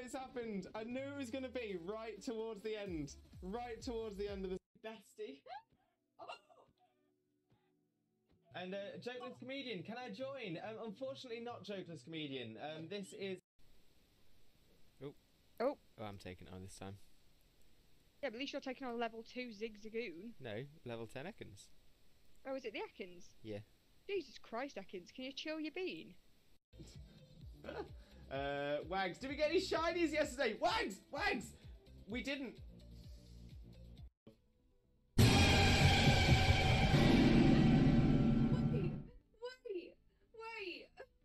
it's happened. I knew it was going to be right towards the end. Right towards the end of the bestie. And Jokeless Comedian, can I join? Unfortunately not Jokeless Comedian. This is... Oh, I'm taking it on this time. yeah, but at least you're taking on level 2 Zigzagoon. No, level 10 Ekans. Oh, is it the Ekans? Yeah. Jesus Christ, Ekans, can you chill your bean? Wags, did we get any shinies yesterday? Wags! Wags! We didn't. Wait!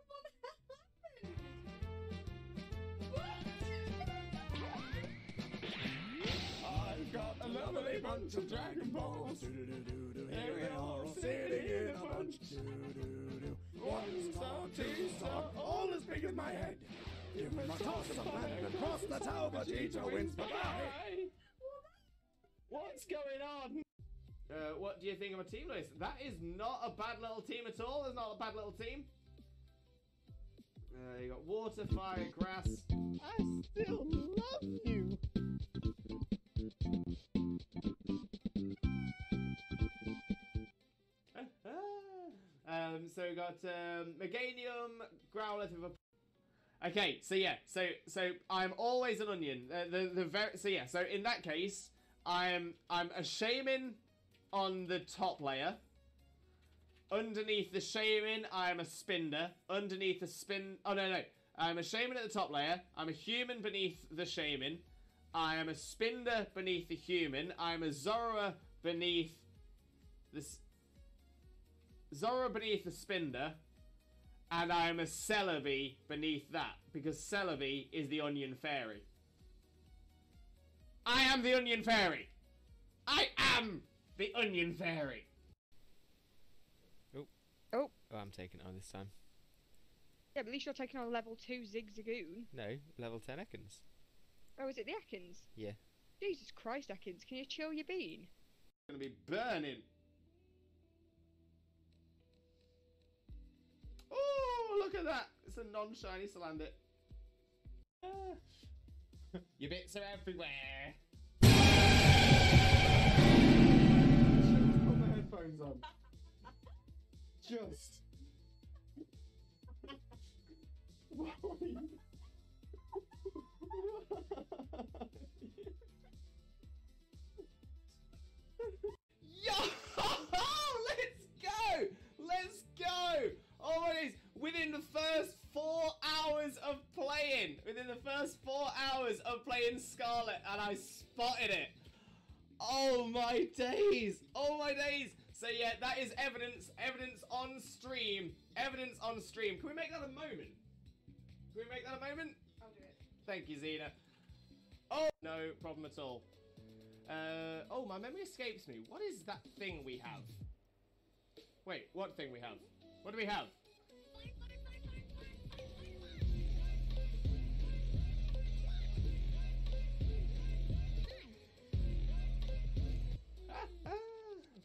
What the hell happened? I've got a lovely bunch of Dragon Balls. And they're all sitting in a bunch. 1 star, 2 star, all as big as my head. You must toss the flag and cross the tower, but Vegeta wins. Bye-bye. What's going on? What do you think of my team list? That is not a bad little team at all. It's not a bad little team. You got water, fire, grass. I still love you. So we got Meganium, Growlithe with a... Okay, so yeah, so I'm always an onion. So in that case, I'm a shaman on the top layer. Underneath the shaman, I'm a spinder. Underneath the spin... Oh, no. I'm a shaman at the top layer. I'm a human beneath the shaman. I am a spinder beneath the human. I'm a Zorua beneath the... Zorua beneath the spinder. And I'm a Celebi beneath that. Because Celebi is the onion fairy. I am the onion fairy. I am the onion fairy. Oh, I'm taking it on this time. yeah, but at least you're taking on level 2 Zigzagoon. No, level 10 Ekans. Oh, is it the Ekans? Yeah. Jesus Christ, Ekans, can you chill your bean? Gonna be burning. Oh, look at that. It's a non-shiny Salandit. Your bits are everywhere. Just put my headphones on. Just. Yo! Let's go! Let's go! Oh my days! Within the first 4 hours of playing! Within the first 4 hours of playing Scarlet, and I spotted it! Oh my days! Oh my days! So yeah, that is evidence. Evidence on stream. Evidence on stream. Can we make that a moment? Can we make that a moment? I'll do it. Thank you, Zena. Oh, no problem at all. Oh, my memory escapes me. What is that thing we have? Wait, what thing we have? What do we have?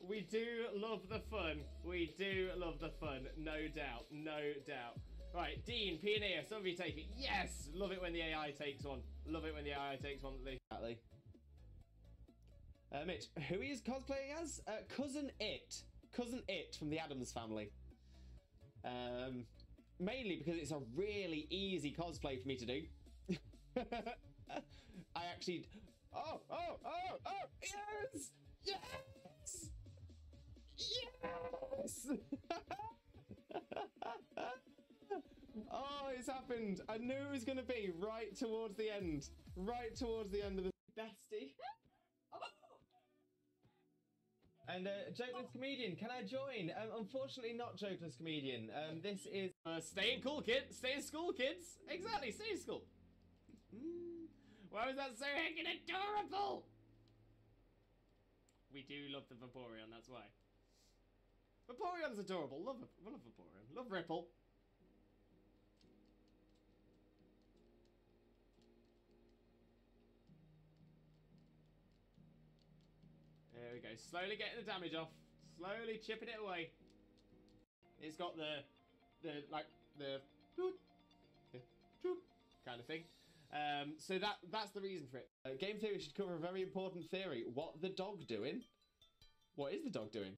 We do love the fun. We do love the fun. No doubt. No doubt. Right, Dean, Pioneer, some of you take it. Yes! Love it when the AI takes one. Love it when the AI takes one. Exactly. Mitch, who he is cosplaying as? Cousin It. Cousin It from the Addams Family. Mainly because it's a really easy cosplay for me to do. I actually... Oh! Yes! Yes! Yes! Oh, it's happened. I knew it was going to be right towards the end. Right towards the end of the bestie. And Jokeless Comedian, can I join? Unfortunately not Jokeless Comedian. This is... stay in cool, kids. Stay in school, kids. Exactly, stay in school. Why was that so heckin' adorable? We do love the Vaporeon, that's why. Vaporeon's adorable. Love Vaporeon. Love Ripple. There we go. Slowly getting the damage off. Slowly chipping it away. It's got the kind of thing. So that's the reason for it. Game theory should cover a very important theory. What the dog doing? What is the dog doing?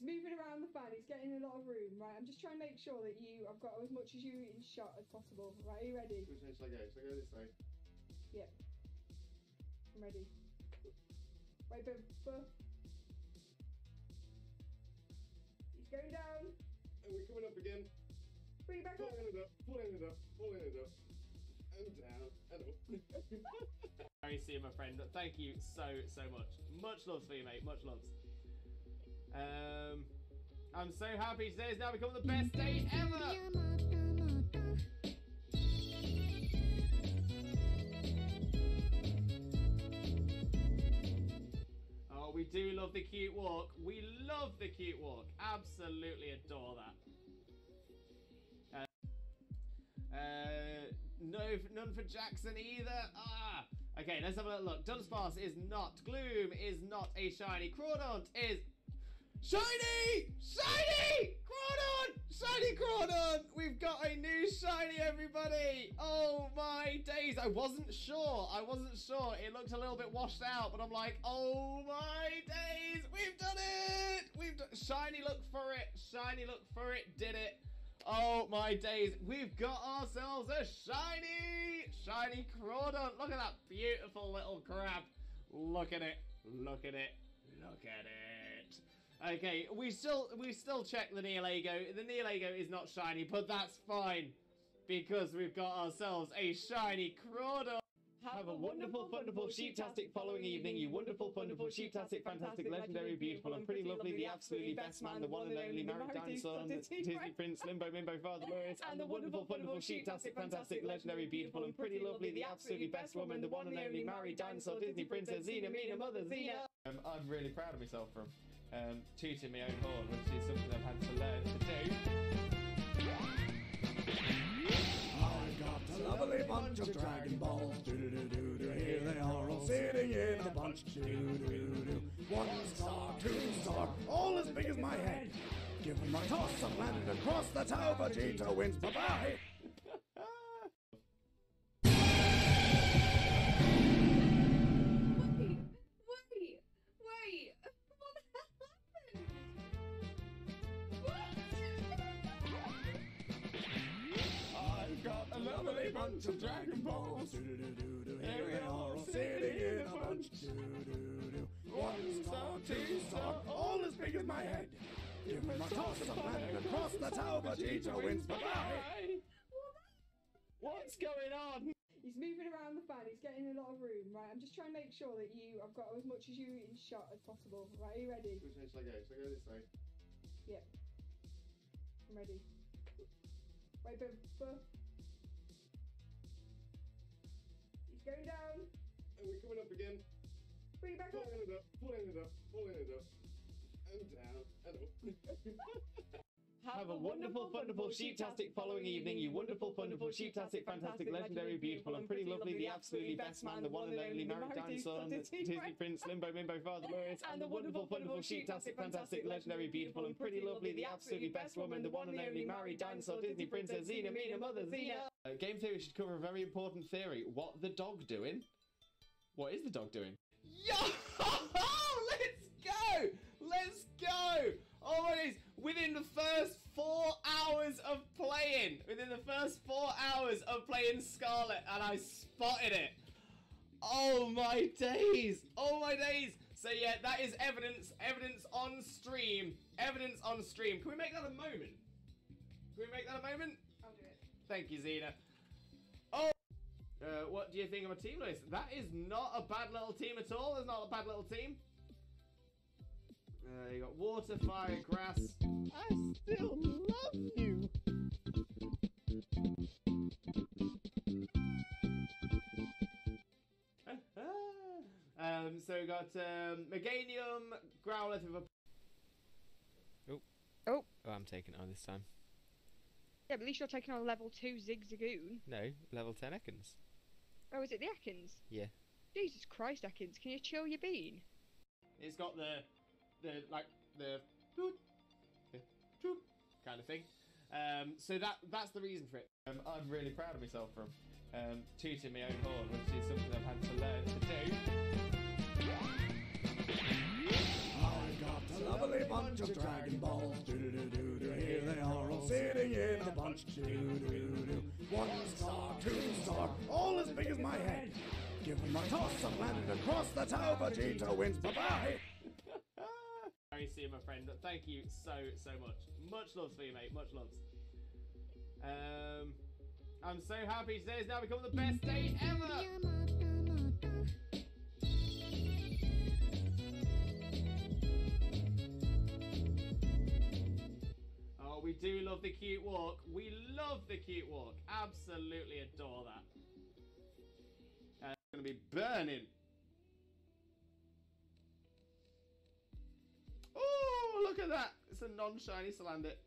Moving around the fan, he's getting a lot of room, right? I'm just trying to make sure that I've got as much as you in shot as possible, right? Are you ready? Which way shall I go? Shall I go this way? Yep. I'm ready. Wait, but... He's going down. And we're coming up again. Bring it back up. Pulling it up, pulling it up, pulling it up. And down, and up. Very see you, my friend. Thank you so much. Much love for you, mate. Much love. I'm so happy today has now become the best day ever! Oh, we do love the cute walk. We love the cute walk. Absolutely adore that. No, none for Jackson either. Ah! Okay, let's have a little look. Dunsparce is not. Gloom is not a shiny. Crawdaunt is... Shiny! Shiny! Crawdaunt! Shiny Crawdaunt! We've got a new shiny, everybody! Oh my days! I wasn't sure. It looked a little bit washed out, but I'm like, oh my days! We've done it! Shiny, look for it! Shiny, look for it! Did it! Oh my days! We've got ourselves a shiny Crawdaunt! Look at that beautiful little crab! Look at it! Look at it! Look at it! Okay, we still check the Neolago. The Neolago is not shiny, but that's fine because we've got ourselves a shiny Crawdaunt. Have a wonderful, wonderful, sheep-tastic following evening, you wonderful, wonderful, sheep-tastic, fantastic, legendary, beautiful, and pretty lovely, the absolutely best man, the one and only married dinosaur, Disney Prince, Limbo, Mimbo, Father Lewis, and the wonderful, wonderful, sheep-tastic, fantastic, legendary, beautiful, and pretty lovely, the absolutely best woman, the one and only married dinosaur, Disney Princess, Xena, Mina, Mother, Xena. I'm really proud of myself from tooting my own horn, which is something I've had to learn to do. A lovely bunch of Dragon Balls, do-do-do-do-do. Here they are all sitting in a bunch, do-do-do-do. 1 star, 2 star, all as big as my head. Give them a toss and landed across the tower. Vegeta wins, bye-bye. Bunch of Dragon Balls, do-do-do-do-do. Here we are all sitting in a bunch, do-do-do-do. 1 star, 2 star, all as big as my head. Give him a toss and landed across the tower. Vegeta wins, bye-bye. What's going on? He's moving around the fan, he's getting a lot of room, right? I'm just trying to make sure that I've got as much as you in shot as possible, right? Are you ready? Which way shall I go? Shall I go this way? Yep. I'm ready. Wait, but... Going down. And we're coming up again. Bring it back up. Pulling it up, pulling it up, pulling it up. And down, and up. Have a wonderful, wonderful, sheep-tastic following evening, you wonderful, wonderful, sheep-tastic, fantastic, legendary, beautiful, and pretty lovely, the absolutely best man, the one and only married dinosaur, Disney Prince, Limbo, Mimbo, Father Lewis, and the wonderful, wonderful, sheep-tastic, fantastic, legendary, beautiful, and pretty lovely, the absolutely best woman, the one and only married dinosaur, Disney Princess, Xena, Mina, Mother, Xena. Game theory should cover a very important theory. What the dog doing? What is the dog doing? Yo! Let's go! Let's go! Oh my days! Within the first 4 hours of playing, Scarlet, and I spotted it. Oh my days! Oh my days! So yeah, that is evidence on stream. Evidence on stream. Can we make that a moment? I'll do it. Thank you, Xena. Oh! What do you think of a team list? That is not a bad little team at all. That's not a bad little team. You got water, fire, grass. I still love you. So we got Meganium, Growlithe with a... Oh. Oh, I'm taking it on this time. Yeah, but at least you're taking on level 2 Zigzagoon. No, level 10 Ekans. Oh, is it the Ekans? Yeah. Jesus Christ, Ekans, can you chill your bean? It's got the kind of thing. So that's the reason for it. I'm really proud of myself from tooting my own horn, which is something I've had to learn to do. I got a lovely bunch of Dragon Balls. Do-do-do-do-do. Here they are all sitting in a bunch. Do-do-do-do. 1 star, 2 star, all as big as my head. Give them a toss and land across the tower. Vegeta wins. Bye-bye. Very soon, my friend. Thank you so much. Much love for you, mate. Much loves. I'm so happy today has now become the best day ever. Oh, we do love the cute walk. We love the cute walk. Absolutely adore that. It's gonna be burning. Oh, look at that! It's a non-shiny Salandit.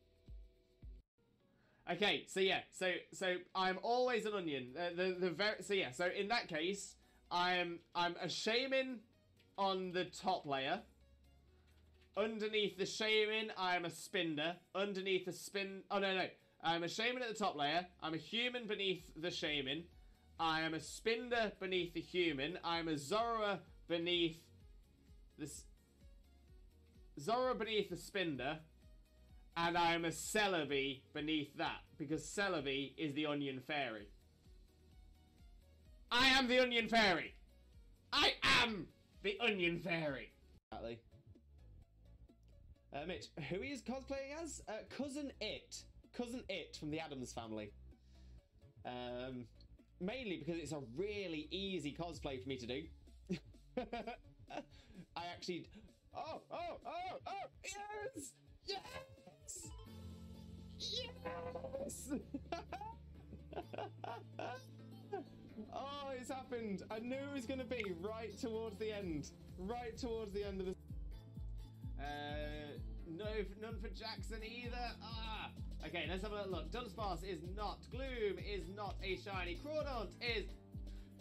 Okay, so yeah, so I'm always an onion. So in that case, I'm a shaman on the top layer. Underneath the shaman, I'm a spinder. Underneath the I'm a shaman at the top layer. I'm a human beneath the shaman. I am a spinder beneath the human. I'm a Zora beneath the spinder. And I'm a Celebi beneath that, because Celebi is the onion fairy. I am the onion fairy! I am the onion fairy! Exactly. Mitch, who he is cosplaying as? Cousin It. Cousin It from the Addams Family. Mainly because it's a really easy cosplay for me to do. I actually... Oh! Yes! Yes! Yes! Oh, it's happened. I knew it was going to be right towards the end. Right towards the end of the... No, none for Jackson either. Ah! Okay, let's have a little look. Dunsparce is not. Gloom is not a shiny. Crawdaunt is...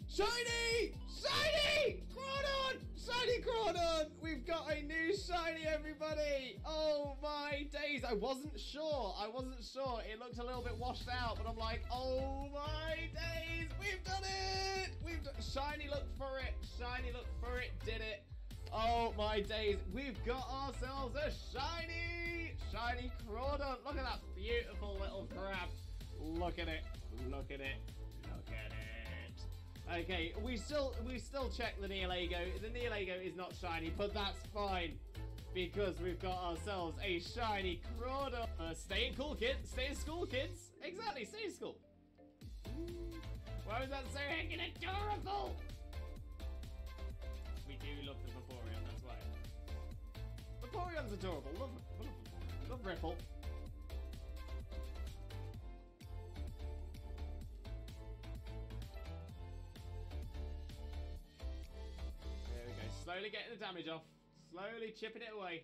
Shiny! Shiny! Crawdaunt! Shiny Crawdaunt! We've got a new shiny, everybody! Oh my days! I wasn't sure. It looked a little bit washed out, but I'm like, oh my days! We've done it! Shiny looked for it. Shiny looked for it. Did it. Oh my days! We've got ourselves a shiny Crawdaunt. Look at that beautiful little crab. Look at it. Look at it. Look at it. Okay, we still check the Neolago. The Neolago is not shiny, but that's fine because we've got ourselves a shiny Crawdaunt. Stay in school, kids. Exactly, stay in school. Why was that so heckin' adorable? We do love the Vaporeon, that's why. Vaporeon's adorable. Love Ripple. There we go. Slowly getting the damage off. Slowly chipping it away.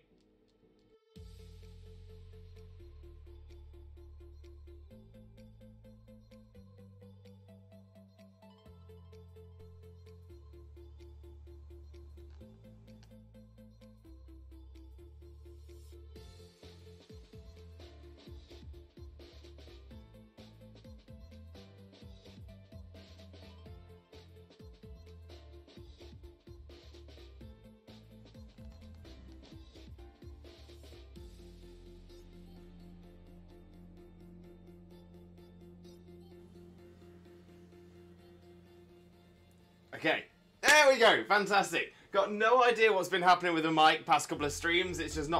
Okay, there we go. Fantastic. Got no idea what's been happening with the mic past couple of streams. It's just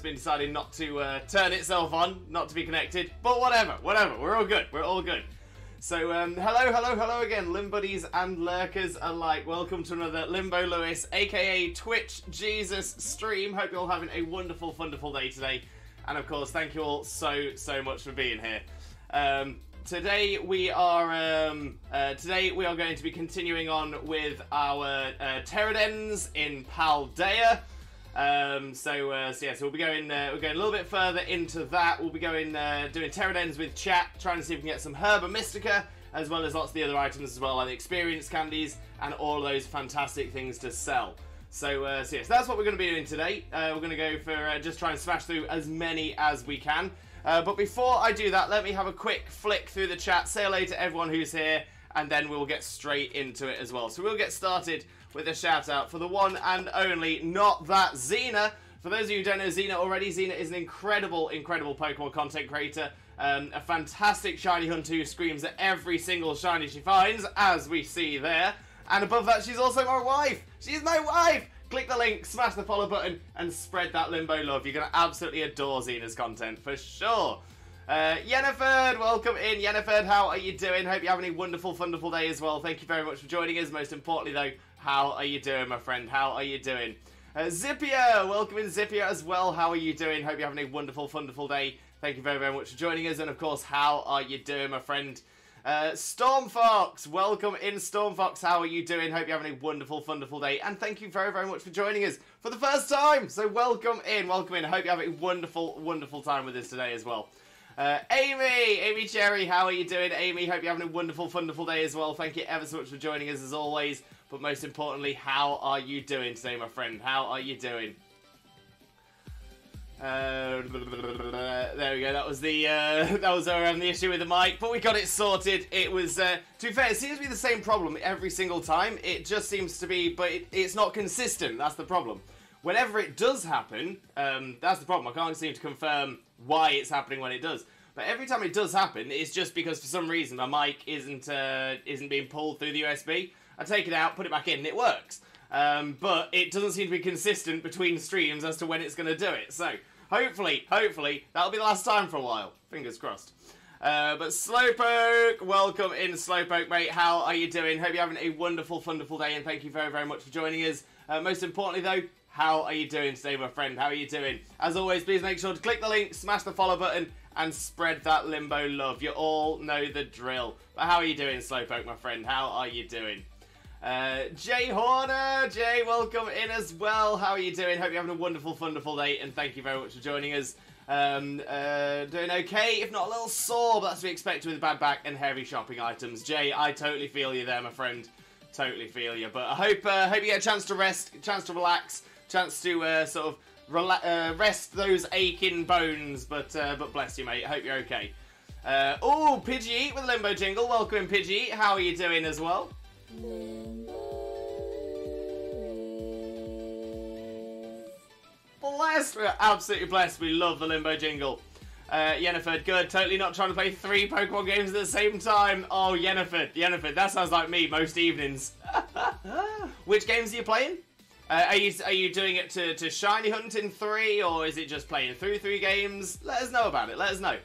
been decided not to turn itself on, not to be connected. But whatever. We're all good. So hello again, Limbuddies and lurkers alike. Welcome to another Limbo Lewis, aka Twitch Jesus stream. Hope you're all having a wonderful day today. And of course, thank you all so much for being here. Today we are going to be continuing on with our Tera Dens in Paldea. So we'll be going a little bit further into that. We'll be going doing Tera Dens with chat, trying to see if we can get some Herba Mystica, as well as lots of the other items as well, like the experience candies and all of those fantastic things to sell. So that's what we're going to be doing today. We're going to go for just try and smash through as many as we can. But before I do that, let me have a quick flick through the chat, say hello to everyone who's here, and then we'll get straight into it as well. So we'll get started with a shout out for the one and only Not That Xena. For those of you who don't know Xena already, Xena is an incredible Pokemon content creator. A fantastic shiny hunter who screams at every single shiny she finds, as we see there. And above that, she's also my wife. She's my wife! Click the link, smash the follow button, and spread that Limbo love. You're going to absolutely adore Xena's content, for sure. Yennefer, welcome in. Yennefer, how are you doing? Hope you're having a wonderful day as well. Thank you very much for joining us. Most importantly, though, how are you doing, my friend? How are you doing? Zippia, welcome in, Zippia, as well. How are you doing? Hope you're having a wonderful day. Thank you very much for joining us. And, of course, how are you doing, my friend? Stormfox, welcome in, Stormfox. How are you doing? Hope you're having a wonderful day. And thank you very much for joining us for the first time. So welcome in. Hope you're having a wonderful time with us today as well. Amy Cherry, how are you doing? Amy, hope you're having a wonderful day as well. Thank you ever so much for joining us as always. But most importantly, how are you doing today, my friend? How are you doing? There we go. That was the issue with the mic, but we got it sorted. It was, to be fair, it seems to be the same problem every single time. It just seems to be, but it's not consistent. That's the problem. Whenever it does happen, that's the problem. I can't seem to confirm why it's happening when it does. But every time it does happen, it's just because for some reason my mic isn't being pulled through the USB. I take it out, put it back in, and it works. But it doesn't seem to be consistent between streams as to when it's going to do it. So hopefully, that'll be the last time for a while. Fingers crossed. But Slowpoke, welcome in, Slowpoke, mate. How are you doing? Hope you're having a wonderful day, and thank you very much for joining us. Most importantly, though, how are you doing today, my friend? How are you doing? As always, please make sure to click the link, smash the follow button, and spread that Limbo love. You all know the drill. But how are you doing, Slowpoke, my friend? How are you doing? Jay Horner, Jay, welcome in as well. How are you doing? Hope you're having a wonderful day, and thank you very much for joining us. Doing okay, if not a little sore, but that's to be expected with bad back and heavy shopping items. Jay, I totally feel you there, my friend. Totally feel you. But I hope you get a chance to rest, a chance to relax, chance to sort of rest those aching bones. But bless you, mate. I hope you're okay. Oh, Pidgey with a Limbo jingle. Welcome in, Pidgey. How are you doing as well? Blessed, we're absolutely blessed. We love the Limbo jingle. Yennefer, good. Totally not trying to play 3 Pokemon games at the same time. Oh, Yennefer, that sounds like me most evenings. Which games are you playing? Are you doing it to shiny hunt in 3, or is it just playing through 3 games? Let us know about it. Let us know.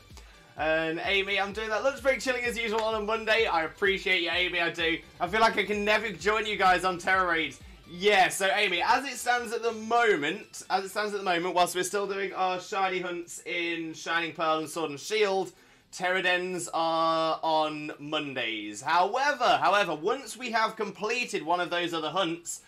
And Amy, I'm doing that lunch break chilling as usual on a Monday. I appreciate you, Amy, I do. I feel like I can never join you guys on Terra Raids. Yeah, so Amy, as it stands at the moment, whilst we're still doing our shiny hunts in Shining Pearl and Sword and Shield, Tera Dens are on Mondays. However, once we have completed one of those other hunts,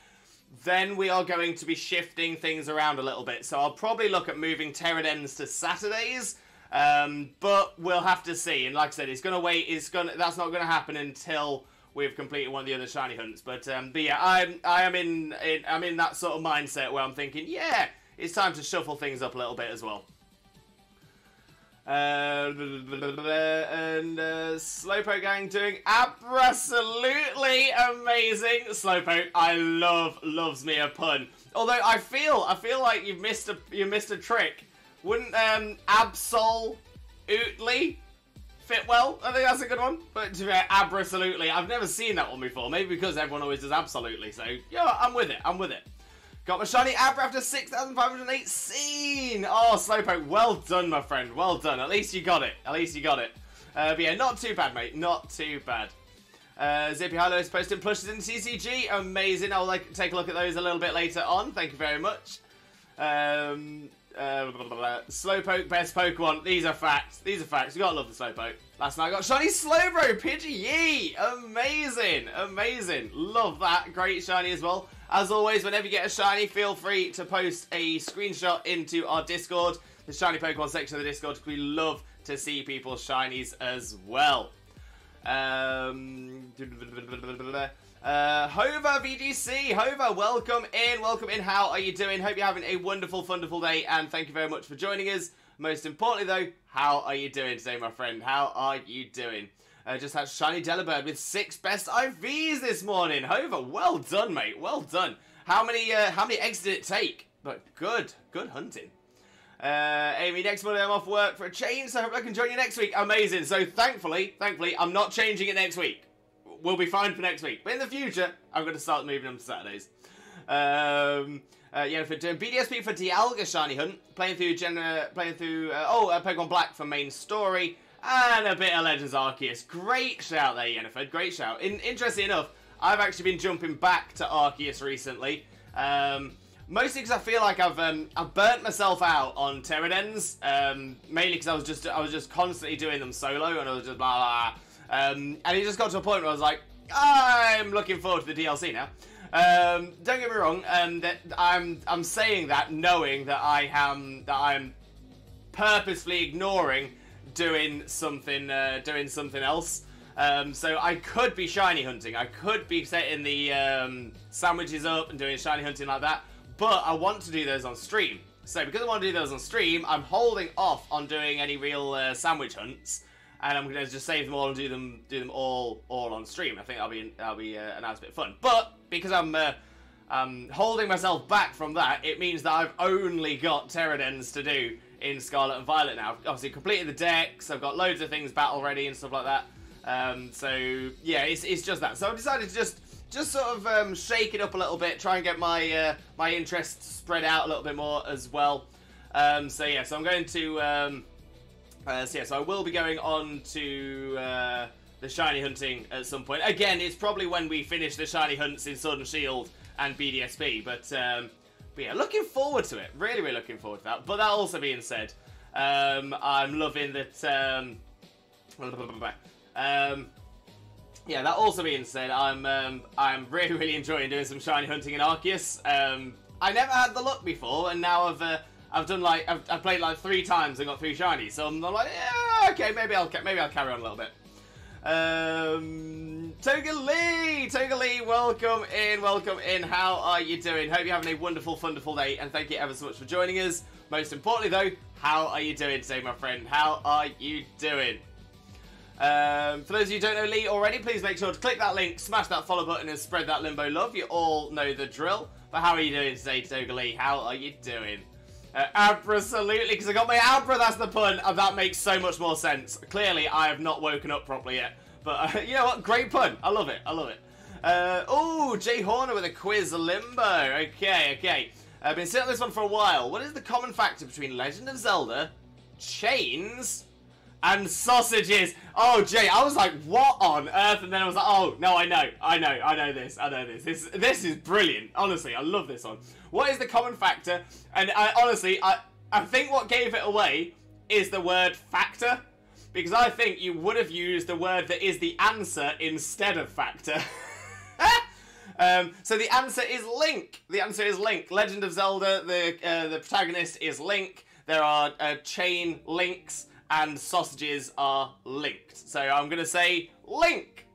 then we are going to be shifting things around a little bit. So I'll probably look at moving Tera Dens to Saturdays. But we'll have to see, and like I said, that's not gonna happen until we've completed one of the other shiny hunts. But yeah, I'm in that sort of mindset where I'm thinking, yeah, it's time to shuffle things up a little bit as well. And Slowpoke gang doing absolutely amazing. Slowpoke, I loves me a pun. Although I feel like you missed a trick. Wouldn't absolutely fit well? I think that's a good one. But to be fair, absolutely, I've never seen that one before. Maybe because everyone always does absolutely. So yeah, I'm with it. Got my shiny Abra after 6,508 seen. Oh, Slowpoke, well done, my friend. Well done. At least you got it. But yeah, not too bad, mate. Not too bad. Zippy Hilo is posting plushes in CCG. Amazing. I'll take a look at those a little bit later on. Thank you very much. Slowpoke, best Pokemon. These are facts. These are facts. You gotta love the Slowpoke. Last night I got shiny Slowbro, Pidgey. Amazing, amazing. Love that. Great shiny as well. As always, whenever you get a shiny, feel free to post a screenshot into our Discord, the shiny Pokemon section of the Discord, because we love to see people's shinies as well. Hova VGC, Hova, welcome in, how are you doing? Hope you're having a wonderful, wonderful day, and thank you very much for joining us. Most importantly though, how are you doing today, my friend? How are you doing? Just had shiny Delibird with 6 best IVs this morning. Hova, well done, mate, well done. How many eggs did it take? But good hunting. Amy, next Monday I'm off work for a change, so I hope I can join you next week. Amazing. So thankfully, I'm not changing it next week. We'll be fine for next week. But in the future, I'm going to start moving them to Saturdays. Yeah, for doing BDSP for Dialga Shiny Hunt, playing through Pokemon Black for main story, and a bit of Legends Arceus. Great shout there, Yennefer. Great shout. Interesting enough, I've actually been jumping back to Arceus recently. Mostly because I feel like I've burnt myself out on Tera Dens, mainly because I was just constantly doing them solo, and I was just blah blah. And it just got to a point where I was like, I'm looking forward to the DLC now. Don't get me wrong, that I'm saying that knowing that I'm purposefully ignoring doing something else. So I could be shiny hunting. I could be setting the sandwiches up and doing shiny hunting like that. But I want to do those on stream. So because I want to do those on stream, I'm holding off on doing any real sandwich hunts, and I'm gonna just save them all and do them all on stream. I think that'll be a nice bit of fun. But because I'm holding myself back from that, it means that I've only got Tera Dens to do in Scarlet and Violet now. I've obviously completed the decks. I've got loads of things battle ready and stuff like that. So yeah, it's just that. So I've decided to just sort of shake it up a little bit, try and get my my interests spread out a little bit more as well. So yeah, so I'm going to so I will be going on to the shiny hunting at some point. Again, it's probably when we finish the shiny hunts in Sword and Shield and BDSP, but yeah, looking forward to it. Really, really looking forward to that. But that also being said, I'm loving that. Yeah, that also being said, I'm really, really enjoying doing some shiny hunting in Arceus. I never had the luck before, and now I've done like I've played like 3 times and got 3 shinies. So I'm like, yeah, okay, maybe I'll carry on a little bit. Toga Lee, welcome in. How are you doing? Hope you're having a wonderful, wonderful day, and thank you ever so much for joining us. Most importantly, though, how are you doing today, my friend? How are you doing? For those of you who don't know Lee already, please make sure to click that link, smash that follow button, and spread that limbo love. You all know the drill. But how are you doing today, Toga Lee? How are you doing? Absolutely, because I got my Abra, that's the pun, and that makes so much more sense. Clearly, I have not woken up properly yet. But you know what? Great pun. I love it. I love it. Oh, Jay Horner with a quiz limbo. Okay. I've been sitting on this one for a while. What is the common factor between Legend of Zelda, chains, and sausages? Oh, Jay, I was like, what on earth? And then I was like, oh, no, I know this. This is brilliant. Honestly, I love this one. What is the common factor? And honestly, I think what gave it away is the word factor. Because I think you would have used the word that is the answer instead of factor. So the answer is Link. The answer is Link. Legend of Zelda, the protagonist is Link. There are chain links, and sausages are linked. So I'm going to say Link.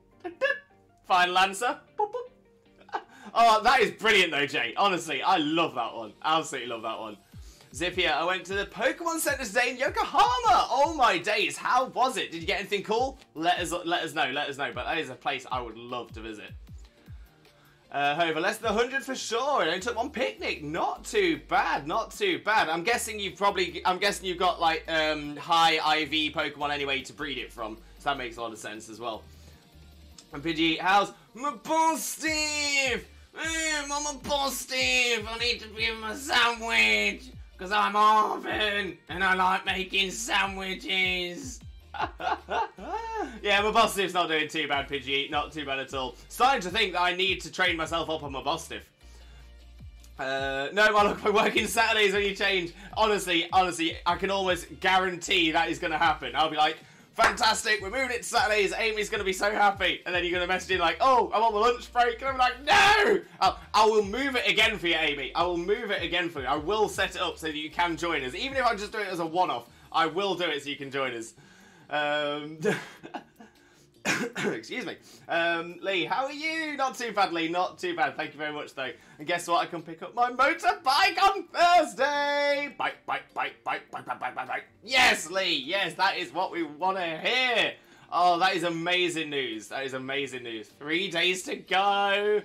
Final answer. Boop, boop. Oh, that is brilliant though, Jay. Honestly, I love that one. Absolutely love that one. Zippia, I went to the Pokemon Center today in Yokohama. Oh my days, how was it? Did you get anything cool? Let us know. But that is a place I would love to visit. However, less than 100 for sure. It only took 1 picnic. Not too bad. I'm guessing you've got like high IV Pokemon anyway to breed it from. So that makes a lot of sense as well. And Pidgey, how's my boss Steve? Mama boss Steve, I need to be in my sandwich. Because I'm Arvin, and I like making sandwiches. Yeah, my boss stiff's not doing too bad, Pidgey. Not too bad at all. Starting to think that I need to train myself up on my boss stiff. No, my working Saturdays when you change. Honestly, I can almost guarantee that is going to happen. I'll be like, fantastic, we're moving it to Saturdays, Amy's going to be so happy. And then you're going to message in like, oh, I'm on the lunch break. And I'm like, no! I will move it again for you, Amy. I will move it again for you. I will set it up so that you can join us. Even if I just do it as a one-off, I will do it so you can join us. Excuse me. Lee, how are you? Not too bad, Lee. Not too bad. Thank you very much, though. And guess what? I can pick up my motorbike on Thursday. Bike. Yes, Lee. Yes, that is what we want to hear. Oh, that is amazing news. That is amazing news. 3 days to go.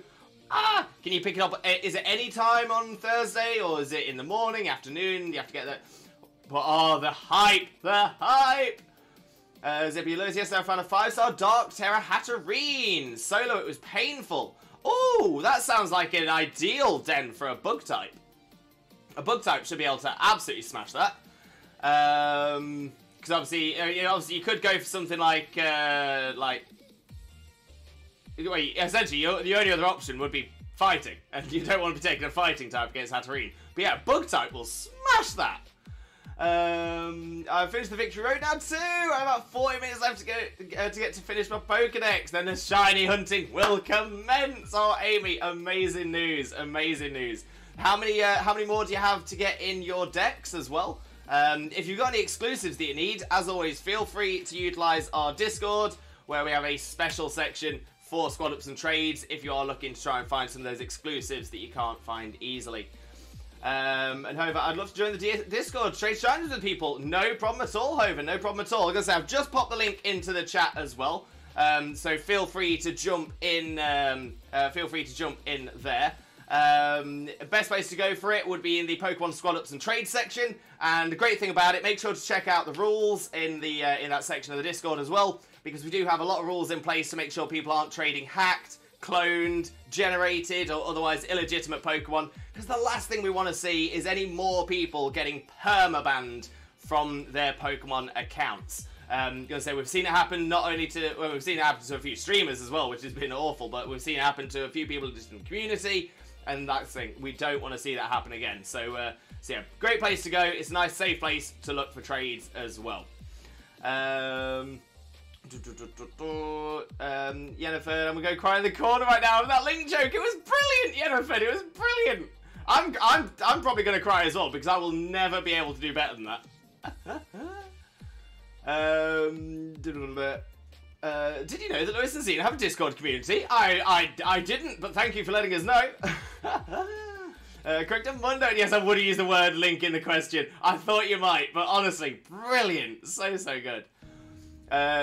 Can you pick it up? Is it any time on Thursday, or is it in the morning, afternoon? You have to get that. But oh, the hype. The hype. Zippy Lewis, yes, I found a 5-star Dark Terra Hatterene. Solo, it was painful. Oh, that sounds like an ideal den for a bug type. A bug type should be able to absolutely smash that. Because obviously, you could go for something like, wait, essentially, the only other option would be fighting, and you don't want to be taking a fighting type against Hatterene. But yeah, bug type will smash that. I finished the victory road now too. I have about 40 minutes left to go to get to finish my Pokedex. Then the shiny hunting will commence. Oh, Amy, amazing news! Amazing news. How many more do you have to get in your decks as well? If you've got any exclusives that you need, as always, feel free to utilize our Discord, where we have a special section for squad ups and trades. If you are looking to try and find some of those exclusives that you can't find easily. And Hover, I'd love to join the Discord, trade strangers with people. No problem at all, Hover, no problem at all. Like I say, I've just popped the link into the chat as well. So feel free to jump in. There. Best place to go for it would be in the Pokemon Squad Ups and Trade section. And the great thing about it, make sure to check out the rules in that section of the Discord as well, because we do have a lot of rules in place to make sure people aren't trading hacked, cloned, generated, or otherwise illegitimate Pokemon, because the last thing we want to see is any more people getting permabanned from their Pokemon accounts. Gonna say we've seen it happen we've seen it happen to a few streamers as well, which has been awful, but we've seen it happen to a few people just in the community, and that's the thing, we don't want to see that happen again. So yeah, great place to go. It's a nice, safe place to look for trades as well. Yennefer, I'm gonna go cry in the corner right now with that link joke. It was brilliant, Yennefer. It was brilliant. I'm probably gonna cry as well, because I will never be able to do better than that. Did you know that Lewis and Xena have a Discord community? I didn't, but thank you for letting us know. Correct Mundo. Yes, I would have used the word link in the question. I thought you might, but honestly, brilliant. So good.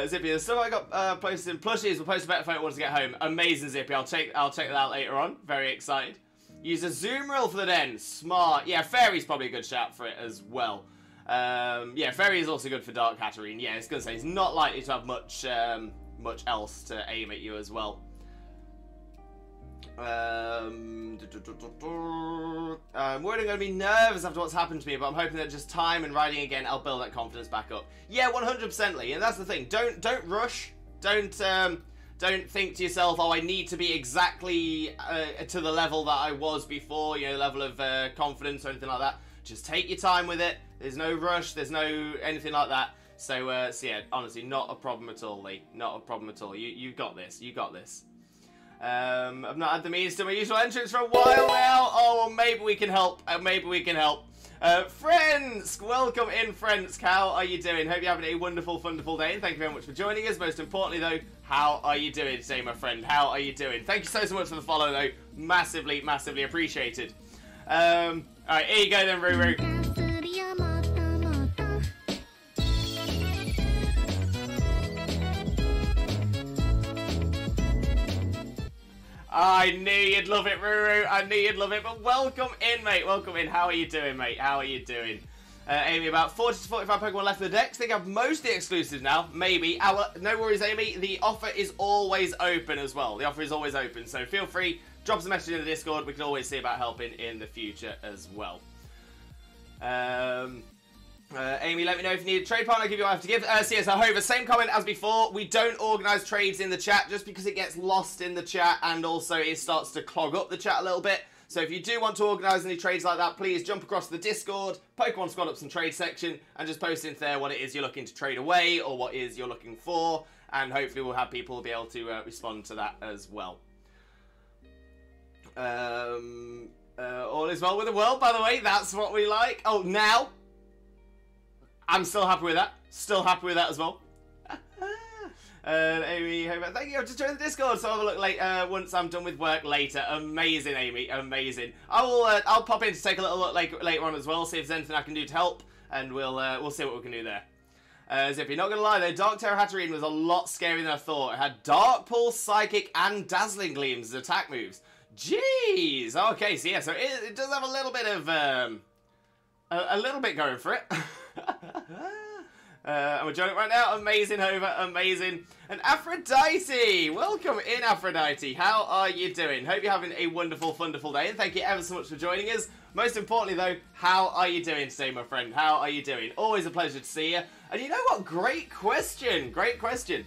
Zippy, the stuff I got posted in plushies will post a better photo once I get home. Amazing, Zippy. I'll check that out later on. Very excited. Use a zoom reel for the den. Smart. Yeah, Fairy's probably a good shout for it as well. Yeah, Fairy is also good for Dark Hatterene. Yeah, it's gonna say it's not likely to have much else to aim at you as well. I'm worried I'm going to be nervous after what's happened to me, but I'm hoping that just time and riding again, I'll build that confidence back up. Yeah, 100%, Lee, and that's the thing. Don't rush. Don't think to yourself, oh, I need to be exactly to the level that I was before, you know, level of confidence or anything like that. Just take your time with it. There's no rush. There's no anything like that. So yeah, honestly, not a problem at all, Lee. Not a problem at all. You've got this. You got this. I've not had the means to my usual entrance for a while now. Oh, well, maybe we can help. Maybe we can help. Friends, welcome in, friends. How are you doing? Hope you're having a wonderful, wonderful day. And thank you very much for joining us. Most importantly, though, how are you doing today, my friend? How are you doing? Thank you so much for the follow, though. Massively, massively appreciated. All right, here you go then, Ruru. I knew you'd love it, Ruru. I knew you'd love it. But welcome in, mate. Welcome in. How are you doing, mate? How are you doing? Amy, about 40 to 45 Pokemon left in the decks. I think I've most of the exclusives now. Maybe. No worries, Amy. The offer is always open as well. The offer is always open. So feel free. Drop us a message in the Discord. We can always see about helping in the future as well. Amy, let me know if you need a trade partner. I'll give you what I have to give. So yes, however, same comment as before. We don't organise trades in the chat just because it gets lost in the chat and also it starts to clog up the chat a little bit. So if you do want to organise any trades like that, please jump across to the Discord, Pokemon Squad Ups and Trade section, and just post into there what it is you're looking to trade away, or what it is you're looking for, and hopefully we'll have people be able to respond to that as well. All is well with the world, by the way, that's what we like. Oh, now, I'm still happy with that. Still happy with that as well. Amy, thank you. I've just joined the Discord, so I'll have a look later once I'm done with work later. Amazing, Amy, amazing. I'll pop in to take a little look later on as well, see if there's anything I can do to help, and we'll see what we can do there. Zippy, not gonna lie though, Dark Terror Hatterene was a lot scarier than I thought. It had Dark Pulse, Psychic, and Dazzling Gleams as attack moves. Jeez. Okay, so yeah, so it does have a little bit of a little bit going for it. I'm enjoying it right now. Amazing, Hover. Amazing. And Aphrodite. Welcome in, Aphrodite. How are you doing? Hope you're having a wonderful, wonderful day. And thank you ever so much for joining us. Most importantly, though, how are you doing today, my friend? How are you doing? Always a pleasure to see you. And you know what? Great question. Great question.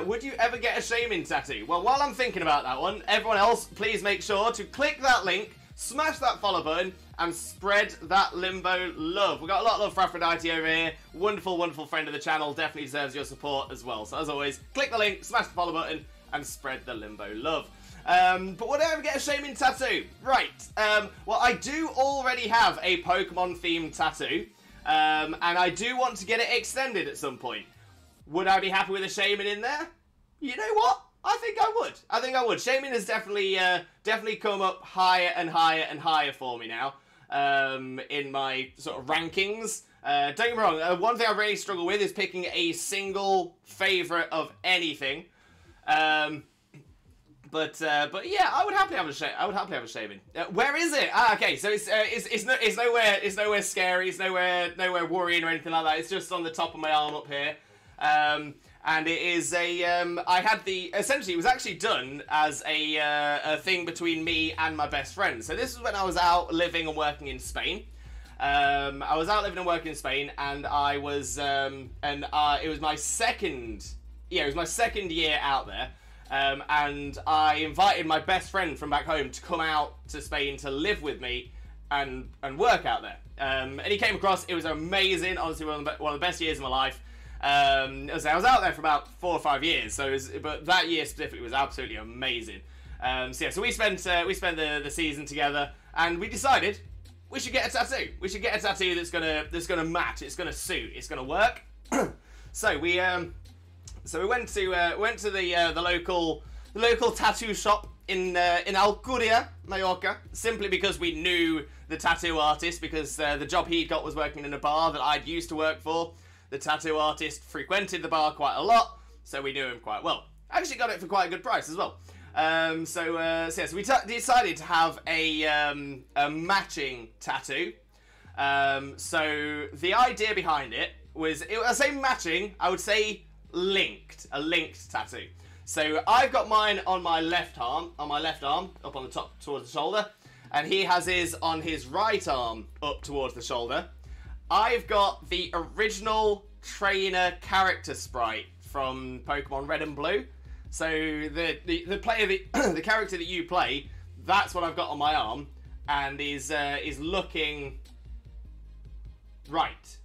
Would you ever get a Shaman tattoo? Well, while I'm thinking about that one, everyone else, please make sure to click that link, smash that follow button, and spread that Limbo love. We've got a lot of love for Aphrodite over here. Wonderful, wonderful friend of the channel. Definitely deserves your support as well. So as always, click the link, smash the follow button, and spread the Limbo love. But would I ever get a Shaman tattoo? Right. Well, I do already have a Pokemon-themed tattoo. And I do want to get it extended at some point. Would I be happy with a Shaman in there? You know what? I think I would. I think I would. Shaman has definitely come up higher and higher and higher for me now. In my sort of rankings. Don't get me wrong, one thing I really struggle with is picking a single favourite of anything. But yeah, I would happily have a Shaman. Where is it? Okay, so it's nowhere scary, it's nowhere worrying or anything like that. It's just on the top of my arm up here. And it is essentially it was actually done as a thing between me and my best friend. So this was when I was out living and working in Spain. I was out living and working in Spain, and I was, it was my second year out there. And I invited my best friend from back home to come out to Spain to live with me and work out there. And he came across, it was amazing, honestly one of the best years of my life. I was out there for about 4 or 5 years, but that year specifically was absolutely amazing. So we spent the season together, and we decided we should get a tattoo. We should get a tattoo that's gonna match. It's gonna suit. It's gonna work. So we went to the local tattoo shop in Alcudia, Mallorca, simply because we knew the tattoo artist, because the job he'd got was working in a bar that I'd used to work for. The tattoo artist frequented the bar quite a lot, so we knew him quite well. Actually got it for quite a good price as well. So we decided to have a matching tattoo. So the idea behind it was, I say matching, I would say linked, a linked tattoo. So I've got mine on my left arm, up on the top towards the shoulder, and he has his on his right arm up towards the shoulder. I've got the original trainer character sprite from Pokemon Red and Blue. So the player, the character that you play, that's what I've got on my arm, and is looking right.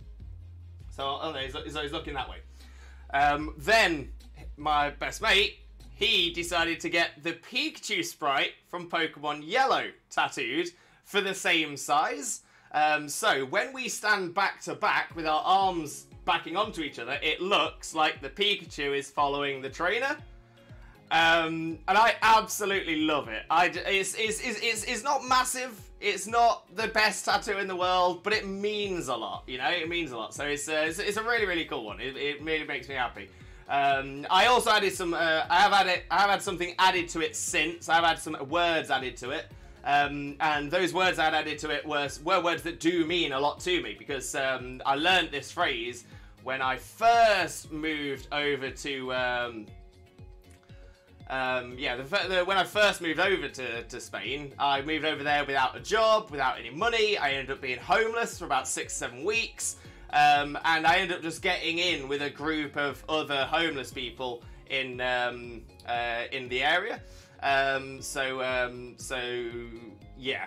So he's looking that way. Then my best mate, he decided to get the Pikachu sprite from Pokemon Yellow tattooed for the same size. So when we stand back to back with our arms backing onto each other, it looks like the Pikachu is following the trainer. And I absolutely love it. It's not massive. It's not the best tattoo in the world, but it means a lot. You know, it means a lot. So it's a really, really cool one. It really makes me happy. I also added some. I have had something added to it since. I've had some words added to it. And those words I'd added to it were words that do mean a lot to me, because I learned this phrase when I first moved over to when I first moved over to Spain. I moved over there without a job, without any money. I ended up being homeless for about 6-7 weeks, and I ended up just getting in with a group of other homeless people in the area. Yeah.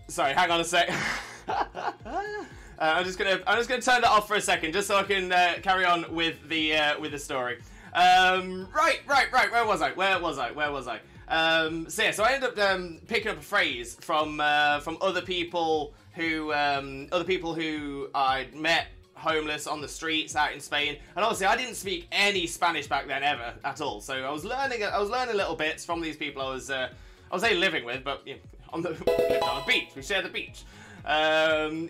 Sorry, hang on a sec. I'm just gonna turn that off for a second, just so I can carry on with the story. Right. Where was I? So yeah, so I ended up picking up a phrase from other people who I'd met homeless on the streets out in Spain, and obviously I didn't speak any Spanish back then ever at all. So I was learning little bits from these people I was living with, but you know, we lived on a beach. We shared the beach.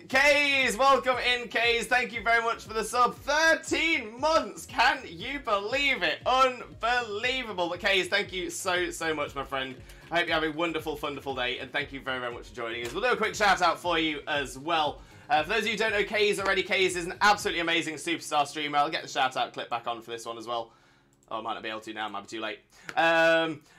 Kays, welcome in, Kays. Thank you very much for the sub. 13 months. Can you believe it? Unbelievable. But Kays, thank you so much, my friend. I hope you have a wonderful, wonderful day, and thank you very, very much for joining us. We'll do a quick shout out for you as well. For those of you who don't know Kays already, Kays is an absolutely amazing superstar streamer. I'll get the shout out clip back on for this one as well. Oh, I might not be able to now, might be too late.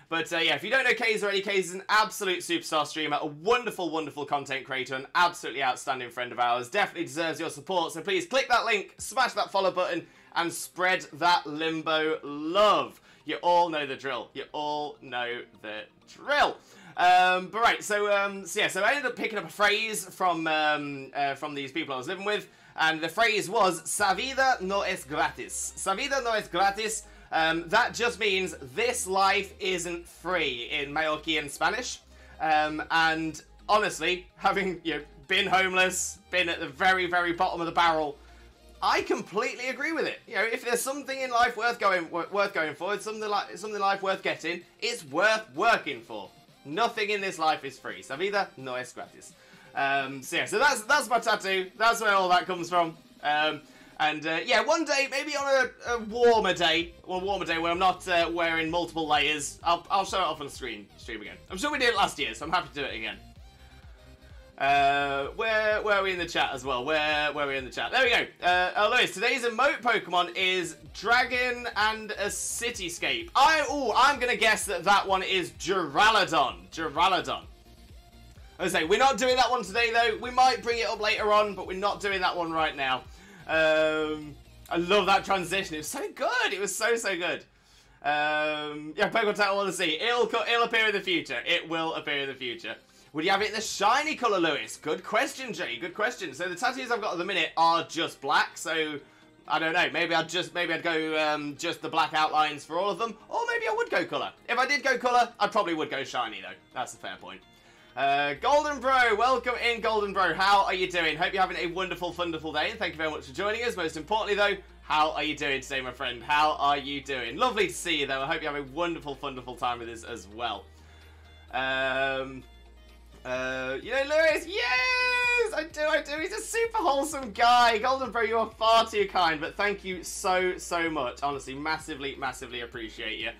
But yeah, if you don't know Kays already, Kays is an absolute superstar streamer, a wonderful, wonderful content creator, an absolutely outstanding friend of ours. Definitely deserves your support, so please click that link, smash that follow button, and spread that Limbo love. You all know the drill. You all know the drill. But right, so yeah, so I ended up picking up a phrase from these people I was living with, and the phrase was "Sa vida no es gratis." Sa vida no es gratis. That just means this life isn't free in Mallorquin Spanish. And honestly, having been homeless, been at the very, very bottom of the barrel, I completely agree with it. You know, if there's something in life worth going for, something in life worth getting, it's worth working for. Nothing in this life is free. Sa vida no es gratis. So yeah, so that's my tattoo. That's where all that comes from. And yeah, one day, maybe on a warmer day where I'm not wearing multiple layers, I'll show it off on the stream again. I'm sure we did it last year, so I'm happy to do it again. Where are we in the chat as well? Where are we in the chat? There we go. Lewis, today's emote Pokemon is Dragon and a Cityscape. I'm gonna guess that one is Duraludon. Duraludon. I say we're not doing that one today though. We might bring it up later on, but we're not doing that one right now. I love that transition. It was so good. It was so good. Yeah, Pokemon Title Odyssey. It'll appear in the future. It will appear in the future. Would you have it in the shiny colour, Lewis? Good question, Jay. Good question. So the tattoos I've got at the minute are just black. So I don't know. Maybe I'd go just the black outlines for all of them, or maybe I would go colour. If I did go colour, I probably would go shiny though. That's a fair point. Golden Bro, welcome in, Golden Bro. How are you doing? Hope you're having a wonderful, wonderful day, and thank you very much for joining us. Most importantly, though, how are you doing today, my friend? How are you doing? Lovely to see you, though. I hope you have a wonderful, wonderful time with us as well. You know, Lewis, yes, I do. He's a super wholesome guy. Golden Bro, you are far too kind, but thank you so much. Honestly, massively, massively appreciate you.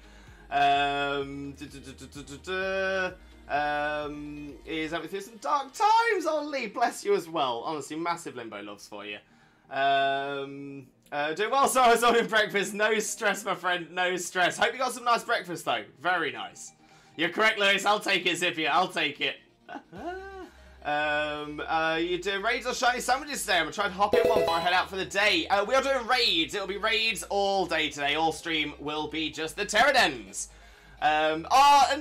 Is having through some dark times, Ollie. Bless you as well. Honestly, massive Limbo loves for you. Doing well, so I was ordering breakfast. No stress, my friend. No stress. Hope you got some nice breakfast, though. Very nice. You're correct, Lewis. I'll take it, Zippia. I'll take it. You doing raids or shiny sandwiches today? I'm gonna try to hop in one before I head out for the day. We are doing raids. It'll be raids all day today. All stream will be just the Tera Dens. And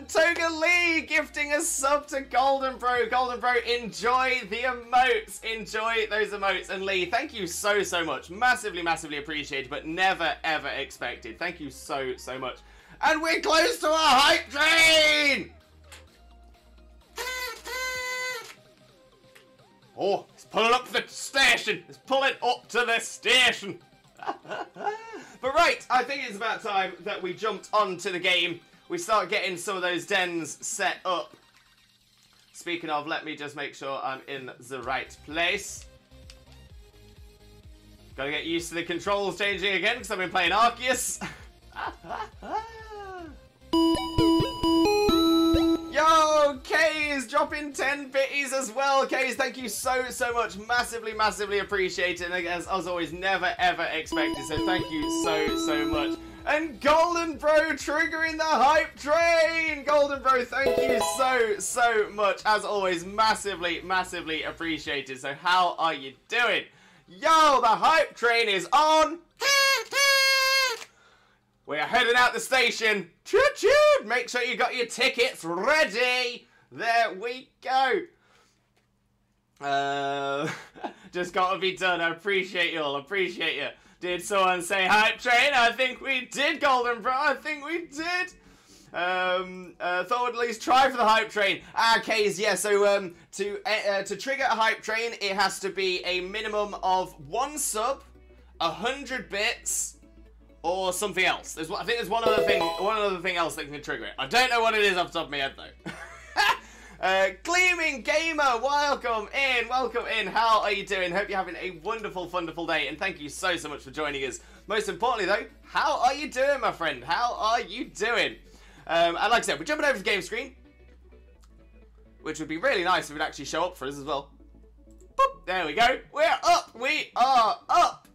Toga Lee gifting a sub to Golden Bro. Golden Bro, enjoy the emotes. Enjoy those emotes. And Lee, thank you so much. Massively, massively appreciated, but never, ever expected. Thank you so much. And we're close to our hype train! Oh, it's pulling up to the station. It's pulling up to the station. But right, I think it's about time that we jumped onto the game. We start getting some of those dens set up. Speaking of, let me just make sure I'm in the right place. Gotta get used to the controls changing again because I've been playing Arceus. Yo, Kays dropping 10 bitties as well. Kays, thank you so much. Massively, massively appreciated. And as always, never ever expected. So thank you so much. And Golden Bro triggering the hype train! Golden Bro, thank you so much. As always, massively, massively appreciated. So how are you doing? Yo, the hype train is on We're heading out the station. Choo-choo! Make sure you got your tickets ready. There we go. Just gotta be done. I appreciate you all. Appreciate you. Did someone say hype train? I think we did, Golden Bro. I think we did. Thought we'd at least try for the hype train. Okay, yeah, so to trigger a hype train, it has to be a minimum of 1 sub, 100 bits, or something else. I think there's one other thing else that can trigger it. I don't know what it is off the top of my head though. Gleaming Gamer, welcome in. How are you doing? Hope you're having a wonderful day, and thank you so much for joining us. Most importantly though, how are you doing, my friend? How are you doing? And like I said, we're jumping over to game screen, which would be really nice if it would actually show up for us as well. Boop, there we go. We're up. We are up.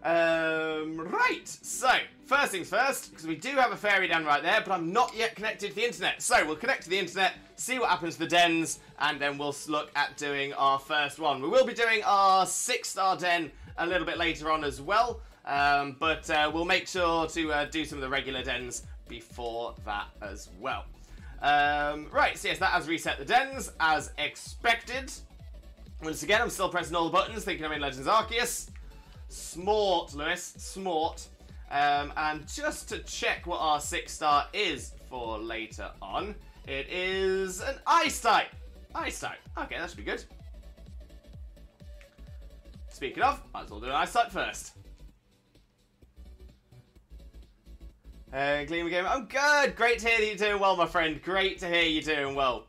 Right. So, first things first, because we do have a fairy den right there, but I'm not yet connected to the internet. So, we'll connect to the internet, see what happens to the dens, and then we'll look at doing our first one. We will be doing our 6-star den a little bit later on as well, but we'll make sure to do some of the regular dens before that as well. Right, so yes, that has reset the dens, as expected. Once again, I'm still pressing all the buttons, thinking I'm in Legends Arceus. Smart, Lewis, smart. And just to check what our 6-star is for later on, it is an Ice type. Ice type. Okay, that should be good. Speaking of, might as well do an Ice type first. Gleamer Gamer, I'm good. Great to hear that you're doing well, my friend. Great to hear you're doing well.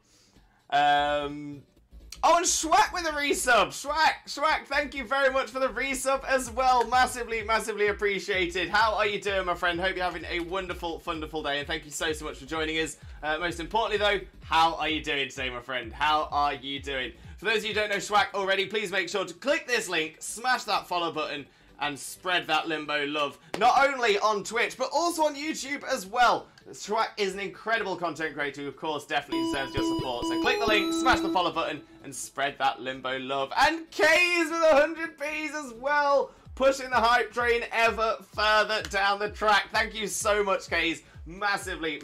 Oh, and Schwack with a resub. Schwack, thank you very much for the resub as well. Massively appreciated. How are you doing, my friend? Hope you're having a wonderful day, and thank you so much for joining us. Most importantly, though, how are you doing today, my friend? How are you doing? For those of you who don't know Schwack already, please make sure to click this link, smash that follow button, and spread that Limbo love. Not only on Twitch, but also on YouTube as well. Schwack is an incredible content creator who, of course, definitely deserves your support. So click the link, smash the follow button, and spread that Limbo love. And K's with 100 B's as well, pushing the hype train ever further down the track. Thank you so much, K's. Massively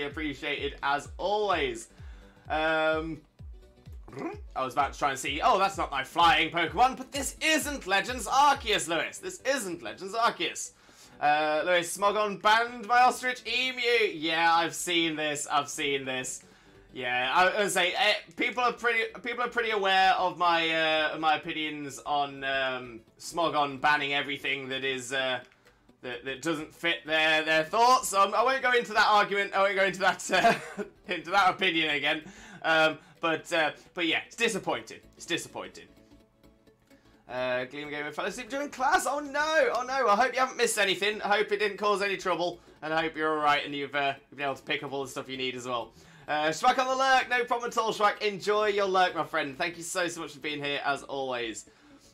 appreciated, as always. I was about to try and see, oh, that's not my flying Pokemon, but this isn't Legends Arceus, Lewis. This isn't Legends Arceus. Lewis, Smogon banned my Ostrich Emu. Yeah, I've seen this. Yeah, I was gonna say, people are pretty aware of my opinions on Smogon banning everything that is that doesn't fit their thoughts. I won't go into that argument. I won't go into that into that opinion again. But yeah, it's disappointing. Gleam Gamer fell asleep during class. Oh no! I hope you haven't missed anything. I hope it didn't cause any trouble, and I hope you're all right and you've been able to pick up all the stuff you need as well. Schwack on the lurk, no problem at all. Schwack, enjoy your lurk, my friend. Thank you so much for being here as always.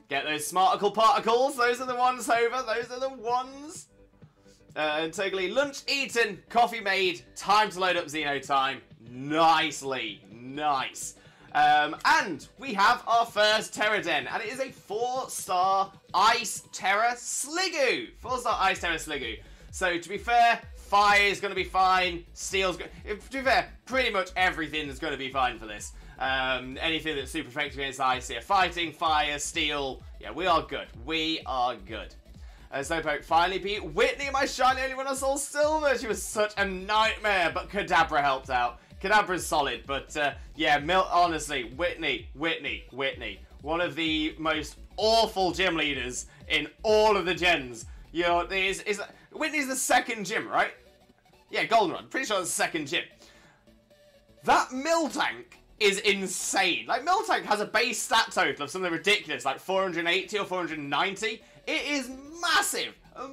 Get those smarticle particles. Those are the ones, Hover. Those are the ones. And totally lunch eaten, coffee made. Time to load up Xeno time. Nicely. Nice. And we have our first Tera Den, and it is a 4-star Ice Tera Sliggoo. 4-star Ice Tera Sliggoo. So, to be fair, fire is going to be fine. Steel's going to be fair, pretty much everything is going to be fine for this. Anything that's super effective against ice here. Fighting, fire, steel. Yeah, we are good. Slowpoke finally beat Whitney, my shiny only one on Soul Silver. She was such a nightmare, but Kadabra helped out. Kadabra's solid, but yeah, honestly, Whitney. One of the most awful gym leaders in all of the gens. You know, Whitney's the second gym, right? Yeah, Goldenrod. Pretty sure it's the second gym. That Miltank is insane. Like, Miltank has a base stat total of something ridiculous, like 480 or 490. It is massive. A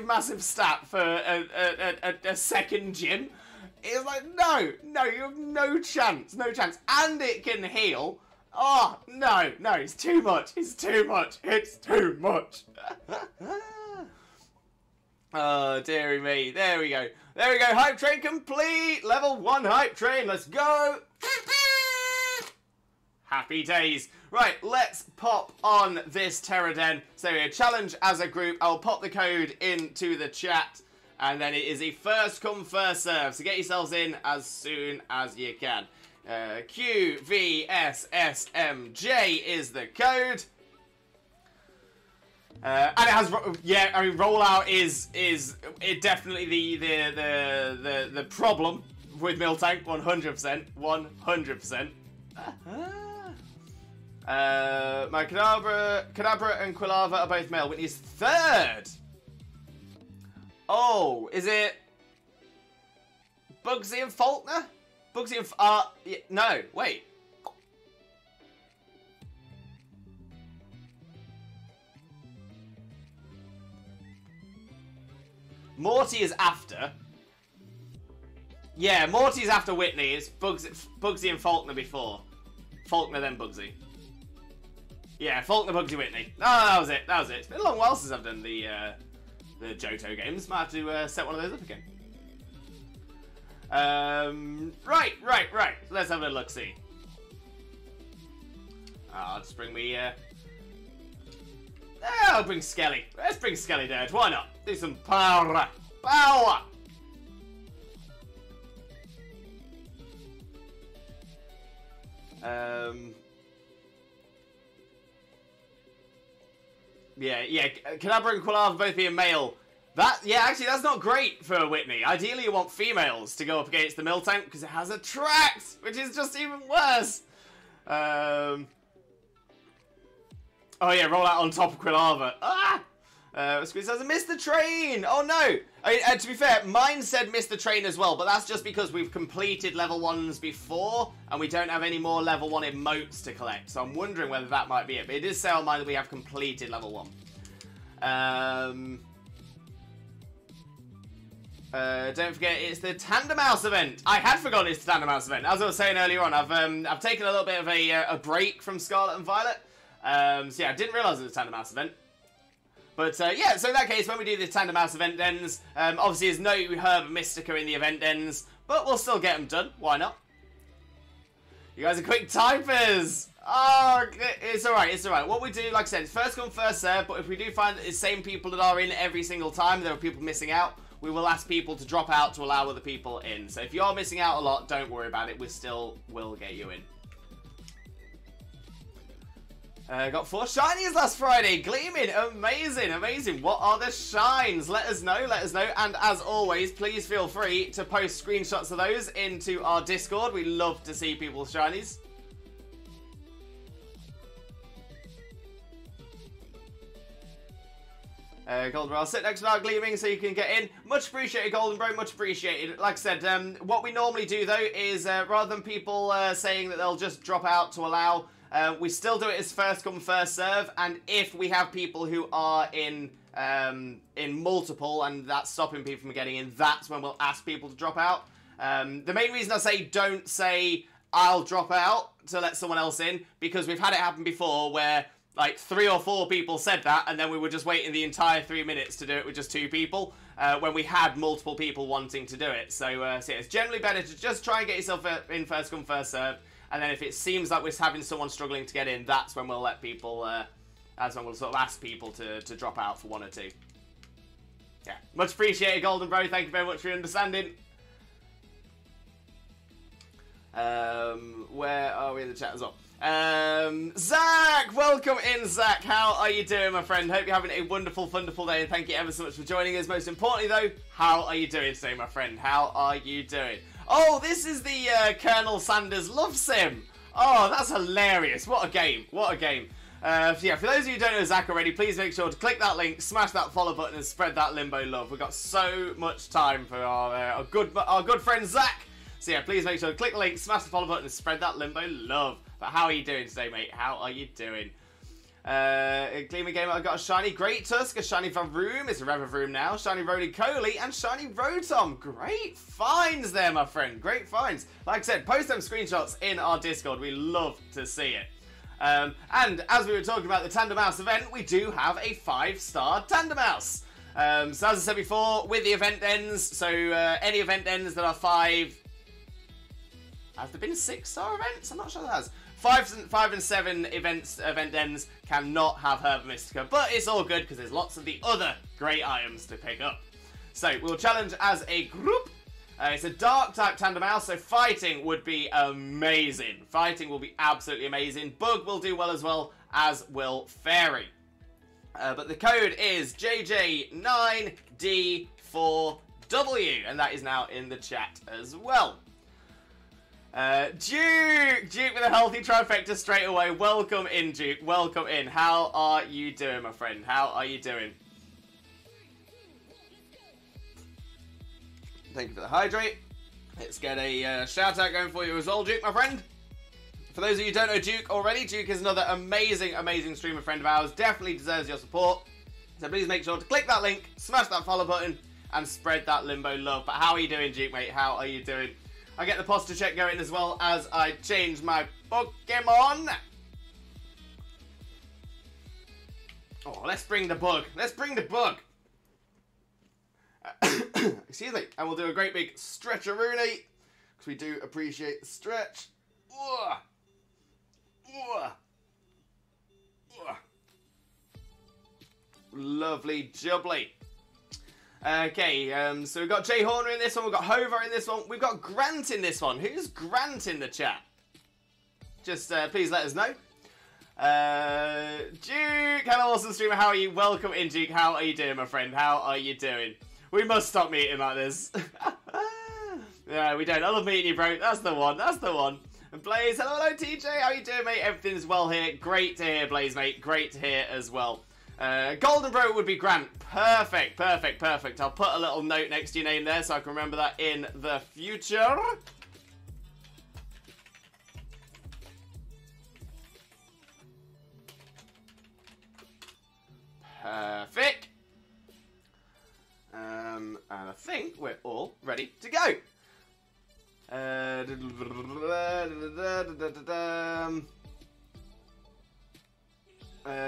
massive stat for a second gym. It's like, no, you have no chance. And it can heal. Oh, no, it's too much. Oh, dearie me. There we go. Hype train complete. Level 1 hype train. Let's go. Happy days. Right, let's pop on this Tera Den. So a challenge as a group. I'll pop the code into the chat. And then it is a first come, first serve. So get yourselves in as soon as you can. QVSSMJ is the code. And it has, yeah, I mean, rollout is it definitely the problem with Miltank, 100%, 100%. My Kadabra and Quilava are both male. Whitney's third. Oh, is it Bugsy and Faulkner? Bugsy and yeah, no, wait. Morty is after. Yeah, Morty's after Whitney. It's Bugsy and Faulkner before. Faulkner then Bugsy. Yeah, Faulkner, Bugsy, Whitney. Oh, that was it. That was it. It's been a long while since I've done the Johto games. Might have to set one of those up again. Right. Let's have a look-see. I'll just bring me, I'll bring Skelly. Let's bring Skelly down. Why not? Do some power. Power! Yeah, Kadabra and Quilava both being male. Actually, that's not great for Whitney. Ideally, you want females to go up against the Miltank because it has Attract, which is just even worse. Oh yeah, roll out on top of Quilava. Squeeze says, miss the train! Oh no! I mean, to be fair, mine said miss the train as well, but that's just because we've completed level 1s before, and we don't have any more level 1 emotes to collect, so I'm wondering whether that might be it. But it did say on mine that we have completed level 1. Don't forget, it's the Tandem House event. I had forgotten it's the Tandem House event. As I was saying earlier on, I've taken a little bit of a break from Scarlet and Violet. So yeah, I didn't realise it was a Tandem House event. But yeah, so in that case, when we do the Tandem House event dens, obviously there's no Herb and Mystica in the event dens, but we'll still get them done. Why not? You guys are quick typers! Oh, it's alright, it's alright. What we do, like I said, it's first come, first serve, but if we do find that it's the same people that are in every single time, there are people missing out, we will ask people to drop out to allow other people in. So if you're missing out a lot, don't worry about it, we still will get you in. Got 4 shinies last Friday. Gleaming. Amazing, amazing. What are the shines? Let us know, let us know. And as always, please feel free to post screenshots of those into our Discord. We love to see people's shinies. Golden Bro, I'll sit next to our Gleaming so you can get in. Much appreciated, Golden Bro, much appreciated. Like I said, what we normally do, though, is rather than people saying that they'll just drop out to allow... we still do it as first come, first serve, and if we have people who are in multiple and that's stopping people from getting in, that's when we'll ask people to drop out. The main reason I say don't say I'll drop out to let someone else in, because we've had it happen before where like 3 or 4 people said that and then we were just waiting the entire 3 minutes to do it with just 2 people when we had multiple people wanting to do it. So yeah, it's generally better to just try and get yourself in first come, first serve. And then if it seems like we're having someone struggling to get in, that's when we'll let people, that's when we'll sort of ask people to drop out for 1 or 2. Yeah, much appreciated, Golden Bro. Thank you very much for your understanding. Where are we in the chat as well? Zach! Welcome in, Zach. How are you doing, my friend? Hope you're having a wonderful, wonderful day, and thank you ever so much for joining us. Most importantly, though, how are you doing today, my friend? How are you doing? Oh, this is the Colonel Sanders Love Sim. Oh, that's hilarious. What a game. What a game. Yeah, for those of you who don't know Zach already, please make sure to click that link, smash that follow button, and spread that Limbo love. We've got so much time for our good friend Zach. So yeah, please make sure to click the link, smash the follow button, and spread that Limbo love. But how are you doing today, mate? How are you doing? Gleaming Gamer, I've got a shiny Great Tusk, a shiny Varoom, it's a Revavroom now, shiny Roly-Coly, and shiny Rotom. Great finds there, my friend. Great finds. Like I said, post them screenshots in our Discord. We love to see it. And as we were talking about the Tandem House event, we do have a 5-star Tandem House. So as I said before, with the event ends, so any event ends that are 5... Have there been 6-star events? I'm not sure there has. 5 and 7 event dens cannot have Herba Mystica, but it's all good because there's lots of the other great items to pick up. So we'll challenge as a group. It's a dark type tandem house, so fighting would be amazing. Fighting will be absolutely amazing. Bug will do well, as will Fairy. But the code is JJ9D4W, and that is now in the chat as well. Duke with a healthy trifecta straight away. Welcome in, Duke. Welcome in. How are you doing, my friend? How are you doing? Thank you for the hydrate. Let's get a shout out going for you as well, Duke, my friend. For those of you who don't know Duke already, Duke is another amazing, amazing streamer friend of ours. Definitely deserves your support. So please make sure to click that link, smash that follow button, and spread that Limbo love. But how are you doing, Duke, mate? How are you doing? I get the posture check going as well as I change my Pokemon. Oh, let's bring the bug. Let's bring the bug. Excuse me. And we'll do a great big stretch-a-rooney, because we do appreciate the stretch. Ugh. Ugh. Ugh. Lovely jubbly. Okay, so we've got Jay Horner in this one, we've got Hover in this one, we've got Grant in this one. Who's Grant in the chat? Just please let us know. Duke, hello awesome streamer, how are you? Welcome in, Duke. How are you doing, my friend? How are you doing? We must stop meeting like this. No, we don't. I love meeting you, bro. That's the one. That's the one. And Blaze, hello, TJ. How you doing, mate? Everything's well here. Great to hear, Blaze, mate. Great to hear as well. Golden Bro would be Grant. Perfect, perfect, perfect. I'll put a little note next to your name there so I can remember that in the future. Perfect. And I think we're all ready to go.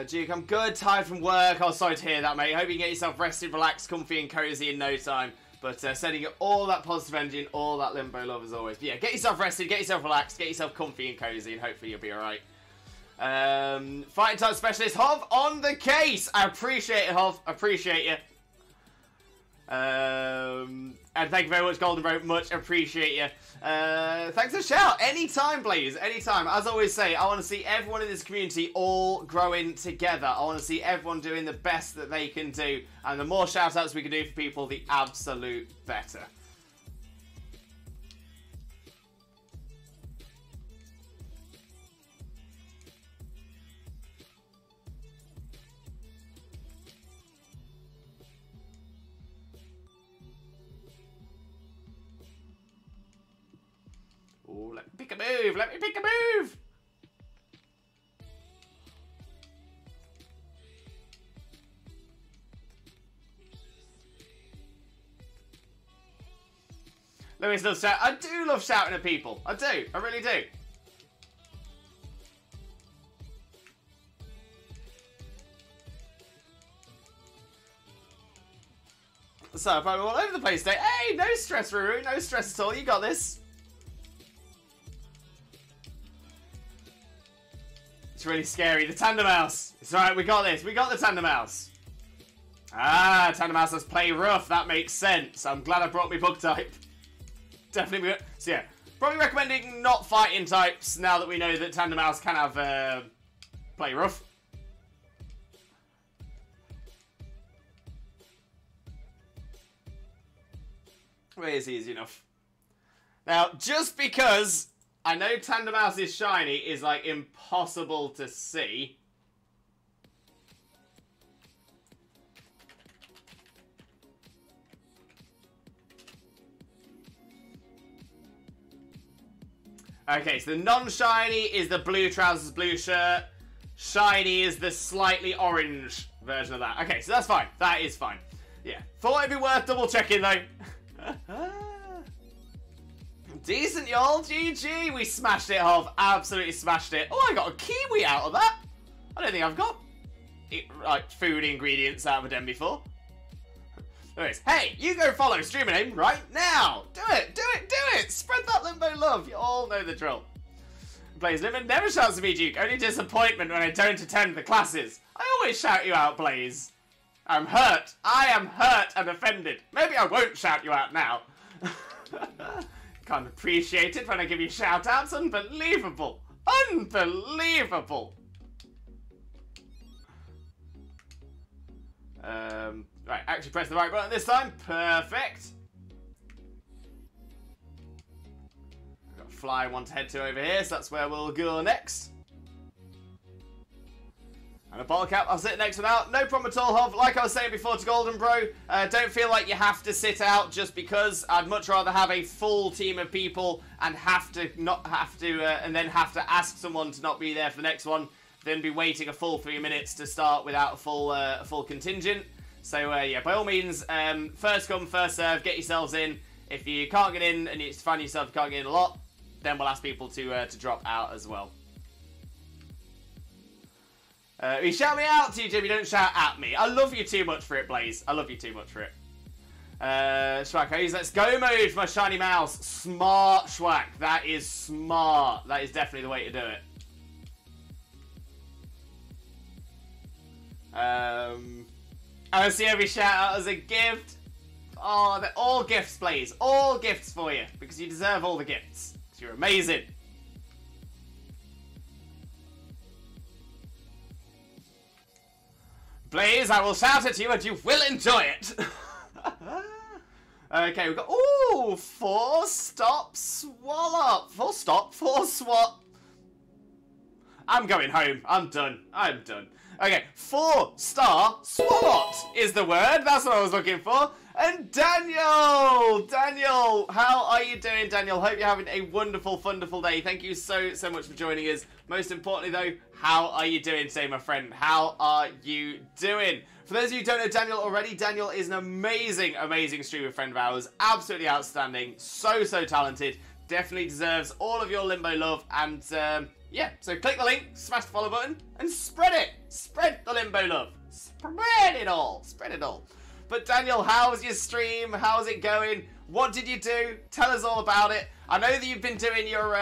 Duke, I'm good, tired from work. Oh, sorry to hear that, mate. Hope you get yourself rested, relaxed, comfy, and cozy in no time. But sending you all that positive energy and all that Limbo love as always. But yeah, get yourself rested, get yourself relaxed, get yourself comfy and cozy, and hopefully you'll be alright. Fighting type specialist, Hov, on the case. I appreciate it, Hov. Appreciate you. And thank you very much, Golden Bro. Much appreciate you. Thanks for the shout. Anytime, please. Anytime. As I always say, I want to see everyone in this community all growing together. I want to see everyone doing the best that they can do. And the more shout outs we can do for people, the absolute better. Oh, let me pick a move. Let me pick a move. Lewis loves shout. I do love shouting at people. I do. I really do. So, I'm all over the place today. Hey, no stress, Ruru. No stress at all. You got this. It's really scary. The Tandem Mouse. It's alright, we got this. We got the Tandem Mouse. Ah, Tandem Mouse has play rough. That makes sense. I'm glad I brought me bug type. Definitely. So yeah, probably recommending not fighting types now that we know that Tandem Mouse can have play rough. Well, it's easy enough. Now, just because I know Tandem Mouse is shiny is like impossible to see. Okay, so the non-shiny is the blue trousers, blue shirt. Shiny is the slightly orange version of that. Okay, so that's fine. That is fine. Yeah. Thought it'd be worth double checking though. Decent, y'all. GG. We smashed it, Hov. Absolutely smashed it. Oh, I got a kiwi out of that. I don't think I've got like food ingredients out of a den before. Anyways, hey, you go follow streamer name right now. Do it. Do it. Do it. Spread that Limbo love. You all know the drill. Blaze Lemon never shouts at me, Duke. Only disappointment when I don't attend the classes. I always shout you out, Blaze. I'm hurt. I am hurt and offended. Maybe I won't shout you out now. Can't appreciate it when I give you shout-outs. Unbelievable. Unbelievable. Right, actually press the right button this time. Perfect. I've got a fly I want to head to over here, so that's where we'll go next. And a bottle cap, I'll sit next to now. No problem at all, Hov. Like I was saying before to Golden Bro, don't feel like you have to sit out just because. I'd much rather have a full team of people and and then have to ask someone to not be there for the next one than be waiting a full 3 minutes to start without a full contingent. So yeah, by all means, first come, first serve, get yourselves in. If you can't get in and you find yourself can't get in a lot, then we'll ask people to drop out as well. You shout me out, TJ, you don't shout at me. I love you too much for it, Blaze. I love you too much for it. Schwack, I use Let's Go mode for my shiny mouse. Smart, Schwack. That is smart. That is definitely the way to do it. I see every shout out as a gift. Oh, they're all gifts, Blaze. All gifts for you. Because you deserve all the gifts. Because you're amazing. Blaze, I will shout at you and you will enjoy it. Okay, we've got, ooh, 4-stop swallow. 4-swat. I'm going home. I'm done. Okay, 4-star swallot is the word. That's what I was looking for. And Daniel, how are you doing, Daniel? Hope you're having a wonderful, wonderful day. Thank you so much for joining us. Most importantly, though, how are you doing today, my friend? How are you doing? For those of you who don't know Daniel already, Daniel is an amazing, amazing streamer friend of ours. Absolutely outstanding. So talented. Definitely deserves all of your Limbo love. And, yeah, so click the link, smash the follow button, and spread it. Spread the Limbo love. Spread it all. But Daniel, how's your stream? How's it going? What did you do? Tell us all about it. I know that you've been doing your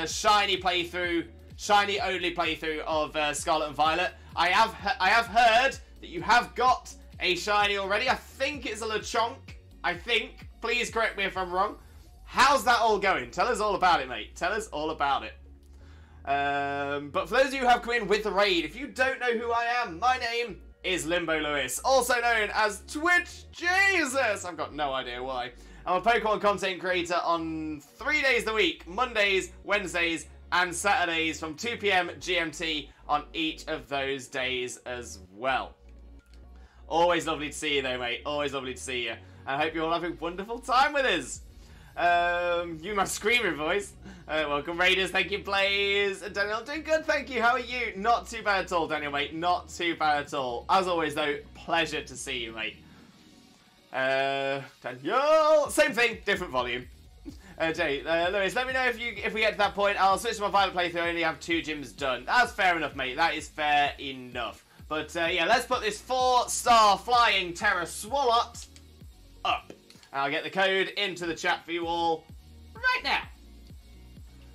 shiny playthrough, shiny only playthrough of Scarlet and Violet. I have heard that you have got a shiny already. I think it's a Lechonk. I think. Please correct me if I'm wrong. How's that all going? Tell us all about it, mate. Tell us all about it. But for those of you who have come in with the raid, if you don't know who I am, my name is Limbo Lewis, also known as Twitch Jesus. I've got no idea why. I'm a Pokemon content creator on 3 days a week, Mondays, Wednesdays, and Saturdays from 2 PM GMT on each of those days as well. Always lovely to see you though, mate. Always lovely to see you. I hope you're all having a wonderful time with us. You my screaming voice. Welcome Raiders, thank you Blaze. And Daniel, doing good, thank you. How are you? Not too bad at all, Daniel, mate. Not too bad at all. As always though, pleasure to see you, mate. Daniel, same thing, different volume. Jay, Lewis, let me know if we get to that point. I'll switch to my Violet playthrough. I only have 2 gyms done. That's fair enough, mate. That is fair enough. But yeah, let's put this 4-star flying Terra Swalot up. I'll get the code into the chat for you all right now.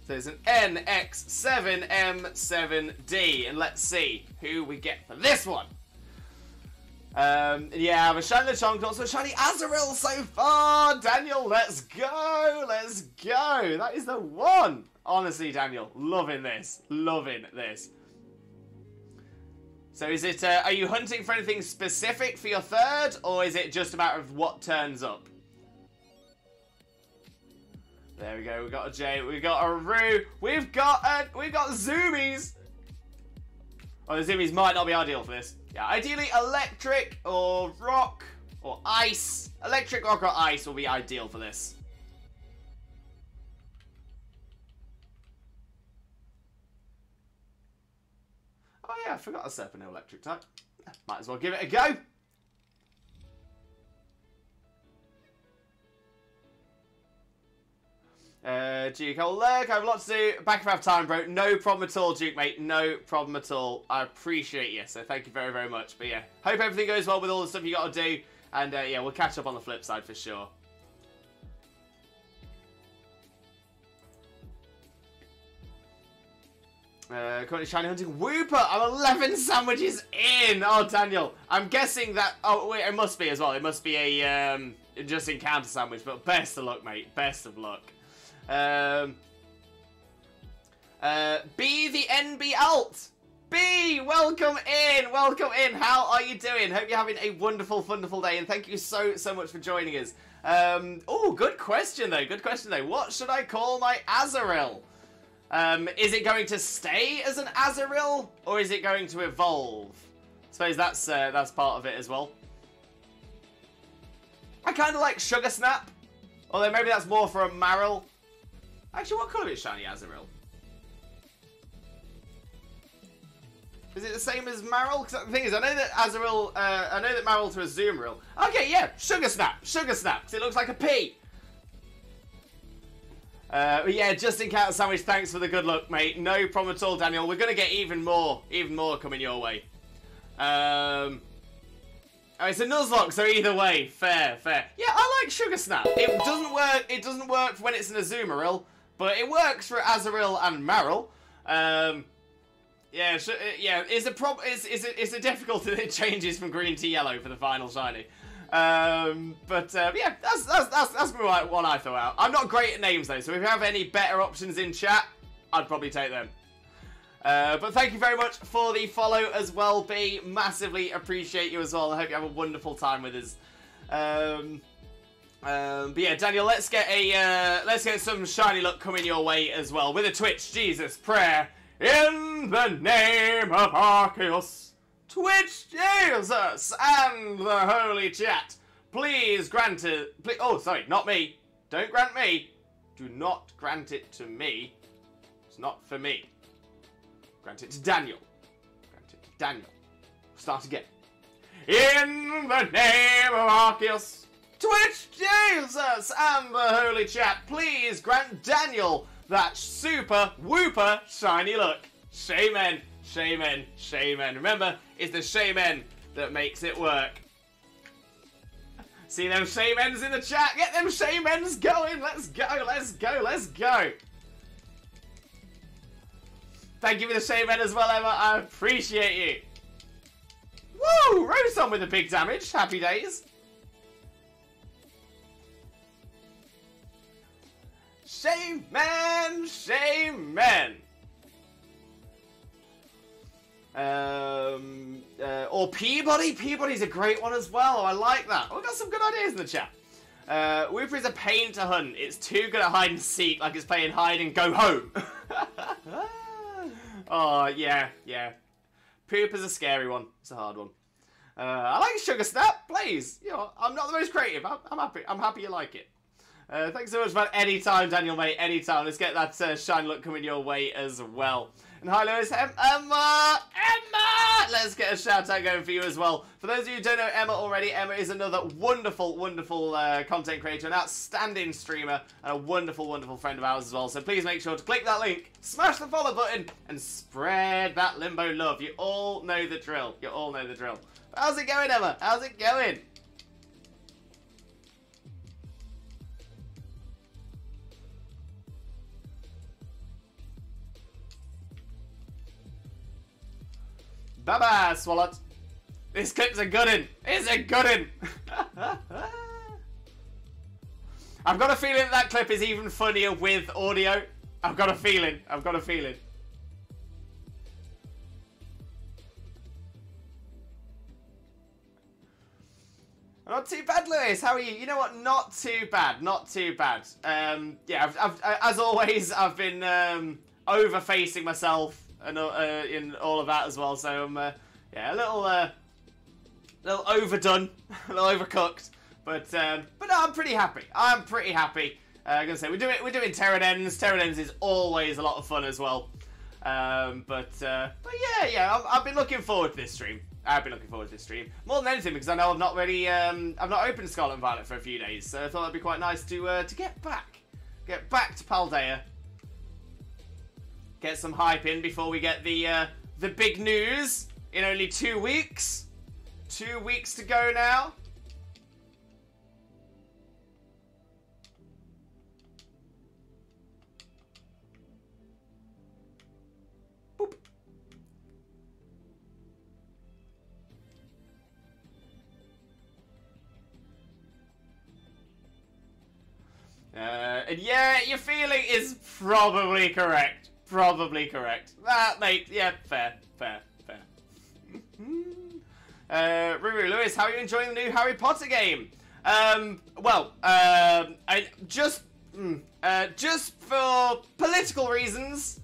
So it's an NX7M7D. And let's see who we get for this one. Yeah, I have a shiny Lechonk, also a shiny Azurill so far. Daniel, let's go. Let's go. That is the one. Honestly, Daniel, loving this. Loving this. So is it, are you hunting for anything specific for your third, or is it just a matter of what turns up? There we go. We got a J. We got a Roo. We've got Zoomies. Well, the Zoomies might not be ideal for this. Yeah, ideally electric or rock or ice. Electric, rock, or ice will be ideal for this. Oh yeah, I forgot a Serpent electric type. Might as well give it a go. Duke, I'll lurk. I have a lot to do. Back if I have time, bro. No problem at all, Duke, mate. No problem at all. I appreciate you, so thank you very, very much. But yeah, hope everything goes well with all the stuff you got to do. And yeah, we'll catch up on the flip side for sure. Currently shiny hunting Whooper. I'm 11 sandwiches in. Oh, Daniel. I'm guessing that. Oh, wait. It must be as well. It must be a just encounter sandwich. But best of luck, mate. Best of luck. B the NB alt. B, welcome in. Welcome in. How are you doing? Hope you're having a wonderful, wonderful day. And thank you so much for joining us. Oh, good question though. Good question though. What should I call my Azurill? Is it going to stay as an Azurill, or is it going to evolve? I suppose that's part of it as well. I kind of like Sugar Snap, although maybe that's more for a Marill. Actually, what colour is shiny Azurill? Is it the same as Marill? Because the thing is, I know that Azurill, I know that Marill to Azumarill. Okay, yeah, Sugar Snap, because it looks like a P. Yeah, just encounter sandwich. Thanks for the good luck, mate. No problem at all, Daniel. We're gonna get even more coming your way. Oh, it's a Nuzlocke, so either way, fair. Yeah, I like Sugar Snap. It doesn't work. It doesn't work when it's an Azumarill, but it works for Azurill and Marill. Yeah, it's a difficulty that it changes from green to yellow for the final shiny. Yeah, that's one I throw out. I'm not great at names though, so if you have any better options in chat, I'd probably take them. But thank you very much for the follow as well, B. Massively appreciate you as well. I hope you have a wonderful time with us. But yeah, Daniel, let's get some shiny luck coming your way as well with a Twitch Jesus prayer in the name of Arceus. Twitch Jesus and the holy chat, please grant it. Oh, sorry, not me. Don't grant me. Do not grant it to me. It's not for me. Grant it to Daniel. Grant it to Daniel. Start again. In the name of Arceus, Twitch Jesus and the holy chat, please grant Daniel that super whooper shiny look. Shaman. Remember, it's the shaman that makes it work. See them shamans in the chat? Get them shamans going. Let's go. Thank you for the shaman as well, Emma. I appreciate you. Woo! Rotom with the big damage. Happy days. Shaman. Or Peabody. Peabody's a great one as well. I like that. Oh, we've got some good ideas in the chat. Whooper is a pain to hunt. It's too good at hide and seek, like it's playing hide and go home. Oh, yeah. Poop is a scary one. It's a hard one. I like Sugar Snap, please. You know, I'm not the most creative. I'm happy. I'm happy you like it. Thanks so much, man. Anytime, Daniel, mate. Anytime. Let's get that shine look coming your way as well. And hi, Lewis. Emma! Let's get a shout out going for you as well. For those of you who don't know Emma already, Emma is another wonderful content creator, an outstanding streamer, and a wonderful friend of ours as well. So please make sure to click that link, smash the follow button, and spread that Limbo love. You all know the drill. How's it going, Emma? How's it going? Bye-bye, Swallowed. This clip's a good one. It's a good one. I've got a feeling that clip is even funnier with audio. I've got a feeling. Not too bad, Lewis. How are you? You know what? Not too bad. Yeah, as always, I've been over-facing myself and in all of that as well. So I'm yeah, a little overdone, a little overcooked. But no, I'm pretty happy. I'm gonna say we're doing Tera Dens. Tera Dens is always a lot of fun as well. But yeah, I've been looking forward to this stream. More than anything because I know I've not opened Scarlet and Violet for a few days, so I thought it'd be quite nice to get back to Paldea, get some hype in before we get the big news in only 2 weeks. 2 weeks to go now. Boop. And yeah, your feeling is probably correct. Probably correct. That makes, yeah, fair. Ruru Lewis, how are you enjoying the new Harry Potter game? Just for political reasons,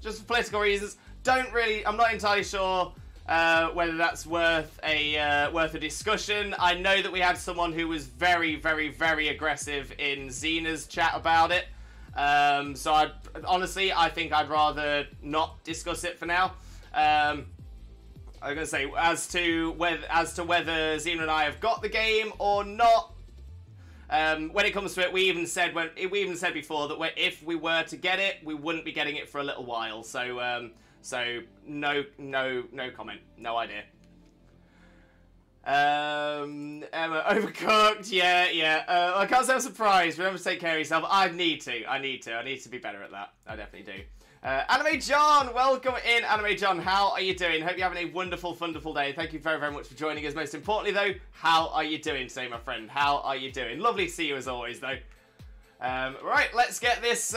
I'm not entirely sure whether that's worth a discussion. I know that we had someone who was very, very, very aggressive in Xena's chat about it. So I think I'd rather not discuss it for now. I'm gonna say as to whether Xena and I have got the game or not. When it comes to it, we even said before that if we were to get it, we wouldn't be getting it for a little while. So no comment, no idea. Emma, overcooked, yeah. I can't say I'm surprised. Remember to take care of yourself. I need to be better at that. I definitely do. Anime John, welcome in, Anime John. How are you doing? Hope you're having a wonderful day. Thank you very, very much for joining us. Most importantly, though, how are you doing today, my friend? How are you doing? Lovely to see you as always, though. Right, let's get this.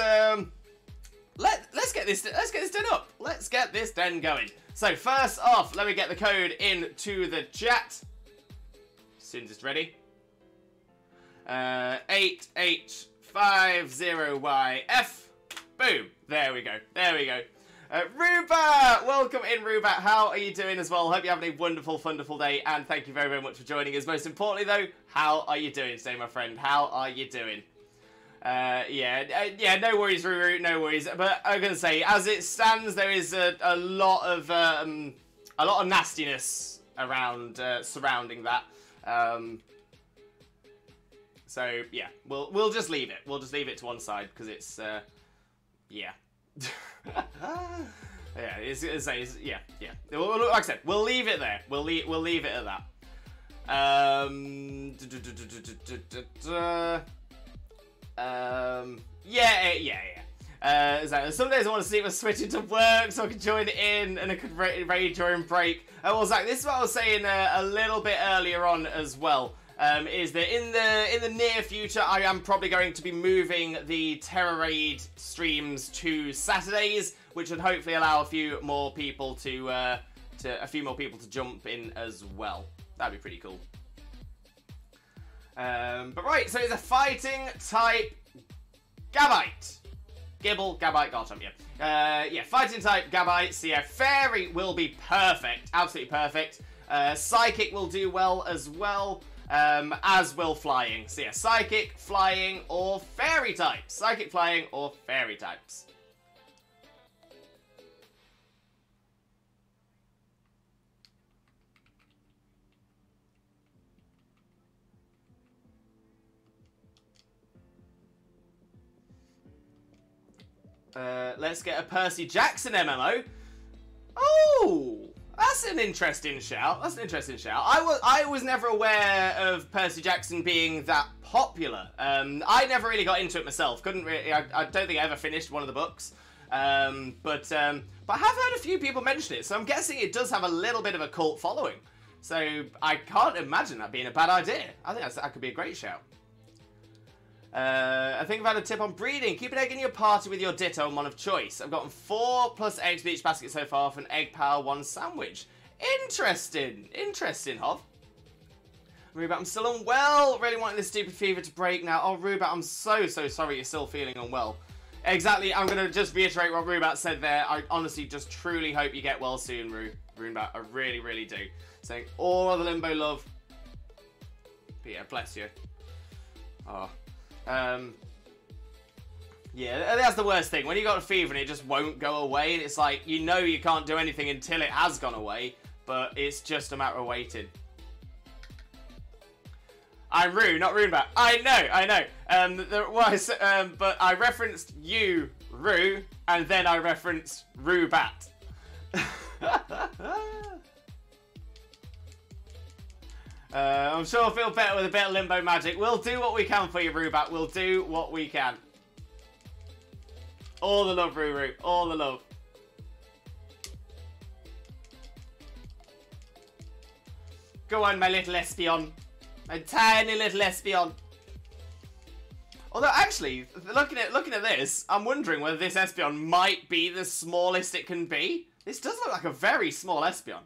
Let's get this done up. Let's get this den going. So first off, let me get the code into the chat. As soon as it's ready. 8850YF. Boom. There we go. Rubat! Welcome in, Rubat. How are you doing as well? Hope you're having a wonderful day, and thank you very, very much for joining us. Most importantly, though, how are you doing today, my friend? How are you doing? Yeah, no worries, Ruru, no worries. But I'm gonna say, as it stands, there is a lot of nastiness around surrounding that. So yeah, we'll just leave it. We'll just leave it to one side because it's yeah. Yeah. Like I said, we'll leave it there. We'll leave it at that. Some days I want to see if I switch into work so I can join in and I could raid during break. Well, Zach, this is what I was saying a little bit earlier on as well. Is that in the near future I am probably going to be moving the Terra Raid streams to Saturdays, which would hopefully allow a few more people to jump in as well. That'd be pretty cool. But right, so it's a fighting type Gabite. Gibble, Gabite, Garchomp, yeah. Fighting type Gabite, so yeah, Fairy will be perfect, absolutely perfect. Psychic will do well as well. As will Flying. So yeah, Psychic, Flying, or Fairy types. Psychic, Flying, or Fairy types. Let's get a Percy Jackson MMO. Oh! That's an interesting shout. I was never aware of Percy Jackson being that popular. I never really got into it myself. Couldn't really. I don't think I ever finished one of the books. But I have heard a few people mention it, so I'm guessing it does have a little bit of a cult following. So I can't imagine that being a bad idea. I think that could be a great shout. I think I've had a tip on breeding. Keep an egg in your party with your Ditto and one of choice. I've gotten 4 plus eggs with each basket so far for an egg power 1 sandwich. Interesting, Hov. Rubat, I'm still unwell. Really wanting this stupid fever to break now. Oh, Rubat, I'm so sorry you're still feeling unwell. Exactly, I'm going to just reiterate what Rubat said there. I honestly just truly hope you get well soon, Rubat. I really, really do. Saying all of the Limbo love. But yeah, bless you. Oh. Yeah, that's the worst thing. When you got a fever and it just won't go away, and it's like, you know you can't do anything until it has gone away, but it's just a matter of waiting. I'm Rue, not Runebat. I know. But I referenced you, Rue, and then I referenced Rubat. I'm sure I'll feel better with a bit of Limbo magic. We'll do what we can for you, Rubat. We'll do what we can. All the love, Ruru. All the love. Go on, my little Espeon. My tiny little Espeon. Although, actually, looking at this, I'm wondering whether this Espeon might be the smallest it can be. This does look like a very small Espeon.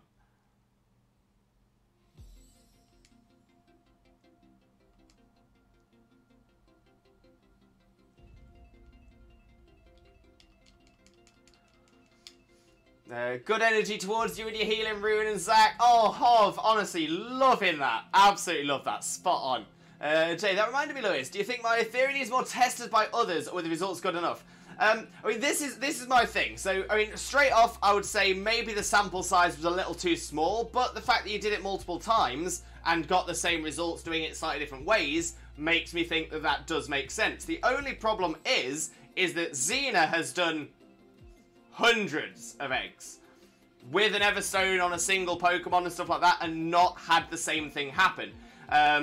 Good energy towards you and your healing, Ruin and Zach. Oh, Hov, honestly, loving that. Absolutely love that. Spot on. Jay, that reminded me, Lewis. Do you think my theory needs more tested by others, or were the results good enough? I mean, this is my thing. So, I mean, straight off, I would say maybe the sample size was a little too small, but the fact that you did it multiple times and got the same results doing it slightly different ways makes me think that that does make sense. The only problem is that Xena has done hundreds of eggs with an Everstone on a single Pokemon and stuff like that and not had the same thing happen.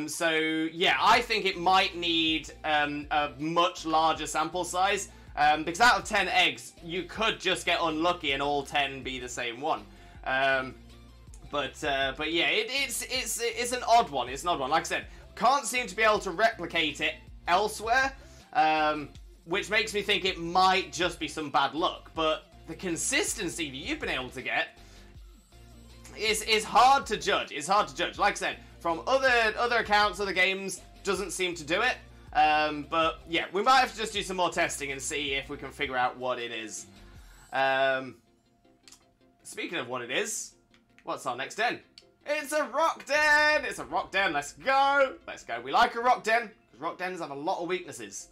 So, yeah, I think it might need a much larger sample size. Because out of 10 eggs, you could just get unlucky and all 10 be the same one. But yeah, it's an odd one. It's an odd one. Like I said, can't seem to be able to replicate it elsewhere, which makes me think it might just be some bad luck. But the consistency that you've been able to get is hard to judge. It's hard to judge. Like I said, from other accounts, other games, doesn't seem to do it. But yeah, we might have to just do some more testing and see if we can figure out what it is. Speaking of what it is, what's our next den? It's a rock den! It's a rock den, let's go! Let's go. We like a rock den, because rock dens have a lot of weaknesses.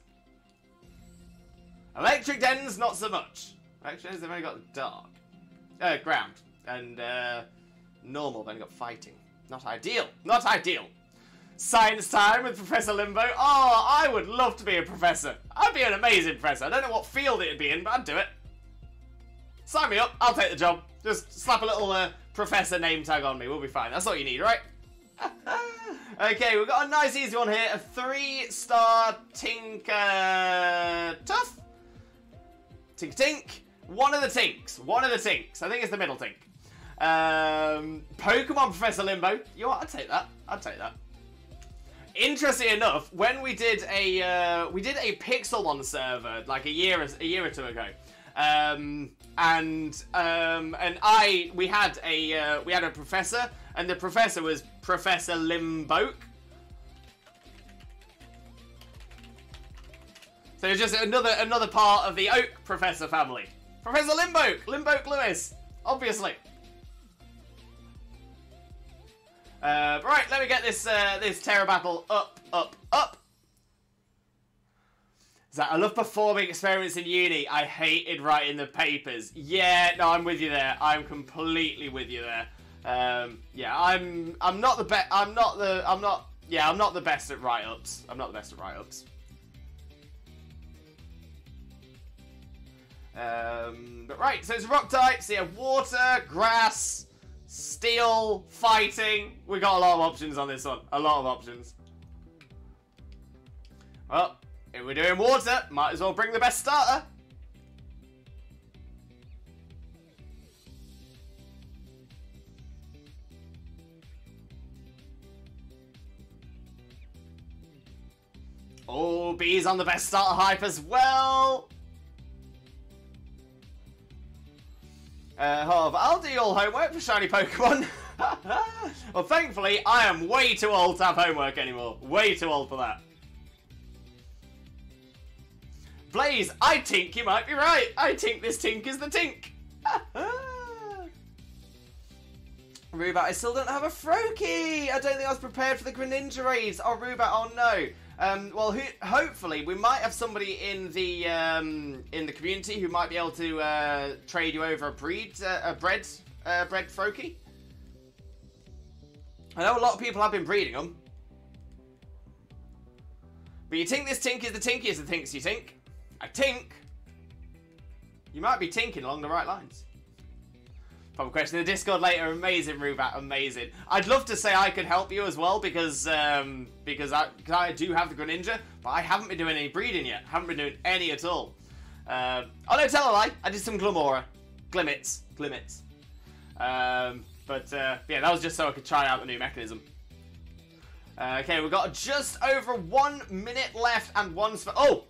Electric dens, not so much. Electric dens, they've only got dark. Ground. And, normal, they've only got fighting. Not ideal. Not ideal. Science time with Professor Limbo. Oh, I would love to be a professor. I'd be an amazing professor. I don't know what field it'd be in, but I'd do it. Sign me up. I'll take the job. Just slap a little professor name tag on me. We'll be fine. That's all you need, right? Okay, we've got a nice easy one here. A 3-star Tinker Tough. Tink Tink. One of the Tinks. One of the Tinks. I think it's the middle Tink. Pokemon Professor Limbo. You know what? I'd take that. I'd take that. Interesting enough, when we did a Pixelmon server like a year or two ago, we had a professor, and the professor was Professor Limboke. So it's just another part of the Oak Professor family. Professor Limboke Lewis, obviously. Right, let me get this Terra battle up. Zach, I love performing experiments in uni. I hated writing the papers. Yeah, no, I'm with you there. I'm completely with you there. Yeah, I'm not the best. I'm not the best at write-ups. I'm not the best at write-ups. But right, so it's rock type. So yeah, water, grass, steel, fighting. We got a lot of options on this one. A lot of options. Well, if we're doing water, might as well bring the best starter. Oh, B's on the best starter hype as well. I'll do all homework for shiny Pokemon. Well, thankfully, I am way too old to have homework anymore. Way too old for that. Blaze, I think you might be right. I think this Tink is the Tink. Rubat, I still don't have a Froakie. I don't think I was prepared for the Greninja raids. Oh, Rubat, oh no. Well, hopefully we might have somebody in the community who might be able to trade you over a bred Froakie. I know a lot of people have been breeding them, but you think this Tink is the tinkiest of Tinks? You think? I think you might be tinking along the right lines. Probably question in the Discord later. Amazing, Rubat, amazing. I'd love to say I could help you as well because I do have the Greninja, but I haven't been doing any breeding yet. Haven't been doing any at all. Oh no, tell a lie. I did some Glimmora, Glimmits. But yeah, that was just so I could try out the new mechanism. Okay, we've got just over 1 minute left and one oh!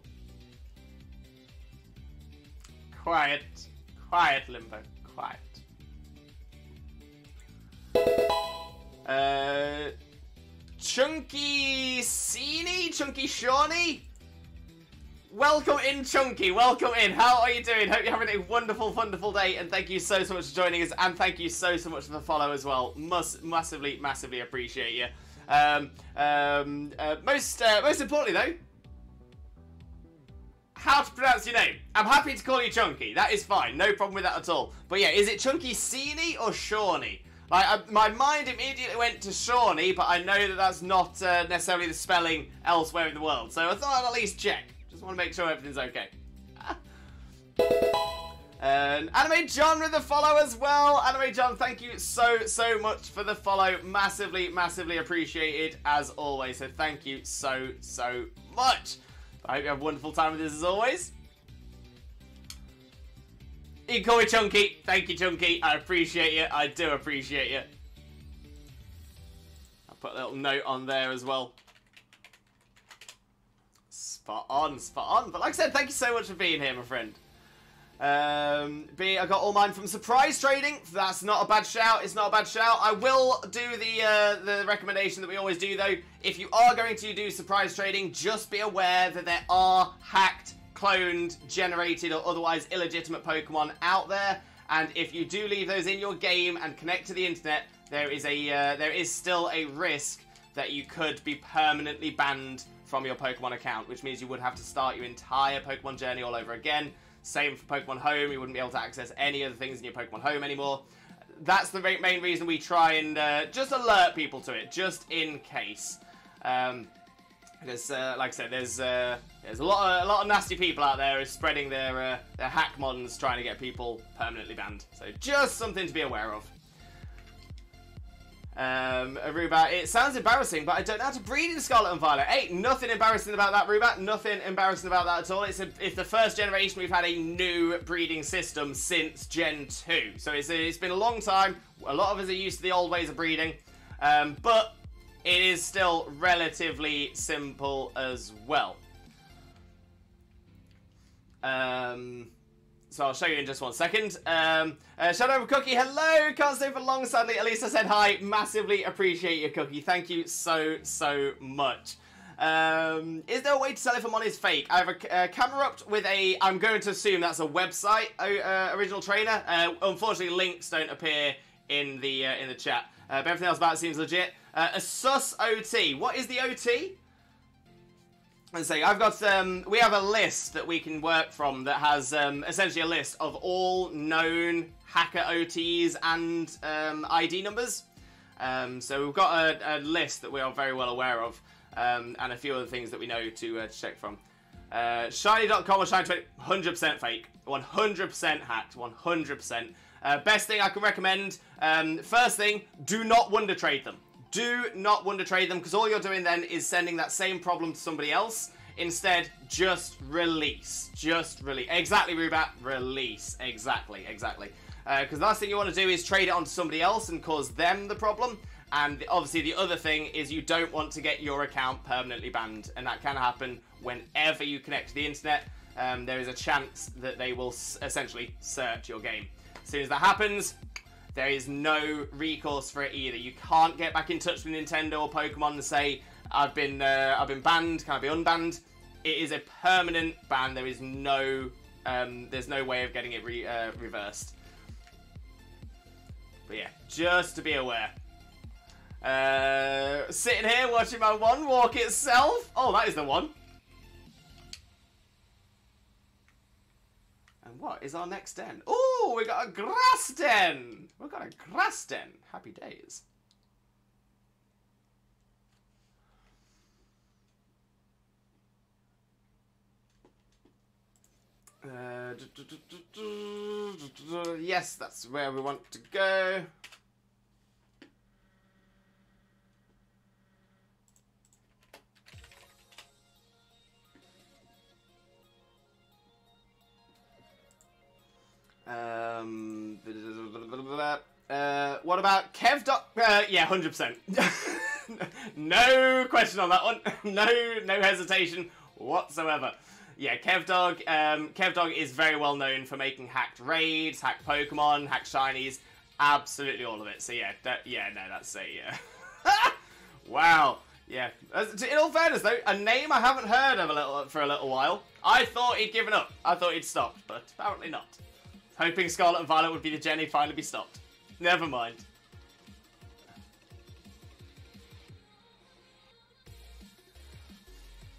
Quiet. Quiet, Limbo. Quiet. Chunky Seany? Chunky Shawnee? Welcome in, Chunky. Welcome in. How are you doing? Hope you're having a wonderful, wonderful day. And thank you so much for joining us. And thank you so much for the follow as well. Massively appreciate you. Most importantly, though, how to pronounce your name. I'm happy to call you Chunky. That is fine. No problem with that at all. But yeah, is it Chunky Seany or Shawnee? Like, my mind immediately went to Shawnee, but I know that that's not necessarily the spelling elsewhere in the world. So I thought I'd at least check. Just want to make sure everything's okay. Anime John with the follow as well. Anime John, thank you so much for the follow. Massively appreciated as always. So thank you so much. I hope you have a wonderful time with this as always. You can call me Chunky. Thank you, Chunky. I appreciate you. I do appreciate you. I'll put a little note on there as well. Spot on. But like I said, thank you so much for being here, my friend. I got all mine from surprise trading. That's not a bad shout. It's not a bad shout. I will do the recommendation that we always do, though. If you are going to do surprise trading, just be aware that there are hacked, cloned, generated, or otherwise illegitimate Pokemon out there. And if you do leave those in your game and connect to the internet, there is still a risk that you could be permanently banned from your Pokemon account, which means you would have to start your entire Pokemon journey all over again. Same for Pokemon Home, you wouldn't be able to access any of the things in your Pokemon Home anymore. That's the main reason we try and just alert people to it, just in case. Because, like I said, there's a lot of nasty people out there who are spreading their hack mons trying to get people permanently banned. So just something to be aware of. Rubat, it sounds embarrassing, but I don't know how to breed in Scarlet and Violet. Hey, nothing embarrassing about that, Rubat. Nothing embarrassing about that at all. It's the first generation we've had a new breeding system since Gen 2. So it's been a long time. A lot of us are used to the old ways of breeding. But it is still relatively simple as well. So I'll show you in just 1 second. Shadow of Cookie, hello! Can't stay for long, sadly. At least I said hi. Massively appreciate your Cookie. Thank you so much. Is there a way to tell if a mon is fake? I have a camera up with a... I'm going to assume that's a website, original trainer. Unfortunately, links don't appear in the chat. But everything else about it seems legit. A sus OT. What is the OT? Let's see, I've got, we have a list that we can work from that has essentially a list of all known hacker OTs and ID numbers. So we've got a list that we are very well aware of, and a few other things that we know to check from. Shiny.com or Shiny20, 100% fake, 100% hacked, 100%. Best thing I can recommend, first thing, do not wonder trade them. Do not wonder trade them, because all you're doing then is sending that same problem to somebody else. Instead, just release. Just release. Exactly, Rubat. Release. Exactly. Because the last thing you want to do is trade it onto somebody else and cause them the problem. And obviously the other thing is you don't want to get your account permanently banned. And that can happen whenever you connect to the internet. There is a chance that they will essentially search your game. As soon as that happens, there is no recourse for it either. You can't get back in touch with Nintendo or Pokemon and say, I've been banned, can I be unbanned? It is a permanent ban. There is no, there's no way of getting it reversed. But yeah, just to be aware. Sitting here watching my one walk itself. Oh, that is the one. And what is our next den? Oh, we got a grass den. We've got a grass den. Happy days. Yes, that's where we want to go. What about Kev? Yeah, 100%. No question on that one. No hesitation whatsoever. Yeah, Kevdog is very well known for making hacked raids, hacked Pokemon, hacked shinies, absolutely all of it. So yeah, that's a wow. Yeah. In all fairness though, a name I haven't heard of for a little while. I thought he'd given up. I thought he'd stopped, but apparently not. Hoping Scarlet and Violet would be the Jenny finally be stopped. Never mind.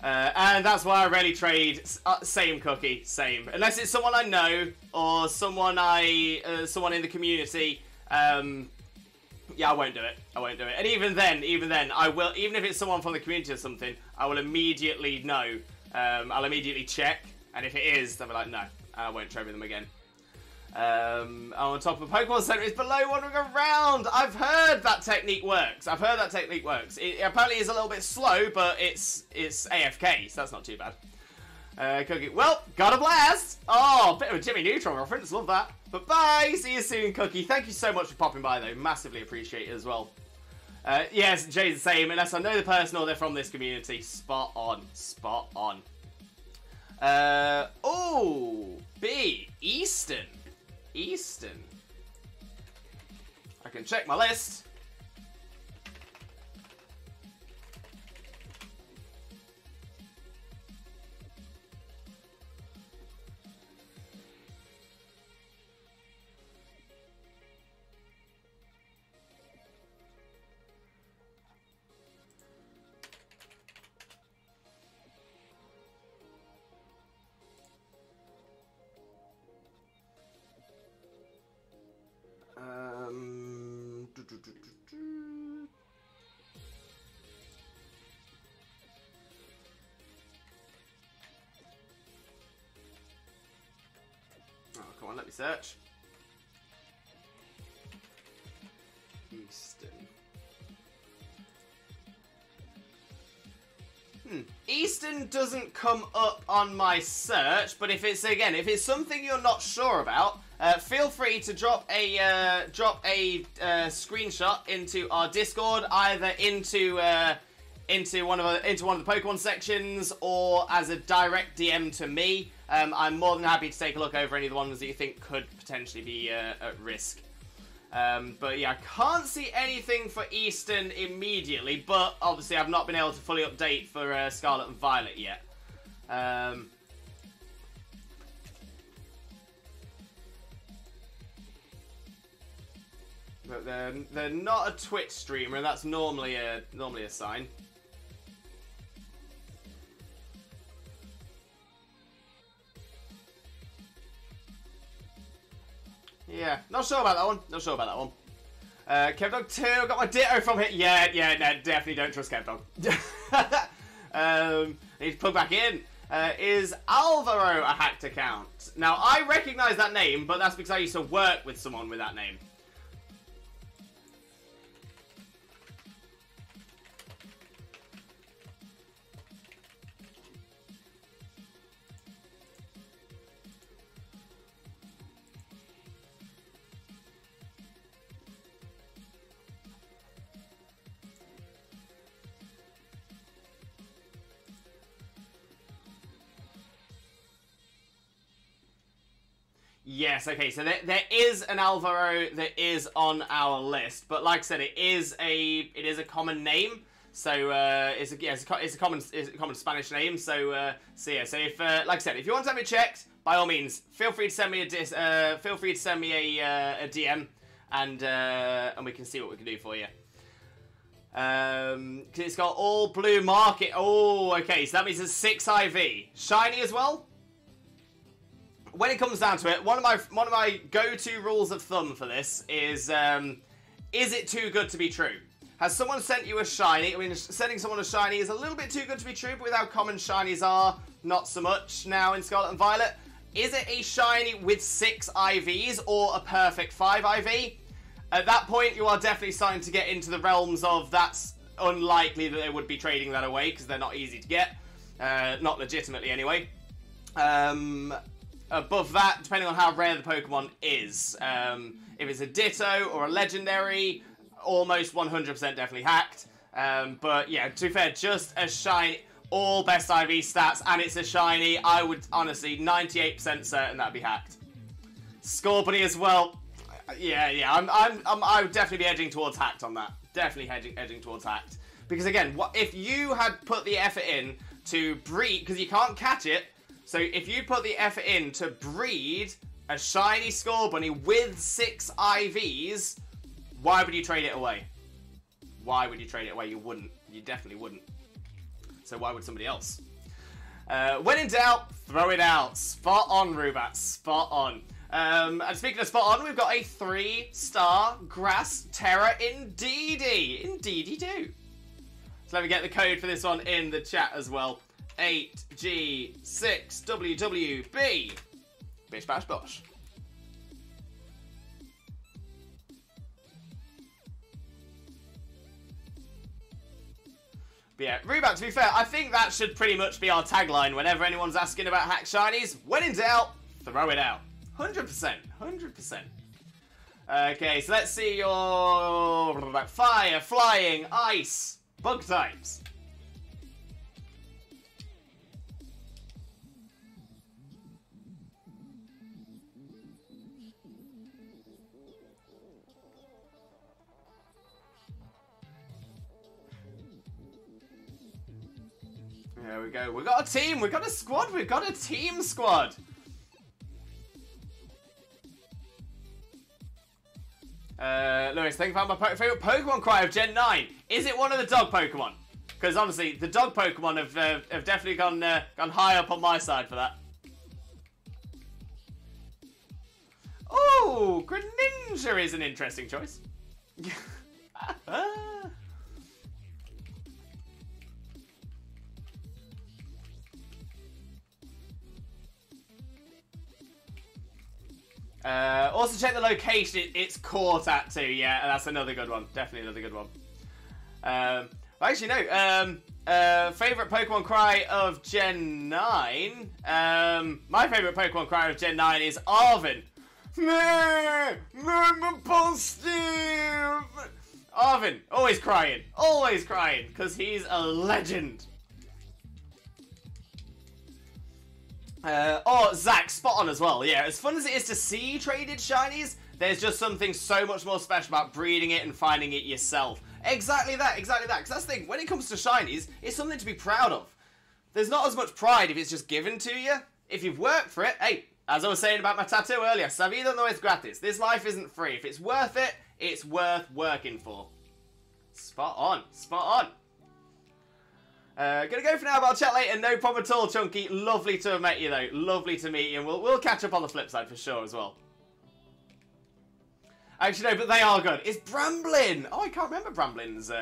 And that's why I rarely trade same cookie, same. Unless it's someone I know or someone in the community. Yeah, I won't do it. I won't do it. And even then, I will. Even if it's someone from the community or something, I will immediately know. I'll immediately check, and if it is, I'll be like, no, I won't trade with them again. On top of Pokemon Center is below wandering around. I've heard that technique works. It apparently is a little bit slow, but it's AFK, so that's not too bad. Cookie. Well, got a blast. Oh, bit of a Jimmy Neutron reference. Love that. But bye. See you soon, Cookie. Thank you so much for popping by, though. Massively appreciate it as well. Yes, Jay's the same. Unless I know the person or they're from this community. Spot on. Spot on. Oh, B. Easton. I can check my list. Oh, come on, let me search. Easton. Easton doesn't come up on my search, but if it's something you're not sure about, feel free to drop a screenshot into our Discord, either into one of the Pokemon sections or as a direct DM to me. I'm more than happy to take a look over any of the ones that you think could potentially be at risk. But yeah, I can't see anything for Eastern immediately, but obviously I've not been able to fully update for Scarlet and Violet yet. But they're not a Twitch streamer, and that's normally a sign. Yeah, not sure about that one. Kevdog 2, got my Ditto from it. Yeah, no, definitely don't trust Kevdog. Need to plug back in. Is Alvaro a hacked account? Now, I recognise that name, but that's because I used to work with someone with that name. Yes, okay, so there is an Alvaro that is on our list, but like I said, it is a common name, so it's a common Spanish name. So if like I said, if you want to have it checked, by all means, feel free to send me a DM, and we can see what we can do for you. Cause it's got all blue market. Oh, okay, so that means it's 6 IV, shiny as well. When it comes down to it, one of my go-to rules of thumb for this is it too good to be true? Has someone sent you a shiny? I mean, sending someone a shiny is a little bit too good to be true, but with how common shinies are, not so much now in Scarlet and Violet. Is it a shiny with 6 IVs or a perfect 5 IV? At that point, you are definitely starting to get into the realms of that's unlikely that they would be trading that away because they're not easy to get. Not legitimately anyway. Above that, depending on how rare the Pokemon is. If it's a Ditto or a Legendary, almost 100% definitely hacked. But yeah, to be fair, just a shiny, all best IV stats, and it's a shiny. I would honestly 98% certain that'd be hacked. Scorbunny as well. Yeah. I would definitely be edging towards hacked on that. Definitely edging towards hacked. Because again, what if you had put the effort in to breed, because you can't catch it. So if you put the effort in to breed a shiny Scorbunny with 6 IVs, why would you trade it away? Why would you trade it away? You wouldn't. You definitely wouldn't. So why would somebody else? When in doubt, throw it out. Spot on, Rubat. Spot on. And speaking of spot on, we've got a 3-star Grass Terra Indeedee. Indeedy do. So let me get the code for this one in the chat as well. 8G6WWB. Bish bash bosh. But yeah, Rubat, to be fair, I think that should pretty much be our tagline whenever anyone's asking about hack shinies. When in doubt, throw it out. 100%. 100%. Okay, so let's see your fire, flying, ice, bug types. There we go. We got a team. We got a squad. We got a team squad. Lewis, think about my favorite Pokemon cry of Gen 9. Is it one of the dog Pokemon? Because honestly, the dog Pokemon have definitely gone high up on my side for that. Oh, Greninja is an interesting choice. Also check the location it's caught at too. Yeah, that's another good one. Definitely another good one. Actually, no. Favorite Pokemon cry of Gen 9. My favorite Pokemon cry of Gen 9 is Arvin. Arvin, always crying, because he's a legend. Zach, spot on as well. Yeah, as fun as it is to see traded shinies, there's just something so much more special about breeding it and finding it yourself. Exactly that. Because that's the thing, when it comes to shinies, it's something to be proud of. There's not as much pride if it's just given to you. If you've worked for it, hey, as I was saying about my tattoo earlier, sabido no es gratis. This life isn't free. If it's worth it, it's worth working for. Spot on. Gonna go for now, but I'll chat later. No problem at all, Chunky. Lovely to have met you, though. Lovely to meet you, and we'll catch up on the flip side for sure as well. Actually, no, but they are good. It's Bramblin. Oh, I can't remember Bramblin's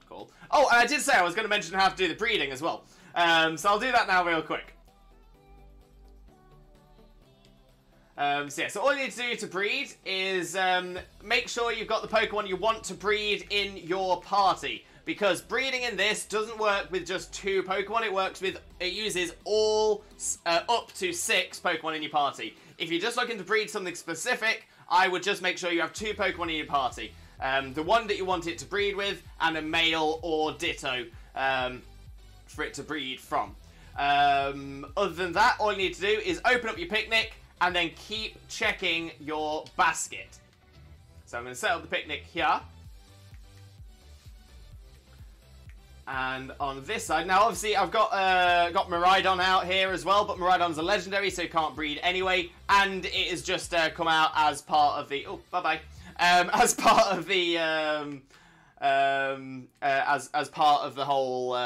call. Oh, and I did say I was going to mention how to do the breeding as well. So I'll do that now real quick. So all you need to do to breed is make sure you've got the Pokemon you want to breed in your party. Because breeding in this doesn't work with just 2 Pokemon, it uses all up to 6 Pokemon in your party. If you're just looking to breed something specific, I would just make sure you have 2 Pokemon in your party. The one that you want it to breed with, and a male or ditto for it to breed from. Other than that, all you need to do is open up your picnic, and then keep checking your basket. So I'm going to set up the picnic here. And on this side, now obviously I've got Miraidon out here as well, but Miraidon's a legendary, so it can't breed anyway, and it has just come out as part of the as part of the as part of the whole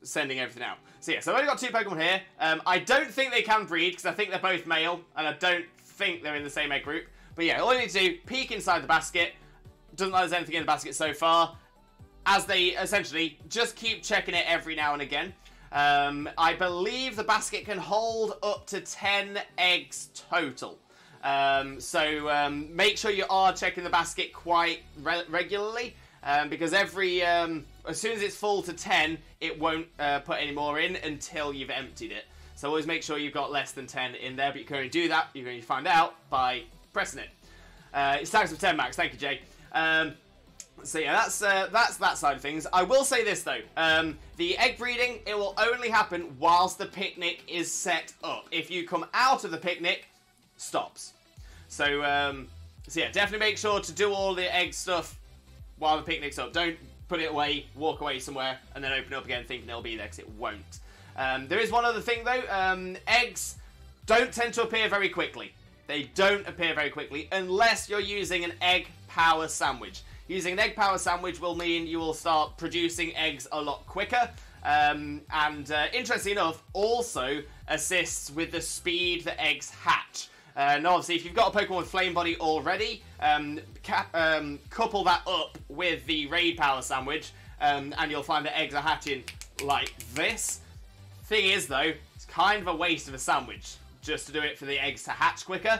sending everything out. So yeah, so I've only got 2 Pokemon here. I don't think they can breed because I think they're both male, and I don't think they're in the same egg group. But yeah, all you need to do, peek inside the basket. Doesn't like there's anything in the basket so far, as they essentially just keep checking it every now and again. I believe the basket can hold up to 10 eggs total. So make sure you are checking the basket quite regularly, because every as soon as it's full to 10, it won't put any more in until you've emptied it. So always make sure you've got less than 10 in there, but you can only do that, you can only find out by pressing it. It's tax of 10 max. Thank you, Jay. So yeah, that's that side of things. I will say this though, the egg breeding, it will only happen whilst the picnic is set up. If you come out of the picnic, stops. So yeah, definitely make sure to do all the egg stuff while the picnic's up. Don't put it away, walk away somewhere, and then open it up again thinking it'll be there, because it won't. There is one other thing though, eggs don't tend to appear very quickly. They don't appear very quickly unless you're using an egg power sandwich. Using an egg power sandwich will mean you will start producing eggs a lot quicker, and interestingly enough, also assists with the speed that eggs hatch. Now obviously, if you've got a Pokemon with Flame Body already, couple that up with the Raid Power Sandwich, and you'll find that eggs are hatching like this. Thing is though, it's kind of a waste of a sandwich just to do it for the eggs to hatch quicker.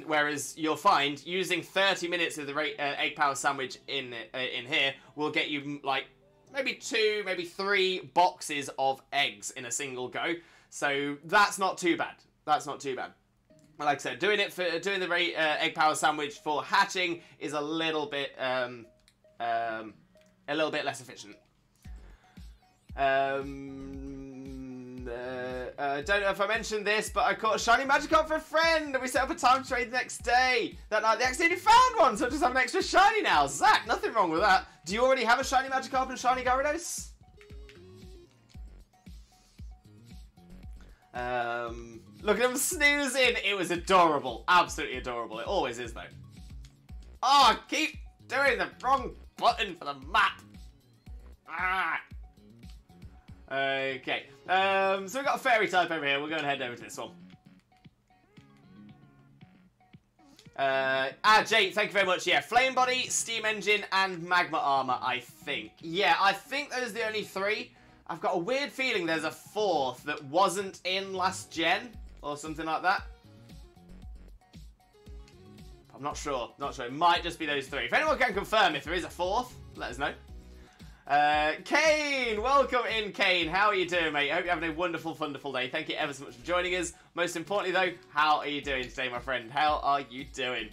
Whereas you'll find using 30 minutes of the egg power sandwich in here will get you like maybe 2, maybe 3 boxes of eggs in a single go. So that's not too bad. That's not too bad. Like I said, doing the egg power sandwich for hatching is a little bit less efficient. Don't know if I mentioned this, but I caught a shiny Magikarp for a friend, and we set up a time trade the next day. That night they accidentally found one, so I just have an extra shiny now. Zach, nothing wrong with that. Do you already have a shiny Magikarp and shiny Gyarados? Look at him snoozing. It was adorable. Absolutely adorable. It always is, though. Oh, I keep doing the wrong button for the map. Ah. Okay. So we've got a fairy type over here. We're going to head over to this one. Jay, thank you very much. Yeah, Flame Body, Steam Engine, and Magma Armor, I think. Yeah, I think those are the only 3. I've got a weird feeling there's a 4th that wasn't in last gen, or something like that. I'm not sure. Not sure. It might just be those 3. If anyone can confirm if there is a 4th, let us know. Kane! Welcome in, Kane. How are you doing, mate? I hope you're having a wonderful, wonderful day. Thank you ever so much for joining us. Most importantly, though, how are you doing today, my friend? How are you doing?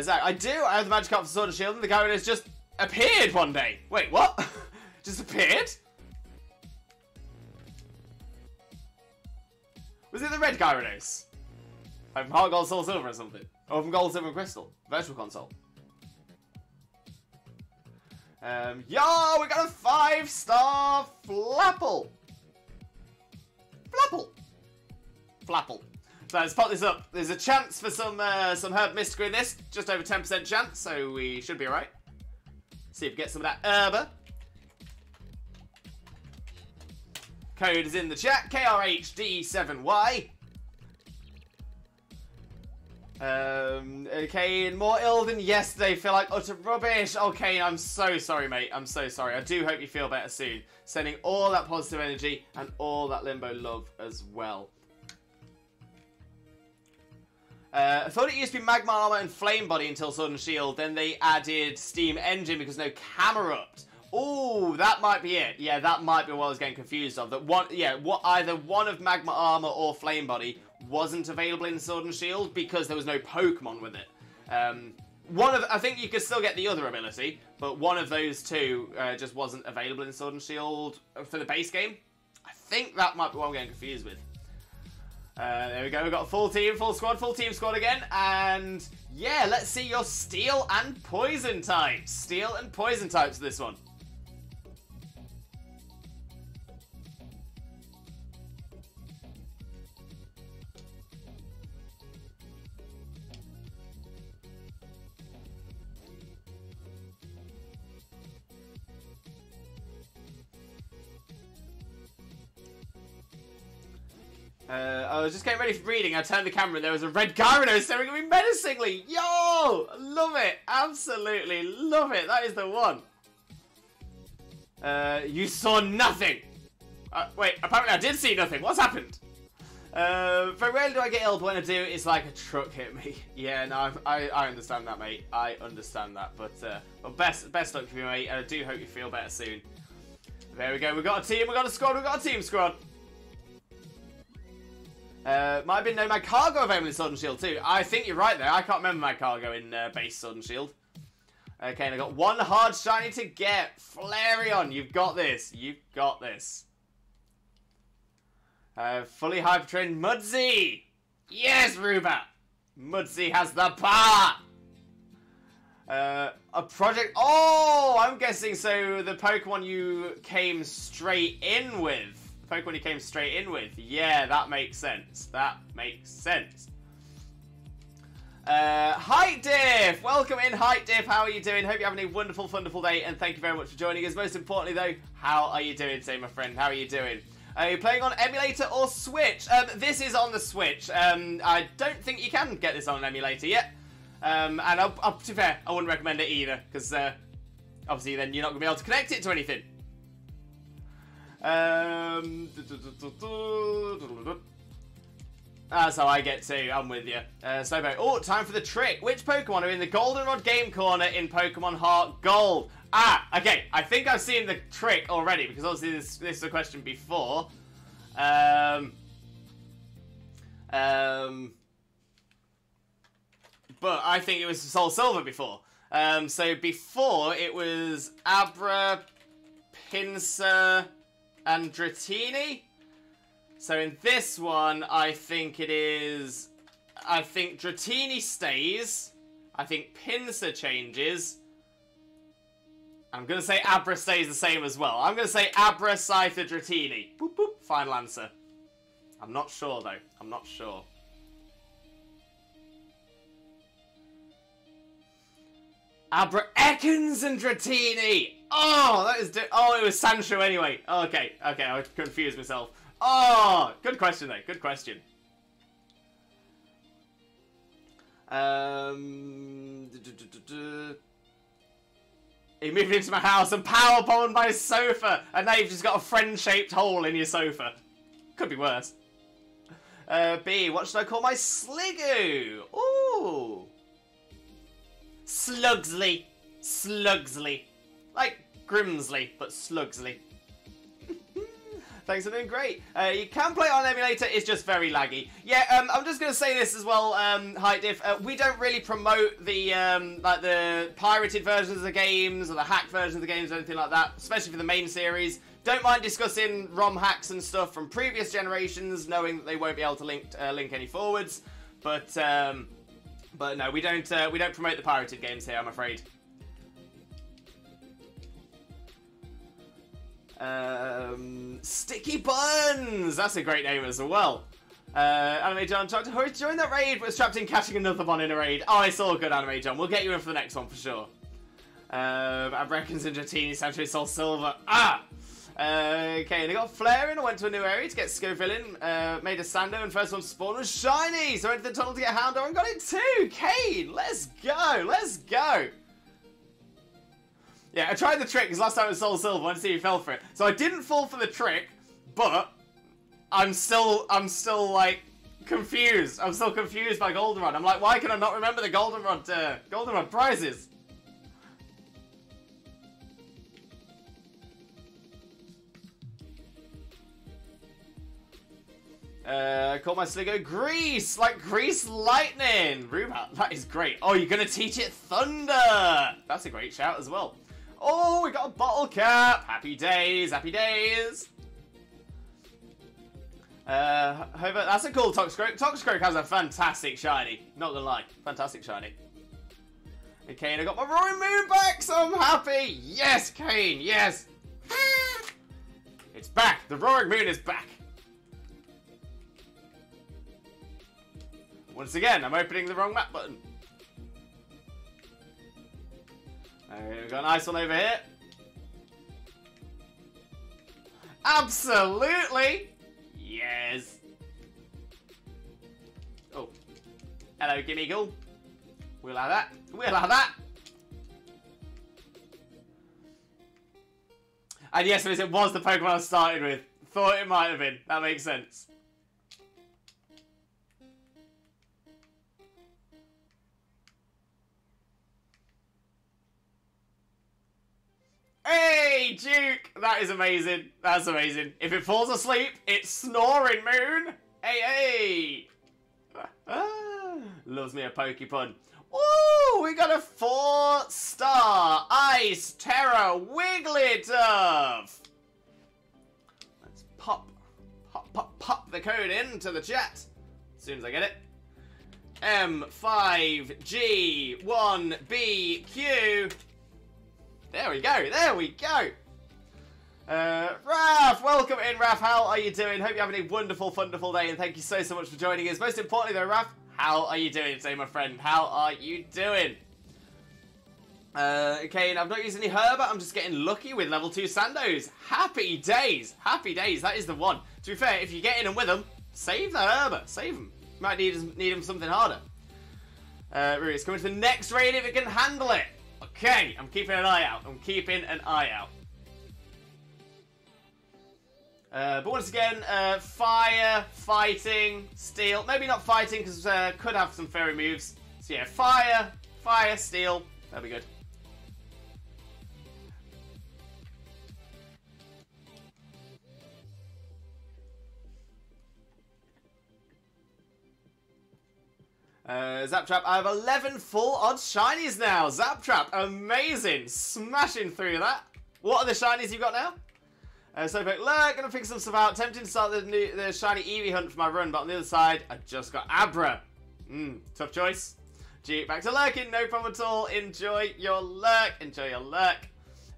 Zach, I have the Magikarp for Sword and Shield, and the Gyarados just appeared one day. Wait, what? Just appeared? Was it the red Gyarados? Like from Heart Gold, Soul Silver or something? Or from Gold, Silver and Crystal? Virtual Console. Yo, we got a 5-star Flapple. Flapple. So let's pop this up. There's a chance for some Herb Mystical in this. Just over 10% chance, so we should be alright. See if we get some of that Herba. Code is in the chat. KRHD7Y. Okay, more ill than yesterday. Feel like utter rubbish. Okay, I'm so sorry, mate. I'm so sorry. I do hope you feel better soon. Sending all that positive energy and all that Limbo love as well. I thought it used to be Magma Armor and Flame Body until Sword and Shield. Then they added Steam Engine because no Camerupt. Oh, that might be it. Yeah, that might be what I was getting confused of. That one, yeah, either one of Magma Armor or Flame Body wasn't available in Sword and Shield because there was no Pokemon with it. I think you could still get the other ability, but one of those two just wasn't available in Sword and Shield for the base game. I think that might be what I'm getting confused with. There we go. We've got a full team squad again, and yeah, let's see your Steel and Poison types. Steel and Poison types this one. I was just getting ready for reading. I turned the camera and there was a red Gyarados staring at me menacingly. Yo! Love it. Absolutely love it. That is the one. You saw nothing. Wait, apparently I did see nothing. What's happened? Very rarely do I get ill, but when I do, it's like a truck hit me. Yeah, no, I understand that, mate. I understand that. But best luck to you, mate. And I do hope you feel better soon. There we go. We've got a team. We've got a squad. We've got a team squad. Might have been Nomad Cargo available in Sword and Shield too. I think you're right there. I can't remember my cargo in base Sword and Shield. Okay, and I got one hard shiny to get. Flareon, you've got this. You've got this. Fully hyper trained Mudzy. Yes, Ruba. Mudzy has the power. A project. Oh, I'm guessing so. The Pokemon you came straight in with. Pokemon you came straight in with. Yeah, that makes sense. That makes sense. Height Diff! Welcome in, Height Diff. How are you doing? Hope you're having a wonderful, wonderful day, and thank you very much for joining us. Most importantly, though, how are you doing today, my friend? How are you doing? Are you playing on emulator or Switch? This is on the Switch. I don't think you can get this on an emulator yet. And to be fair, I wouldn't recommend it either, because obviously then you're not going to be able to connect it to anything. That's how I get to. I'm with you. Oh, time for the trick. Which Pokemon are in the Goldenrod Game Corner in Pokemon Heart Gold? Ah, okay. I think I've seen the trick already, because obviously this is a question before. But I think it was Soul Silver before. So before, it was Abra, Pinsir, and Dratini. So in this one, I think it is... I think Dratini stays. I think Pinsir changes. I'm going to say Abra stays the same as well. I'm going to say Abra, Scyther, Dratini. Boop, boop. Final answer. I'm not sure, though. I'm not sure. Abra, Ekans, and Dratini! Oh, that is... Oh, it was Sancho anyway. Okay, okay, I confused myself. Oh, good question, though. Good question. He moved into my house and powerbombed my sofa, and now you've just got a friend-shaped hole in your sofa. Could be worse. B, what should I call my Sliggoo? Ooh. Slugsley. Slugsley. Like Grimsley, but Slugsley. Thanks for doing great. You can play it on emulator, it's just very laggy. Yeah, I'm just going to say this as well, Height Diff. We don't really promote the like the pirated versions of the games or the hacked versions of the games or anything like that, especially for the main series. Don't mind discussing ROM hacks and stuff from previous generations, knowing that they won't be able to link any forwards. But no, we don't promote the pirated games here, I'm afraid. Sticky Buns! That's a great name as well. Anime John tried to hurry to join that raid, but was trapped in catching another one in a raid. Oh, it's all good, Anime John. We'll get you in for the next one for sure. Abrekins and Dratini, Sancho, Soul Silver. Ah! Okay, and I got Flare in. I went to a new area to get Scovillin. Made a Sando, and first one to spawn was shiny. So I went to the tunnel to get Houndour and got it too. Kane, let's go, let's go. Yeah, I tried the trick because last time it was Soul Silver. I wanted to see if you fell for it. So I didn't fall for the trick, but I'm still like confused. I'm still confused by Goldenrod. I'm like, why can I not remember the Goldenrod prizes? Call my Sliggoo Grease, like Grease Lightning. Rubat, that is great. Oh, you're gonna teach it Thunder. That's a great shout as well. Oh, we got a bottle cap. Happy days, happy days. However, that's a cool Toxicroak. Toxicroak has a fantastic shiny. Not gonna lie, fantastic shiny. Okay, and I got my Roaring Moon back, so I'm happy. Yes, Kane, yes. It's back. The Roaring Moon is back. Once again, I'm opening the wrong map button. We've got a nice one over here. Absolutely! Yes! Oh. Hello, Gimmiggle. We'll have that. We'll have that! And yes, it was the Pokemon I started with. Thought it might have been. That makes sense. Hey, Duke! That is amazing. That's amazing. If it falls asleep, it's Snoring Moon. Hey, loves me a Pokepun. Ooh, we got a 4-star Ice Terror Wigglytuff. Let's pop the code into the chat as soon as I get it. M5G1BQ. There we go. There we go. Raph, welcome in, Raph. How are you doing? Hope you're having a wonderful, wonderful day, and thank you so much for joining us. Most importantly, though, Raph, how are you doing today, my friend? How are you doing? Okay, and I've not used any Herbert. I'm just getting lucky with level 2 Sandos. Happy days. Happy days. That is the one. To be fair, if you get in them with them, save that Herbert. Save him. Might need him something harder. Rui, it's coming to the next raid if it can handle it. Okay, I'm keeping an eye out. I'm keeping an eye out. But once again, fire, fighting, steel. Maybe not fighting because could have some fairy moves. So yeah, fire, steel. That'll be good. Zaptrap, I have 11 full odds shinies now. Zaptrap, amazing. Smashing through that. What are the shinies you've got now? So look, gonna figure some stuff out. Tempting to start the shiny Eevee hunt for my run, but on the other side, I just got Abra. Tough choice. Gee, back to lurking, no problem at all. Enjoy your lurk. Enjoy your lurk.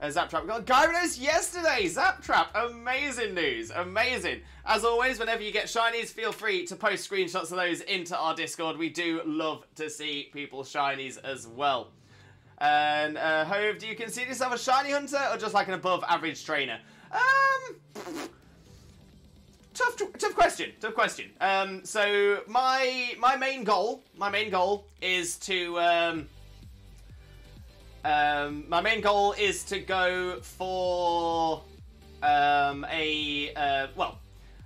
Zaptrap, we got Gyarados yesterday. Zaptrap, amazing news, amazing. As always, whenever you get shinies, feel free to post screenshots of those into our Discord. We do love to see people's shinies as well. And Hove, do you consider yourself a shiny hunter or just like an above average trainer? Tough question. So my main goal is to go for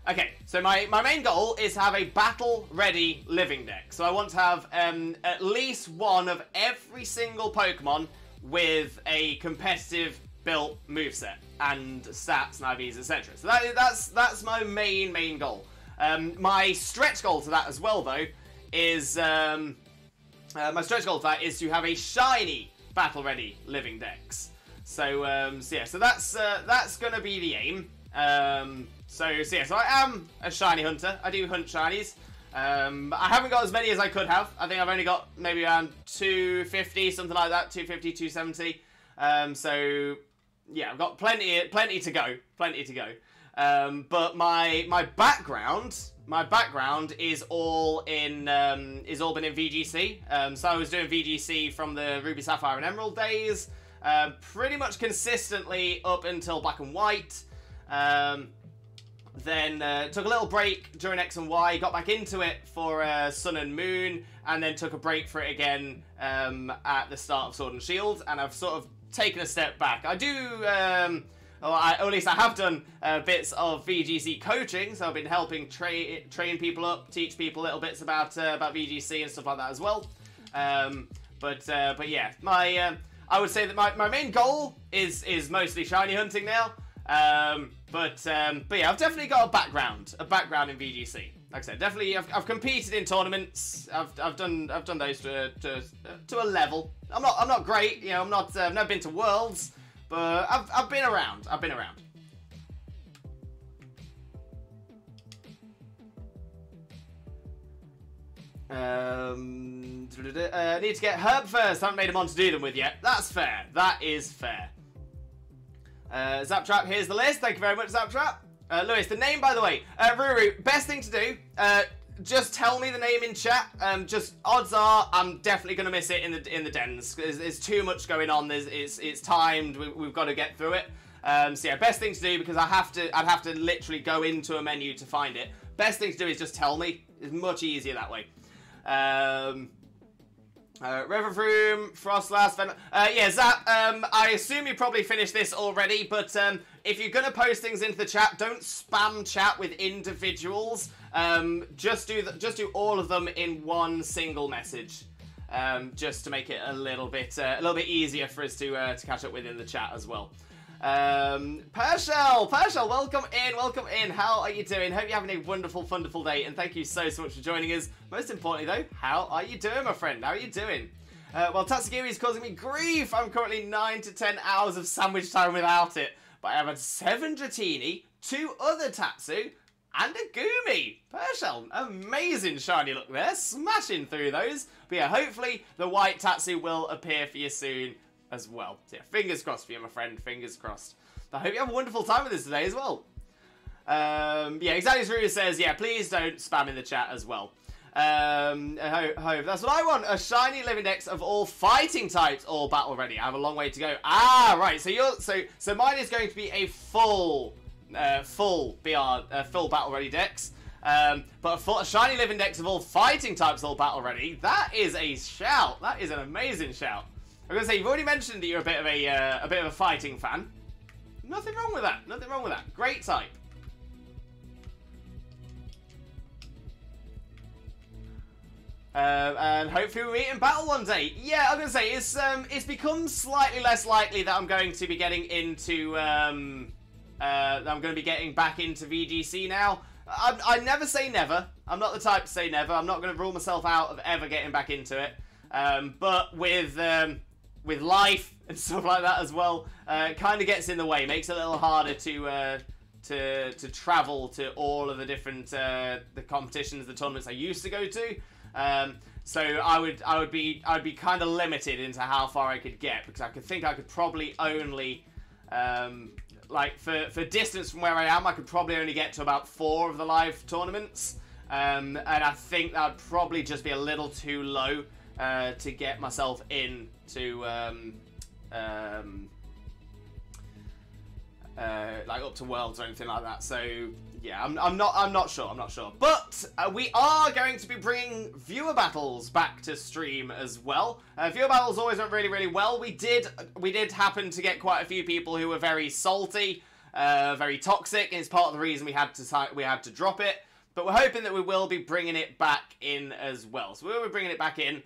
okay. So my main goal is to have a battle ready living deck. So I want to have at least one of every single Pokemon with a competitive built moveset and stats and IVs, etc. So that's my main goal. My stretch goal to that as well, though, is to have a shiny battle ready living decks. So that's gonna be the aim. So I am a shiny hunter. I do hunt shinies. I haven't got as many as I could have. I think I've only got maybe around 250, something like that, 250, 270. So yeah, I've got plenty to go. But my background is all been in VGC. So I was doing VGC from the Ruby, Sapphire, and Emerald days, pretty much consistently up until Black and White. Then took a little break during X and Y, got back into it for Sun and Moon, and then took a break for it again at the start of Sword and Shield, and I've sort of taken a step back. I do, or at least I have done bits of VGC coaching, so I've been helping train people up, teach people little bits about VGC and stuff like that as well. But yeah, I would say that my main goal is mostly shiny hunting now. But yeah, I've definitely got a background in VGC. Like I said, definitely I've competed in tournaments. I've done those to a level. I'm not great, you know. I've never been to Worlds, but I've been around. Need to get Herb first. Haven't made him on to do them with yet. That's fair. That is fair. Zaptrap, here's the list. Thank you very much, Zaptrap. Lewis, the name, by the way. Ruru, best thing to do, just tell me the name in chat. Just odds are I'm definitely going to miss it in the dens. There's too much going on. It's timed. We've got to get through it. So yeah, best thing to do, because I'd have to literally go into a menu to find it. Best thing to do is just tell me. It's much easier that way. Reverroom, Frostlast, Venom. Yeah, Zap, I assume you probably finished this already, but if you're going to post things into the chat, don't spam chat with individuals. Just do all of them in one single message, just to make it a little bit easier for us to catch up with in the chat as well. Pershel, welcome in. How are you doing? Hope you're having a wonderful, wonderful day, and thank you so much for joining us. Most importantly, though, how are you doing, my friend? How are you doing? Well, Tatsugiri is causing me grief. I'm currently 9 to 10 hours of sandwich time without it, but I have had 7 Dratini, 2 other Tatsu, and a Gumi. Pershel, amazing shiny look there, smashing through those. But yeah, hopefully the white Tatsu will appear for you soon as well. So yeah, fingers crossed for you, my friend, fingers crossed. But I hope you have a wonderful time with us today as well. Yeah, exactly as Ruru says, yeah, please don't spam in the chat as well. Hope that's what I want. A shiny living dex of all fighting types, all battle ready. I have a long way to go. Ah, right. So mine is going to be a full battle ready dex. But a shiny living dex of all fighting types, all battle ready. That is a shout. That is an amazing shout. I'm gonna say you've already mentioned that you're a bit of a fighting fan. Nothing wrong with that. Nothing wrong with that. Great type. And hopefully we meet in battle one day. Yeah, I'm gonna say it's become slightly less likely that I'm going to be getting into that I'm going to be getting back into VGC now. I never say never. I'm not the type to say never. I'm not going to rule myself out of ever getting back into it. But with life and stuff like that as well, it kind of gets in the way. Makes it a little harder to travel to all of the different the competitions, the tournaments I used to go to. So I would be kind of limited into how far I could get, because I could probably only like for distance from where I am, I could probably only get to about 4 of the live tournaments, and I think that would probably just be a little too low to get myself in to like up to Worlds or anything like that. So yeah, I'm not sure. But we are going to be bringing viewer battles back to stream as well. Viewer battles always went really, really well. We did happen to get quite a few people who were very salty, very toxic, and it's part of the reason we had to drop it. But we're hoping that we will be bringing it back in as well. So we will be bringing it back in.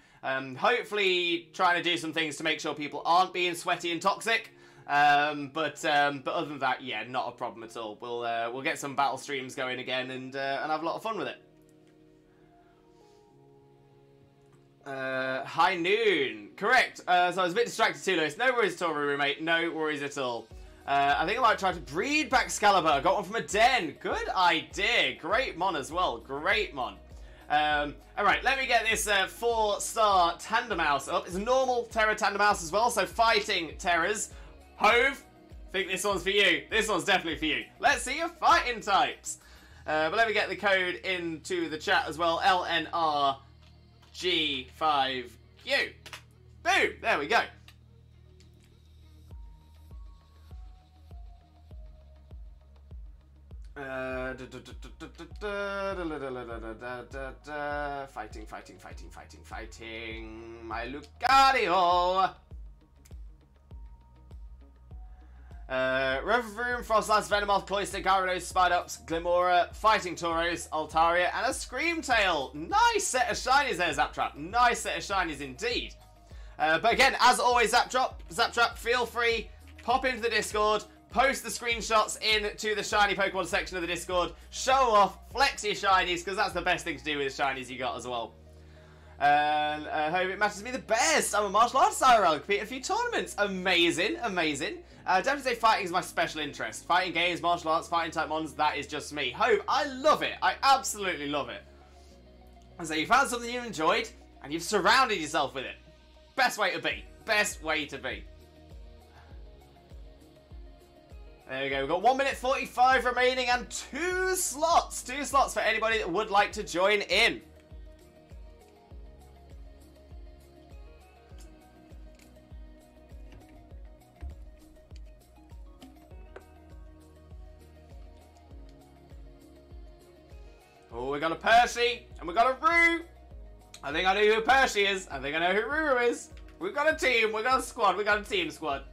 Hopefully trying to do some things to make sure people aren't being sweaty and toxic. But other than that, yeah, not a problem at all. We'll get some battle streams going again and have a lot of fun with it. High noon, correct. So I was a bit distracted too, Lewis. No worries at all, roommate. No worries at all. I think I might try to breed back Excalibur. Got one from a den. Good idea. Great mon as well. Great mon. Alright, let me get this 4-star Tandem Mouse up. It's a normal Terra Tandem Mouse as well, so fighting Terras. Hove, I think this one's for you. This one's definitely for you. Let's see your fighting types. But let me get the code into the chat as well. LNRG5Q. Boom! There we go. Fighting. My Lucario. Reverum, Frostlass, Venomoth, Cloyster, Gyarados, Spidops, Glimora, Fighting Tauros, Altaria, and a Screamtail. Nice set of shinies there, Zaptrap. Nice set of shinies indeed. But again, as always, Zaptrap, feel free, pop into the Discord, post the screenshots into the shiny Pokemon section of the Discord, show off, flex your shinies, because that's the best thing to do with the shinies you got as well. And hope it matches me the best. I'm a martial arts IRL, compete in a few tournaments. Amazing. Definitely say fighting is my special interest. Fighting games, martial arts, fighting type mons, that is just me. Hope, I love it. I absolutely love it. And so you found something you enjoyed, and you've surrounded yourself with it. Best way to be. Best way to be. There we go. We've got 1 minute 45 remaining and 2 slots. 2 slots for anybody that would like to join in. Oh, we got a Percy, and we got a Roo. I think I know who Percy is. I think I know who Roo is. We've got a team, we've got a squad, we've got a team squad.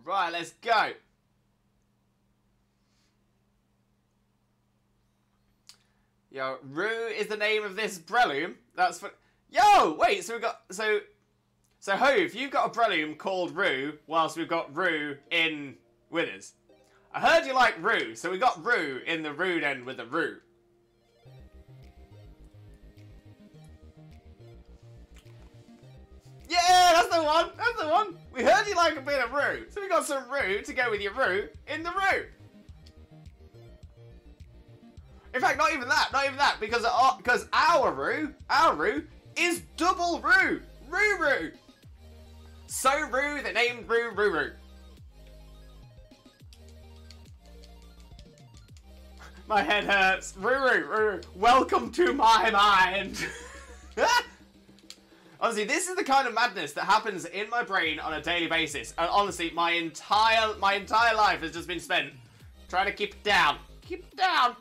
Right, let's go. Yo, Rue is the name of this Breloom. That's for... Yo, wait, so we've got... So Hove, you've got a Breloom called Rue, whilst we've got Rue in with us. I heard you like Rue, so we got Rue in the Rue den with the Rue. Yeah, that's the one, that's the one. We heard you like a bit of Rue, so we got some Rue to go with your Rue in the Rue. In fact, not even that, because our Rue is double Rue. Roo. So Rue, they named Rue. My head hurts. Roo. Welcome to my mind. Honestly, this is the kind of madness that happens in my brain on a daily basis. And honestly, my entire life has just been spent trying to keep it down. Keep it down.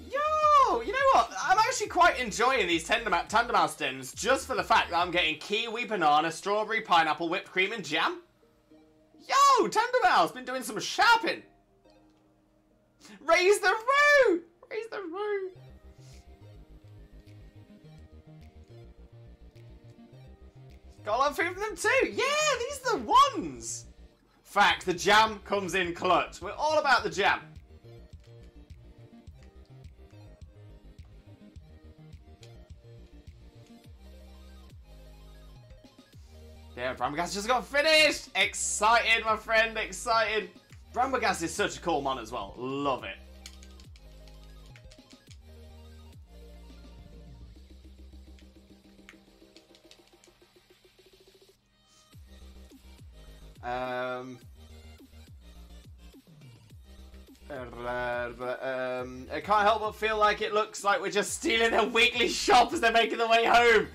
Yo, you know what? I'm actually quite enjoying these Tandem dens just for the fact that I'm getting kiwi, banana, strawberry, pineapple, whipped cream, and jam. Yo, Tandem's been doing some shopping. Raise the Roo. Got a lot of food from them too. Yeah, these are the ones. Fact, the jam comes in clutch. We're all about the jam. Yeah, Brambergas just got finished! Excited, my friend, excited. Brambergas is such a cool mon as well. Love it. I can't help but feel like it looks like we're just stealing their weekly shop as they're making their way home.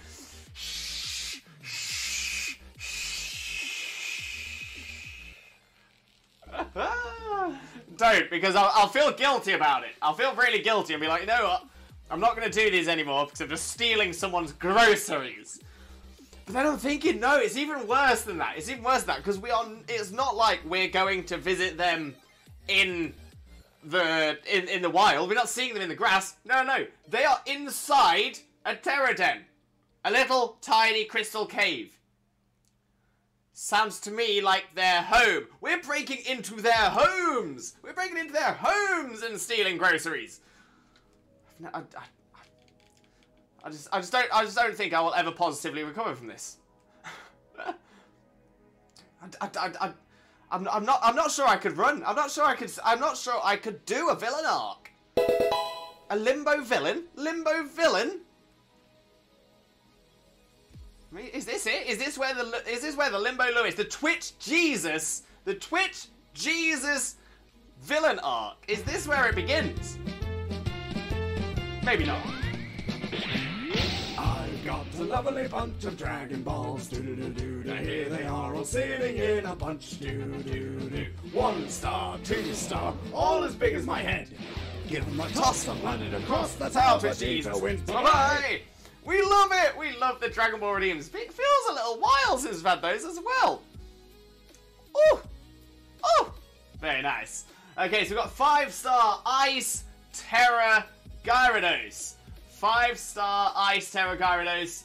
Don't, because I'll feel guilty about it. I'll feel really guilty and be like, you know what? I'm not going to do these anymore because I'm just stealing someone's groceries. But then I'm thinking, no, it's even worse than that. It's even worse than that because it's not like we're going to visit them in the wild. We're not seeing them in the grass. No. They are inside a Tera Den. A little tiny crystal cave. Sounds to me like their home. We're breaking into their homes. We're breaking into their homes and stealing groceries. I just don't think I will ever positively recover from this. I'm not sure I could run. I'm not sure I could do a villain arc. A limbo villain? Limbo villain? I mean, is this it? Is this where the Limbo Lewis, the Twitch Jesus villain arc? Is this where it begins? Maybe not. I've got a lovely bunch of Dragon Balls. Do-do-do-do. Here they are all sitting in a bunch. Do-do-do. 1 star, 2 star, all as big as my head. Give them a toss and land it across the tower. Twitch Jesus wins. Bye-bye. We love it! We love the Dragon Ball redeems. It feels a little while since we've had those as well. Oh! Very nice. Okay, so we've got 5-star Ice Terra Gyarados. 5-star Ice Terra Gyarados.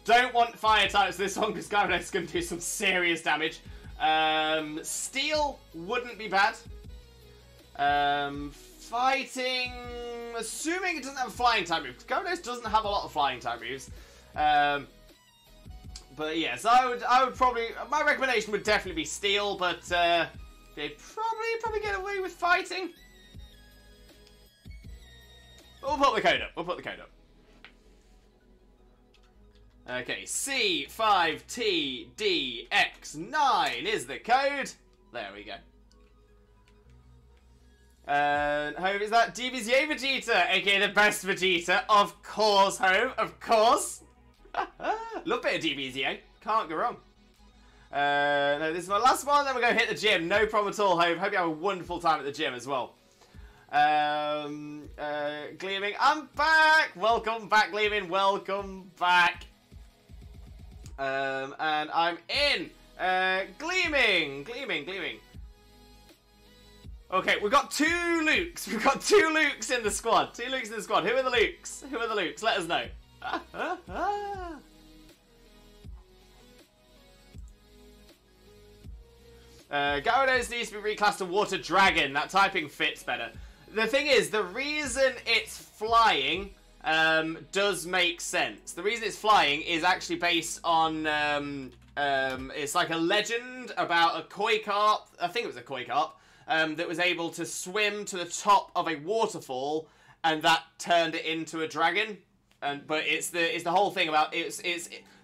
Don't want fire types this one because Gyarados is going to do some serious damage. Steel wouldn't be bad. Fighting, assuming it doesn't have a flying type move, because Gyarados doesn't have a lot of flying type moves. But yes, I would probably, my recommendation would definitely be Steel, but they'd probably get away with fighting. But we'll put the code up. Okay, C5TDX9 is the code. There we go. Home, is that DBZA Vegeta, aka the best Vegeta? Of course, Home, of course. Love a bit of DBZA, can't go wrong. No, this is my last one, then we're going to hit the gym. No problem at all, Home. Hope you have a wonderful time at the gym as well. Gleaming, I'm back! Welcome back, Gleaming, welcome back. And I'm in. Gleaming. Okay, we've got 2 Lukes. We've got 2 Lukes in the squad. 2 Lukes in the squad. Who are the Lukes? Who are the Lukes? Let us know. Gyarados needs to be reclassed to Water Dragon. That typing fits better. The thing is, the reason it's flying does make sense. The reason it's flying is actually based on it's like a legend about a koi carp. I think it was a koi carp that was able to swim to the top of a waterfall, and that turned it into a dragon. But it's the whole thing about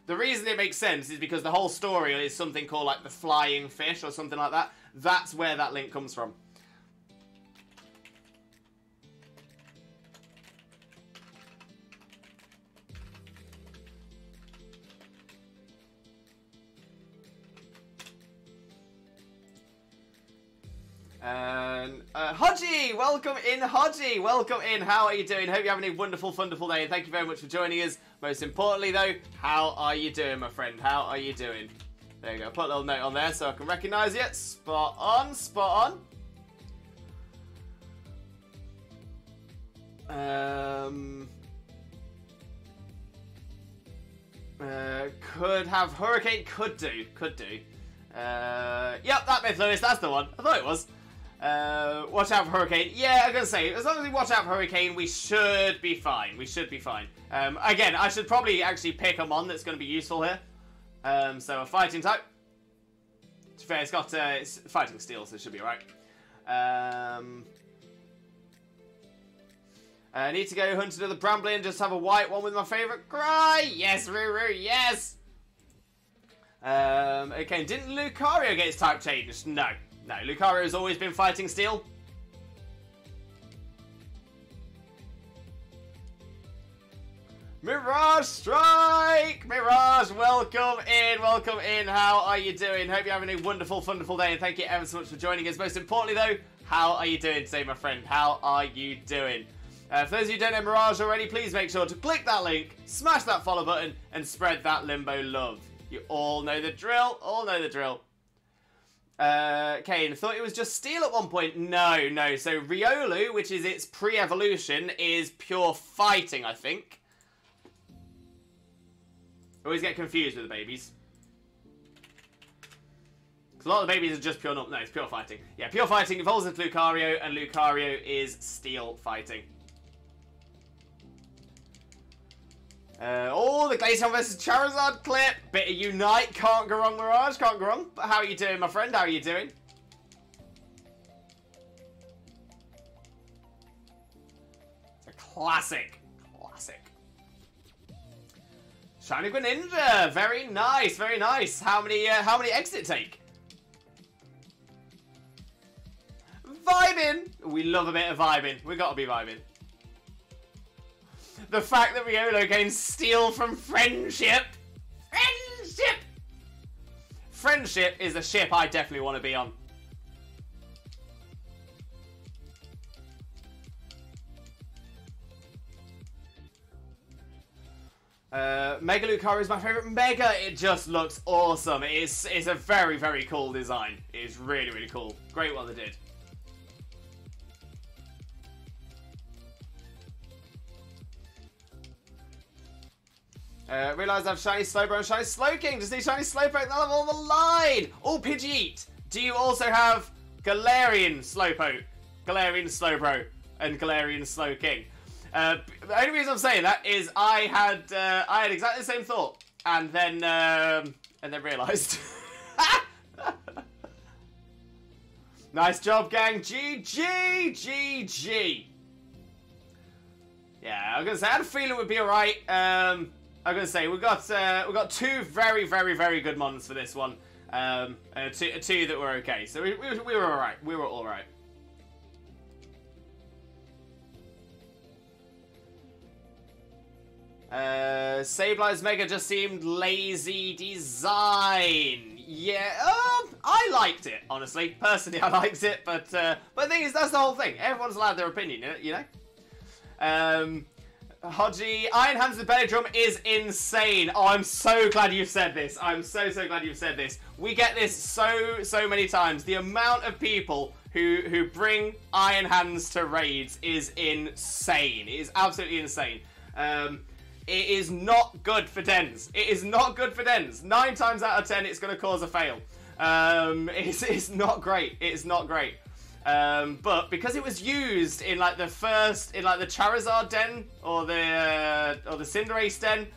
the reason it makes sense is because the whole story is something called like the flying fish or something like that. That's where that link comes from. And Hodgie, welcome in, Hodgie, welcome in. How are you doing? Hope you're having a wonderful, wonderful day, and thank you very much for joining us. Most importantly, though, how are you doing, my friend? How are you doing? There you go. Put a little note on there so I can recognise you. Spot on, spot on. Could have Hurricane. Could do. Yep, that Myth Lewis. That's the one. I thought it was. Watch out for Hurricane. Yeah, I'm gonna say, as long as we watch out for Hurricane, we should be fine. We should be fine. Again, I should probably actually pick a mon that's going to be useful here. So a fighting type. To be fair, it's got it's fighting steel, so it should be alright. I need to go hunt another Brambley and just have a white one with my favourite Cry. Yes, Ruru, yes. Okay, didn't Lucario get his type changed? No. No, Lucario has always been fighting steel. Mirage Strike! Mirage, welcome in. How are you doing? Hope you're having a wonderful, wonderful day, and thank you ever so much for joining us. Most importantly, though, how are you doing today, my friend? How are you doing? For those of you who don't know Mirage already, please make sure to click that link, smash that follow button, and spread that Limbo love. You all know the drill. Kane, thought it was just steel at one point. No. So Riolu, which is its pre-evolution, is pure fighting, I think. Always get confused with the babies. Because a lot of the babies are just pure... No, it's pure fighting. Yeah, pure fighting evolves into Lucario, and Lucario is steel fighting. The Glaceon versus Charizard clip. Bit of Unite. Can't go wrong, Mirage. Can't go wrong. But how are you doing, my friend? How are you doing? It's a classic. Shiny Greninja. Very nice. How many eggs did it take? Vibing. We love a bit of vibing. We gotta be vibing. The fact that Riolu gains steel from friendship. Friendship is a ship I definitely want to be on. Mega Lucario is my favourite Mega. It just looks awesome. It's a very, very cool design. It is really, really cool. Great what they did. Realised I have Shiny Slowbro and Shiny Slowking. Just need Shiny Slowpoke, none of all the line. Oh, Pidgeot. Do you also have Galarian Slowpoke, Galarian Slowbro, and Galarian Slowking? The only reason I'm saying that is I had exactly the same thought, and then realised. Nice job, gang. GG. Yeah, I was gonna say I had a feeling it would be alright. I'm gonna say we got 2 very, very, very good mons for this one. Two that were okay. So we were alright. We were alright. Sableye's Mega just seemed lazy design. Yeah, I liked it, honestly. Personally, I liked it, but the thing is, that's the whole thing. Everyone's allowed their opinion, you know? Hodgie, Iron Hands with Belly Drum is insane. Oh, I'm so glad you've said this. I'm so glad you've said this. We get this so many times. The amount of people who bring Iron Hands to raids is insane. It is absolutely insane. It is not good for Dens. It is not good for Dens. 9 times out of 10, it's going to cause a fail. It's not great. It's not great. But because it was used in like the Charizard den or the Cinderace den,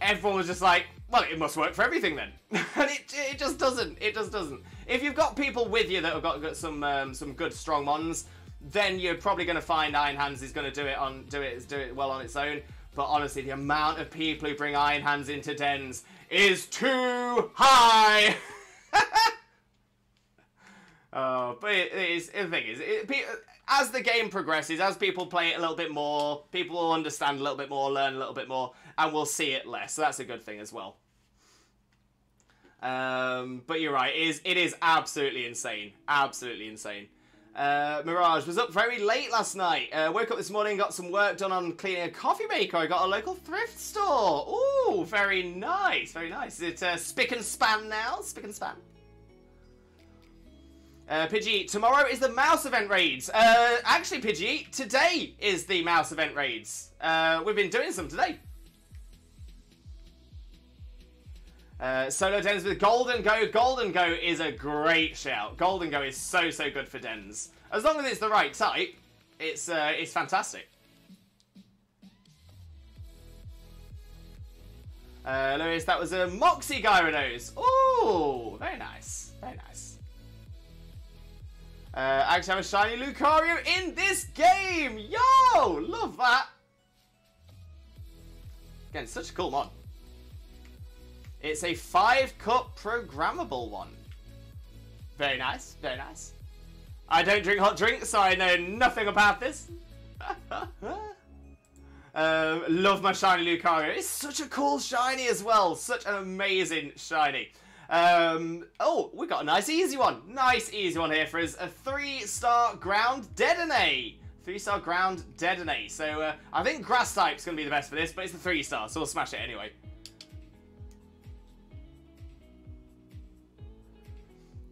everyone was just like, well, it must work for everything then. And it just doesn't. It just doesn't. If you've got people with you that have got some good strong mons, then you're probably going to find Iron Hands is going to do it well on its own. But honestly, the amount of people who bring Iron Hands into dens is too high. But the thing is, as the game progresses, as people play it a little bit more, people will understand a little bit more, learn a little bit more, and we'll see it less. So that's a good thing as well. But you're right, it is absolutely insane. Absolutely insane. Mirage was up very late last night. Woke up this morning, got some work done on cleaning a coffee maker. I got a local thrift store. Ooh, very nice, very nice. Is it spick and span now? Spick and span. Pidgey, tomorrow is the mouse event raids. Actually, Pidgey, today is the mouse event raids. We've been doing some today. Solo dens with Golden Go. Golden Go is a great shout. Golden Go is so good for dens. As long as it's the right type, it's fantastic. Lewis, that was a Moxie Gyarados. Ooh, very nice. Very nice. I actually have a shiny Lucario in this game! Yo! Love that! Again, such a cool mod. It's a 5-cup programmable one. Very nice, very nice. I don't drink hot drinks, so I know nothing about this. Love my shiny Lucario. It's such a cool shiny as well. Such an amazing shiny. Oh, we got a nice easy one. Nice easy one here for us. A 3-star ground Dedenne. 3-star ground Dedenne. So I think grass type's going to be the best for this, but it's the 3-star, so we'll smash it anyway.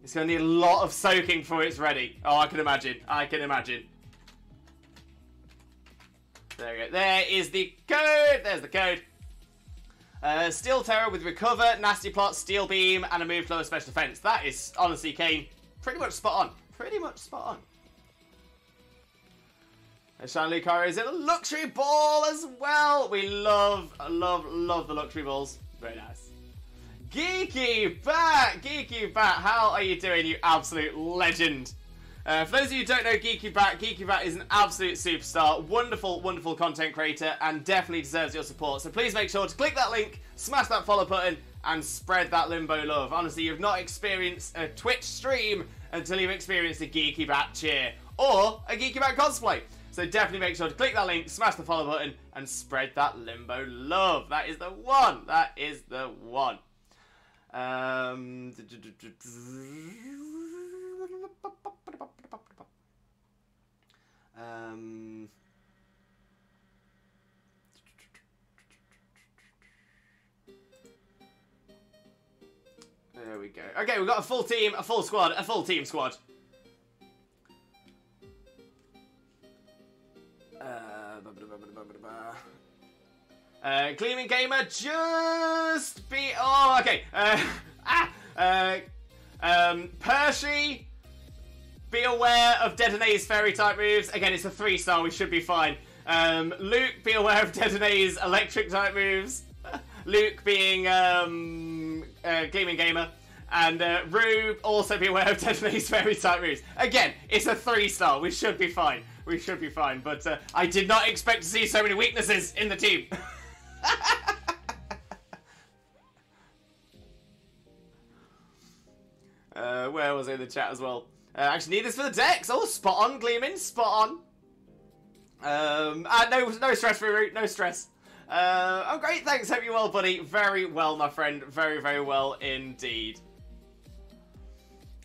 It's going to need a lot of soaking before it's ready. Oh, I can imagine. I can imagine. There we go. There is the code. There's the code. Steel Terror with Recover, Nasty Plot, Steel Beam, and a move lower special defense. That is, honestly, Kane, pretty much spot on. Pretty much spot on. And Shiny Lucario is in a luxury ball as well. We love the luxury balls. Very nice. Geeky Bat! Geeky Bat, how are you doing, you absolute legend? For those of you who don't know Geeky Bat is an absolute superstar, wonderful content creator, and definitely deserves your support. So please make sure to click that link, smash that follow button, and spread that Limbo love. Honestly, you've not experienced a Twitch stream until you've experienced a Geeky Bat cheer, or a Geeky Bat cosplay. So definitely make sure to click that link, smash the follow button, and spread that Limbo love. That is the one. That is the one. There we go. Okay, we've got a full team, a full squad, a full team squad. Gleaming Gamer, just be... Oh, okay. Percy, be aware of Dedenay's fairy type moves. Again, it's a 3-star, we should be fine. Luke, be aware of Dedenay's electric type moves. Luke being Gleaming Gamer. And Rube, also be aware of Dedenay's fairy type moves. Again, it's a 3-star, we should be fine. We should be fine, but I did not expect to see so many weaknesses in the team. Where was I in the chat as well? Actually, need this for the decks. Oh, spot on, Gleaming, spot on. No stress for Root, no stress. Oh, great, thanks. Hope you're well, buddy. Very well, my friend. Very well indeed.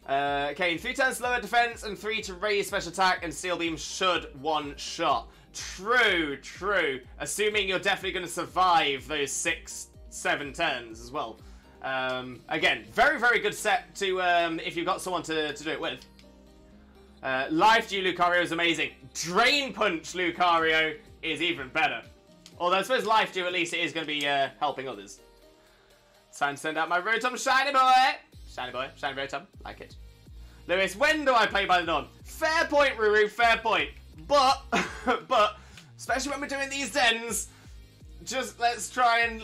Kane, 3 turns lower defense and 3 to raise special attack, and Steel Beam should one-shot. True, true. Assuming you're definitely going to survive those 6, 7 turns as well. Again, very, very good set to if you've got someone to do it with. Life Dew Lucario is amazing. Drain Punch Lucario is even better. Although I suppose Life Dew, at least, it is going to be helping others. It's time to send out my Rotom Shiny Boy. Shiny Boy, Shiny Rotom, like it. Lewis, when do I play by the dawn? Fair point, Ruru, fair point. But, especially when we're doing these dens, just let's try and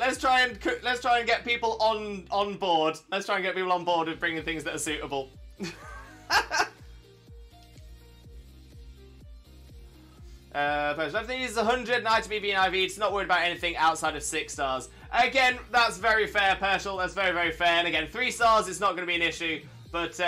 get people on board. Let's try and get people on board with bringing things that are suitable. Everything is 100, 90 BB and IV. It's not worried about anything outside of 6 stars. Again, that's very fair, Pershal. That's very, very fair. And again, 3 stars is not going to be an issue. But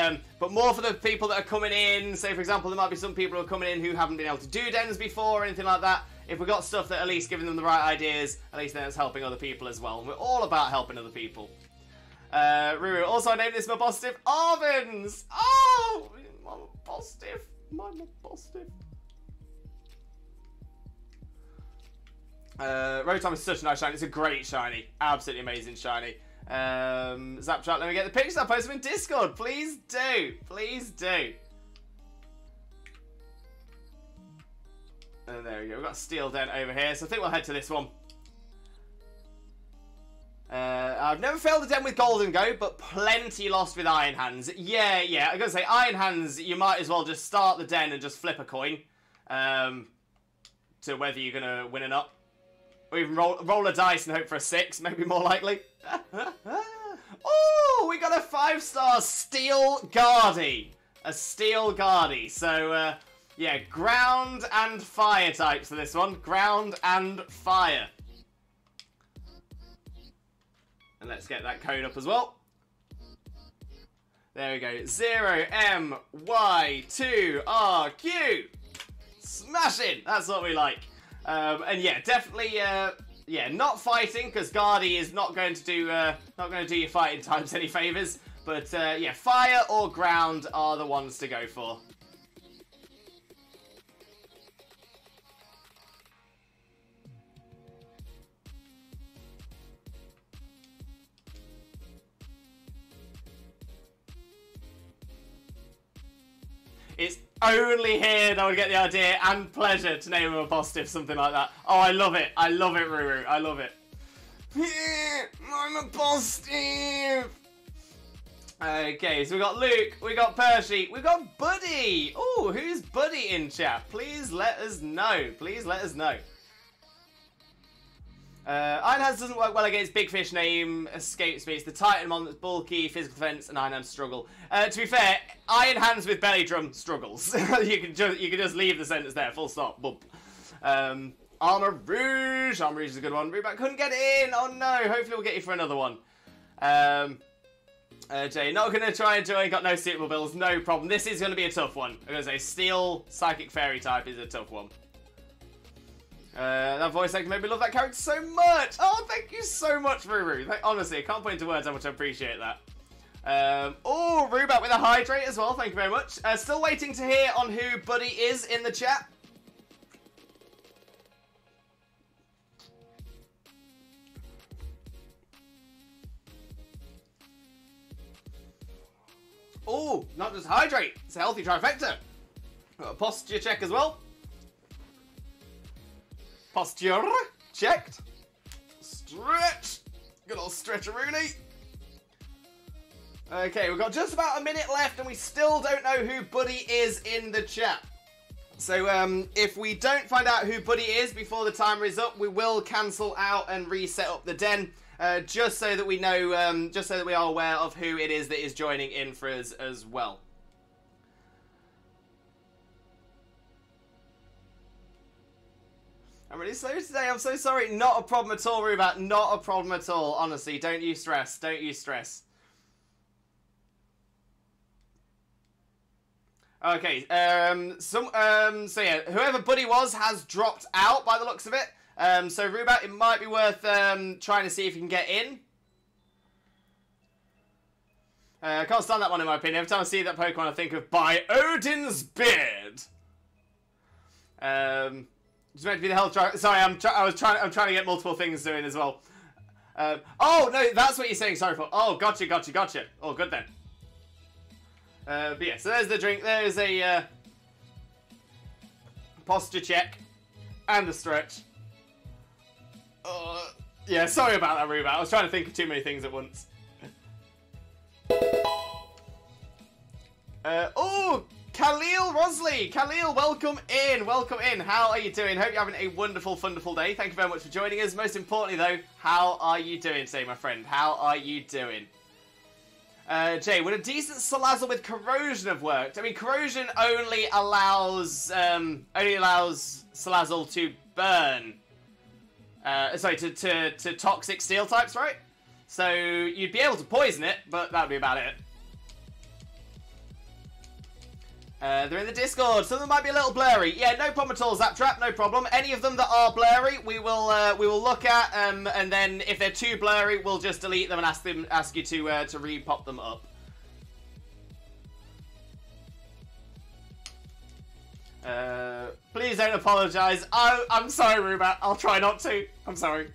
more for the people that are coming in. Say, for example, there might be some people who are coming in who haven't been able to do dens before or anything like that. If we've got stuff that at least giving them the right ideas, at least then it's helping other people as well. And we're all about helping other people. Ruru, also I named this my positive Arvins. Oh, my positive. My positive. Rotom is such a nice shiny. It's a great shiny. Absolutely amazing shiny. Zapchat, let me get the pictures. I'll post them in Discord. Please do. Please do. And there we go. We've got Steel Den over here. So I think we'll head to this one. I've never failed a den with Golden Go, but plenty lost with Iron Hands. Yeah. I'm going to say Iron Hands, you might as well just start the den and just flip a coin. To whether you're going to win or not. Or even roll a dice and hope for a 6, maybe more likely. Oh, we got a 5-star Steel Guardy. A Steel Guardy. So, yeah, ground and fire types for this one. Ground and fire. And let's get that code up as well. There we go. 0MY2RQ. Smashing. That's what we like. And yeah, definitely, yeah, not fighting because Guardy is not going to do your fighting types any favors. But yeah, fire or ground are the ones to go for. It's only here that I would get the idea and pleasure to name him a positive, something like that. Oh, I love it. I love it, Ruru. I love it. I'm a positive. Okay, so we got Luke, we got Percy, we got Buddy. Oh, who's Buddy in chat? Please let us know. Please let us know. Iron Hands doesn't work well against Big Fish, name escapes me. It's the Titan one that's bulky, physical defense, and Iron Hands struggle. To be fair, Iron Hands with Belly Drum struggles. you can just leave the sentence there, full stop. Bump. Armor Rouge. Armor Rouge is a good one. Rubat couldn't get in. Oh no. Hopefully we'll get you for another one. Jay, not going to try and join. Got no suitable builds. No problem. This is going to be a tough one. I'm going to say Steel Psychic Fairy type is a tough one. That voice actor made me love that character so much. Oh, thank you so much, Ruru. Honestly, I can't put into words how much I appreciate that. Oh, Rubat with a hydrate as well. Thank you very much. Still waiting to hear on who Buddy is in the chat. Oh, not just hydrate. It's a healthy trifecta. Got a posture check as well. Posture checked. Stretch. Good old stretch-a-rooney. Okay, we've got just about a minute left and we still don't know who Buddy is in the chat. So if we don't find out who Buddy is before the timer is up, we will cancel out and reset up the den. Just so that we know, just so that we are aware of who it is that is joining in for us as well. I'm really slow today, I'm so sorry. Not a problem at all, Rubat. Not a problem at all. Honestly, don't you stress. Don't you stress. Okay, so yeah, whoever Buddy was has dropped out by the looks of it. So Rubat, it might be worth trying to see if you can get in. I can't stand that one in my opinion. Every time I see that Pokemon, I think of By Odin's Beard. It's meant to be the health drive. Sorry, I'm trying to get multiple things doing as well. Oh no, that's what you're saying. Sorry for. Oh, gotcha. Oh, good then. But yeah, so there's the drink. There's a posture check and a stretch. Yeah, sorry about that, Rubat. I was trying to think of too many things at once. Oh, Khalil Rosley. Khalil, welcome in. Welcome in. How are you doing? Hope you're having a wonderful, wonderful day. Thank you very much for joining us. Most importantly, though, how are you doing today, my friend? How are you doing? Jay, would a decent Salazzle with corrosion have worked? I mean, corrosion only allows Salazzle to burn. Sorry, to toxic steel types, right? So you'd be able to poison it, but that'd be about it. They're in the Discord. Some of them might be a little blurry. Yeah, no problem at all, Zaptrap. No problem. Any of them that are blurry, we will look at, and then if they're too blurry, we'll just delete them and ask you to re-pop them up. Please don't apologise. I'm sorry, Rubat. I'll try not to. I'm sorry.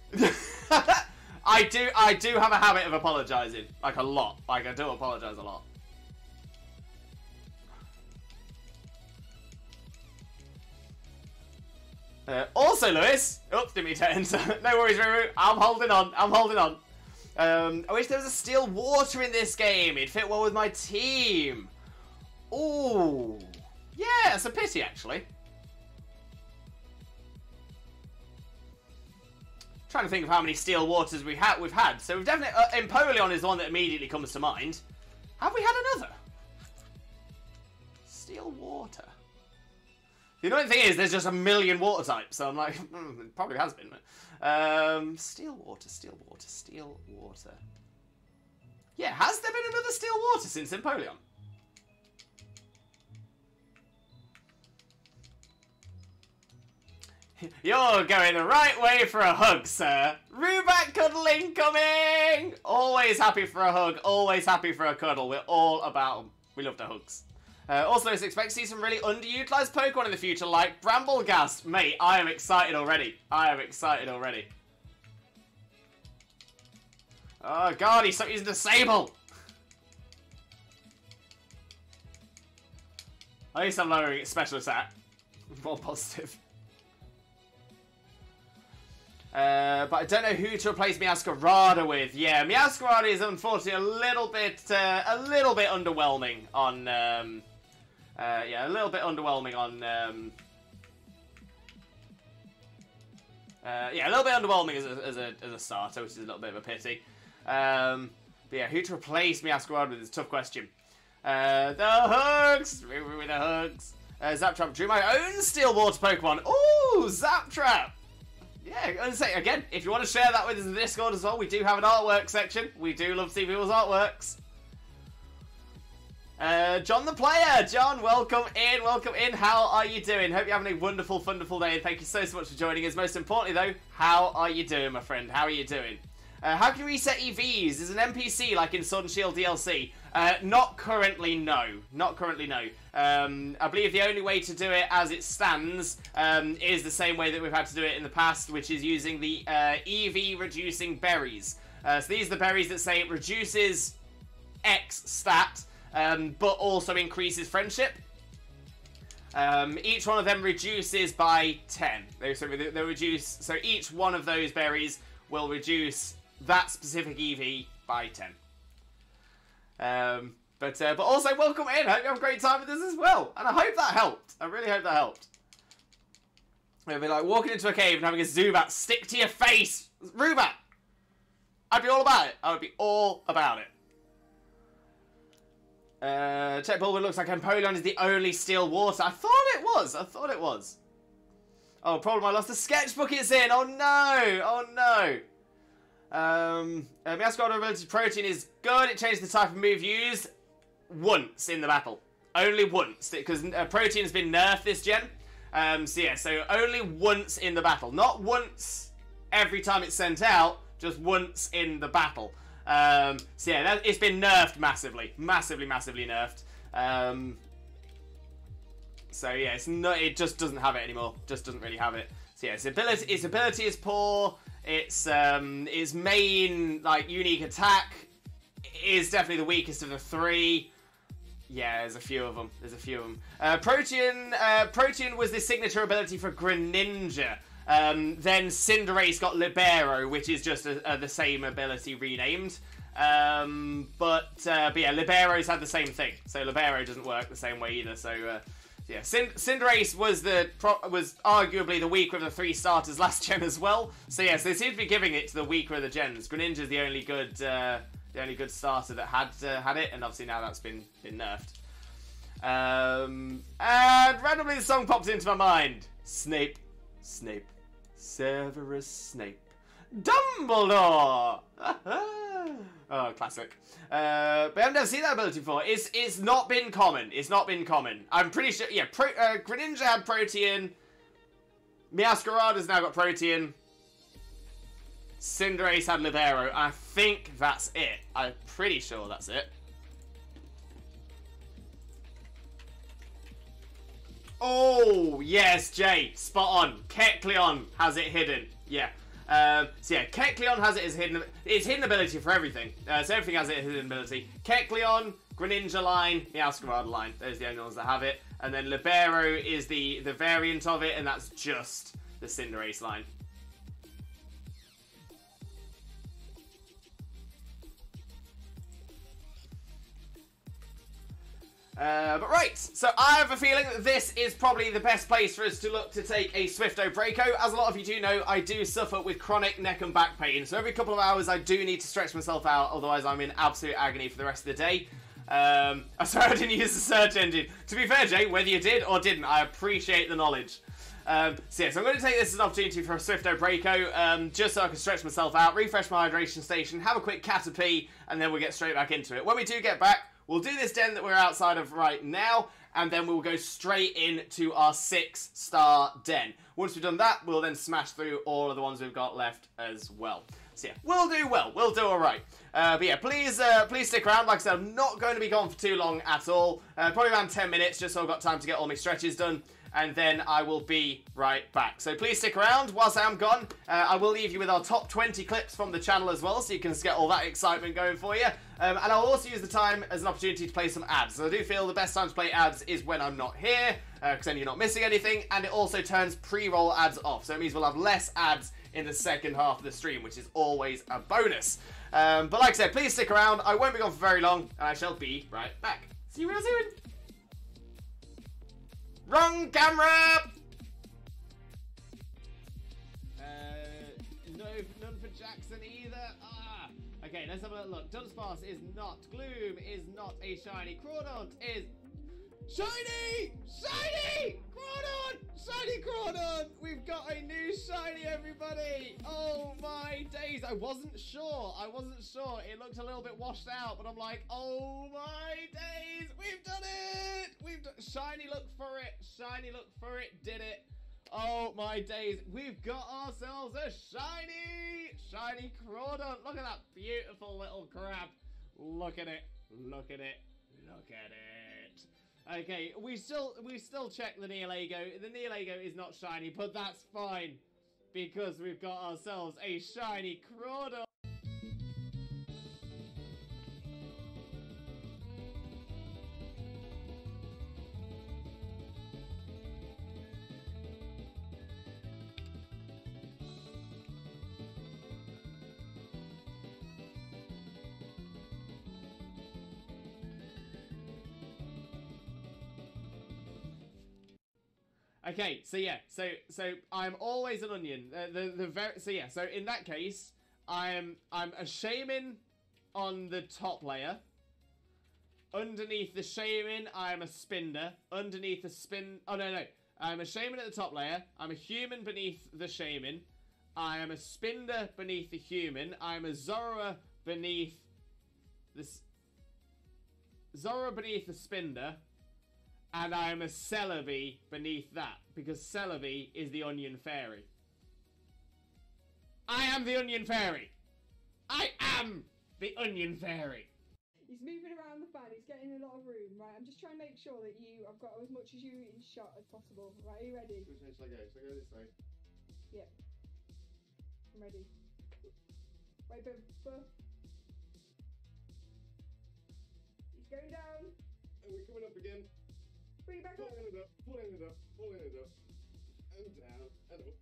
I do have a habit of apologising, like a lot. Like I do apologise a lot. Also, Lewis. Oops, didn't mean to enter. No worries, Ruru. I'm holding on. I wish there was a steel water in this game. It'd fit well with my team. Ooh. Yeah, it's a pity, actually. Trying to think of how many steel waters we've had. So we've definitely... Empoleon is the one that immediately comes to mind. Have we had another? Steel water. The annoying thing is, there's just a million water types, so I'm like, it probably has been. But, steel water. Yeah, has there been another steel water since Empoleon? You're going the right way for a hug, sir. Rubat cuddling coming! Always happy for a hug, always happy for a cuddle. We're all about them. We love the hugs. Also, I expect to see some really underutilized Pokemon in the future, like Bramblegast. Mate, I am excited already. Oh god, he's using the Sable! At least I'm lowering its special attack. More positive. But I don't know who to replace Meowscarada with. Yeah, Meowscarada is unfortunately a little bit underwhelming on. Yeah, a little bit underwhelming on. Yeah, a little bit underwhelming as a starter, which is a little bit of a pity. But yeah, who to replace Meowscarada with is a tough question. The hugs, with the hugs. Zaptrap drew my own Steel Water Pokemon. Ooh, Zaptrap. Yeah, I say again, if you want to share that with us in the Discord as well, we do have an artwork section. We do love seeing people's artworks. John the Player. John, welcome in. How are you doing? Hope you're having a wonderful, wonderful day, and thank you so much for joining us. Most importantly, though, how are you doing, my friend? How are you doing? How can you reset EVs? Is an NPC like in Sword and Shield DLC? Not currently, no. Not currently, no. I believe the only way to do it as it stands is the same way that we've had to do it in the past, which is using the EV reducing berries. So these are the berries that say it reduces X stat, but also increases friendship. Each one of them reduces by 10. They reduce, so each one of those berries will reduce that specific EV by 10. But also welcome in. Hope you have a great time with this as well. And I hope that helped. I really hope that helped. It'd be like walking into a cave and having a Zubat stick to your face. Rubat. I'd be all about it. I would be all about it. Check Bulba looks like Empoleon is the only steel water. I thought it was. Oh, problem, I lost the sketchbook it's in. Oh no. Meowscarada ability to protein is good. It changed the type of move used once in the battle. Only once, because protein has been nerfed this gen. So yeah, so only once in the battle. Not once every time it's sent out, just once in the battle. So yeah, it's been nerfed massively. Massively nerfed. So yeah, it's not. It just doesn't have it anymore. Just doesn't really have it. So yeah, its ability is poor. Its main like unique attack is definitely the weakest of the three. Yeah, there's a few of them. Protean was the signature ability for Greninja. Then Cinderace got Libero, which is just the same ability renamed. But yeah, Libero's had the same thing. So Libero doesn't work the same way either. So yeah, Cinderace was arguably the weaker of the three starters last gen as well. So yes, they seem to be giving it to the weaker of the gens. Greninja's the only good starter that had it, and obviously now that's been nerfed. And randomly the song pops into my mind. Snape, Severus Snape, Dumbledore. Oh, classic. But I've never seen that ability before. It's not been common. I'm pretty sure. Yeah, Greninja had Protean. Meowscarada's now got Protean. Cinderace had Libero. I think that's it. I'm pretty sure that's it. Oh, yes, Jay. Spot on. Kecleon has it hidden. Yeah. So yeah, Kecleon has it as hidden. It's hidden ability for everything. So everything has it as hidden ability. Kecleon, Greninja line, Meowscarada line. Those are the only ones that have it. And then Libero is the variant of it, and that's just the Cinderace line. But right, so I have a feeling that this is probably the best place for us to look to take a Swifto Breako. As a lot of you do know, I do suffer with chronic neck and back pain, so every couple of hours I do need to stretch myself out, otherwise I'm in absolute agony for the rest of the day. I'm sorry I didn't use the search engine. To be fair, Jay, whether you did or didn't, I appreciate the knowledge. So yeah, so I'm going to take this as an opportunity for a Swifto Breako, just so I can stretch myself out, refresh my hydration station, have a quick Caterpie, and then we'll get straight back into it. When we do get back, we'll do this den that we're outside of right now, and then we'll go straight into our 6-star den. Once we've done that, we'll then smash through all of the ones we've got left as well. So yeah, we'll do well. We'll do all right. But yeah, please stick around. Like I said, I'm not going to be gone for too long at all. Probably around 10 minutes, just so I've got time to get all my stretches done. And then I will be right back. So please stick around whilst I am gone. I will leave you with our top 20 clips from the channel as well, so you can get all that excitement going for you. And I'll also use the time as an opportunity to play some ads. So I do feel the best time to play ads is when I'm not here, because then you're not missing anything, and it also turns pre-roll ads off. So it means we'll have less ads in the second half of the stream, which is always a bonus. But like I said, please stick around. I won't be gone for very long, and I shall be right back. See you real soon. Wrong camera! No, none for Jackson either. Ah! Okay, let's have a look. Dunsparce is not. Gloom is not a shiny. Crawdont is... Shiny! Shiny! Crawdont! Shiny Crawdont! We've got a new shiny, everybody! Oh my days! I wasn't sure. It looked a little bit washed out, but I'm like, oh my days! We've done it! Shiny look for it. Shiny look for it. Did it. Oh my days. We've got ourselves a shiny Crawdont. Look at that beautiful little crab. Look at it. Look at it. Look at it. Okay, we still check the Neolago. The Neolago is not shiny, but that's fine, because we've got ourselves a shiny Crawdont. Okay, so yeah, so I'm always an onion. So in that case, I'm a shaman on the top layer. Underneath the shaman, I'm a spinder. Underneath the I'm a shaman at the top layer. I'm a human beneath the shaman. I am a spinder beneath the human. I'm a Zorua beneath the spinder. And I'm a Celebi beneath that, because Celebi is the Onion Fairy. I am the Onion Fairy! I am the Onion Fairy! He's moving around the fan. He's getting a lot of room, right? I'm just trying to make sure that I've got as much as you in shot as possible. Right, are you ready? Which way shall I go? Shall I go this way? Yeah. I'm ready. Wait, but... He's going down. And we're coming up again. Bring it back up. Pulling it up, pulling it up, pulling it up. And down, and up.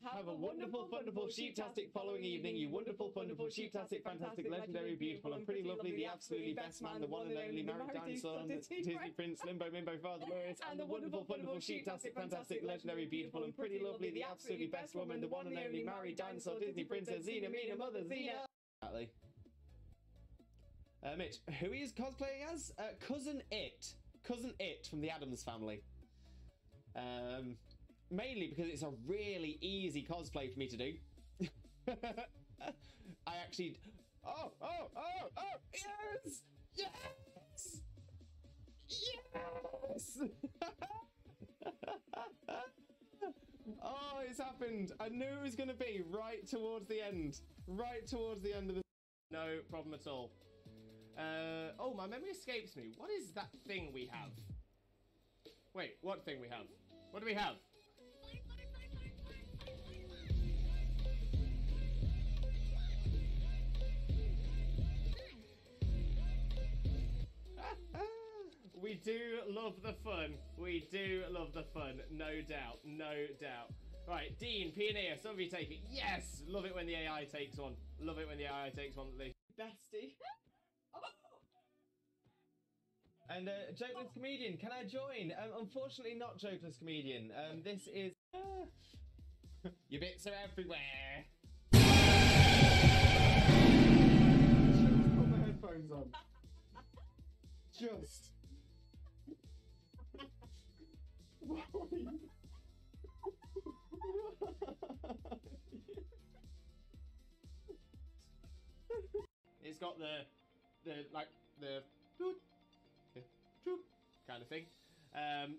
Have a wonderful, wonderful, sheep-tastic following evening, you wonderful, wonderful, sheep-tastic, fantastic, legendary, beautiful, and pretty lovely, the absolutely best man, the one and only married dinosaur, Disney Prince, Limbo, Mimbo, Father Glorious, and the wonderful, wonderful, sheep-tastic, fantastic, legendary, beautiful, and pretty lovely, the absolutely best woman, the one and only married dinosaur, Disney Princess, Xena, Mina, Mother, Xena. Exactly. Mitch, who he is cosplaying as? Cousin It. Cousin It from the Addams Family. Mainly because it's a really easy cosplay for me to do. I actually... Oh! Yes! Yes! Yes! Oh, it's happened. I knew it was going to be right towards the end. Right towards the end of the... No problem at all. Oh, my memory escapes me. What is that thing we have? Wait, what thing we have? What do we have? We do love the fun. We do love the fun. No doubt. No doubt. Right, Dean, Pioneer, some of you take it. Yes! Love it when the AI takes one. Love it when the AI takes one. Bestie. And Jokeless Comedian, can I join? Unfortunately not Jokeless Comedian. This is... Your bits are everywhere. Just put my headphones on. Just. It's got the kind of thing.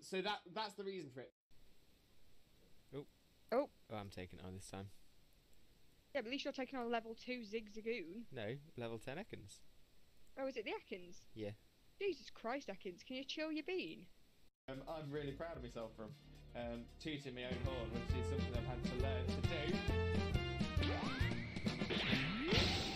So that's the reason for it. Oh, I'm taking it on this time. yeah, but at least you're taking on level 2 Zigzagoon. No, level 10 Ekans. Oh, is it the Ekans? Yeah. Jesus Christ, Ekans, can you chill your bean? I'm really proud of myself from tooting my own horn, which is something I've had to learn to do.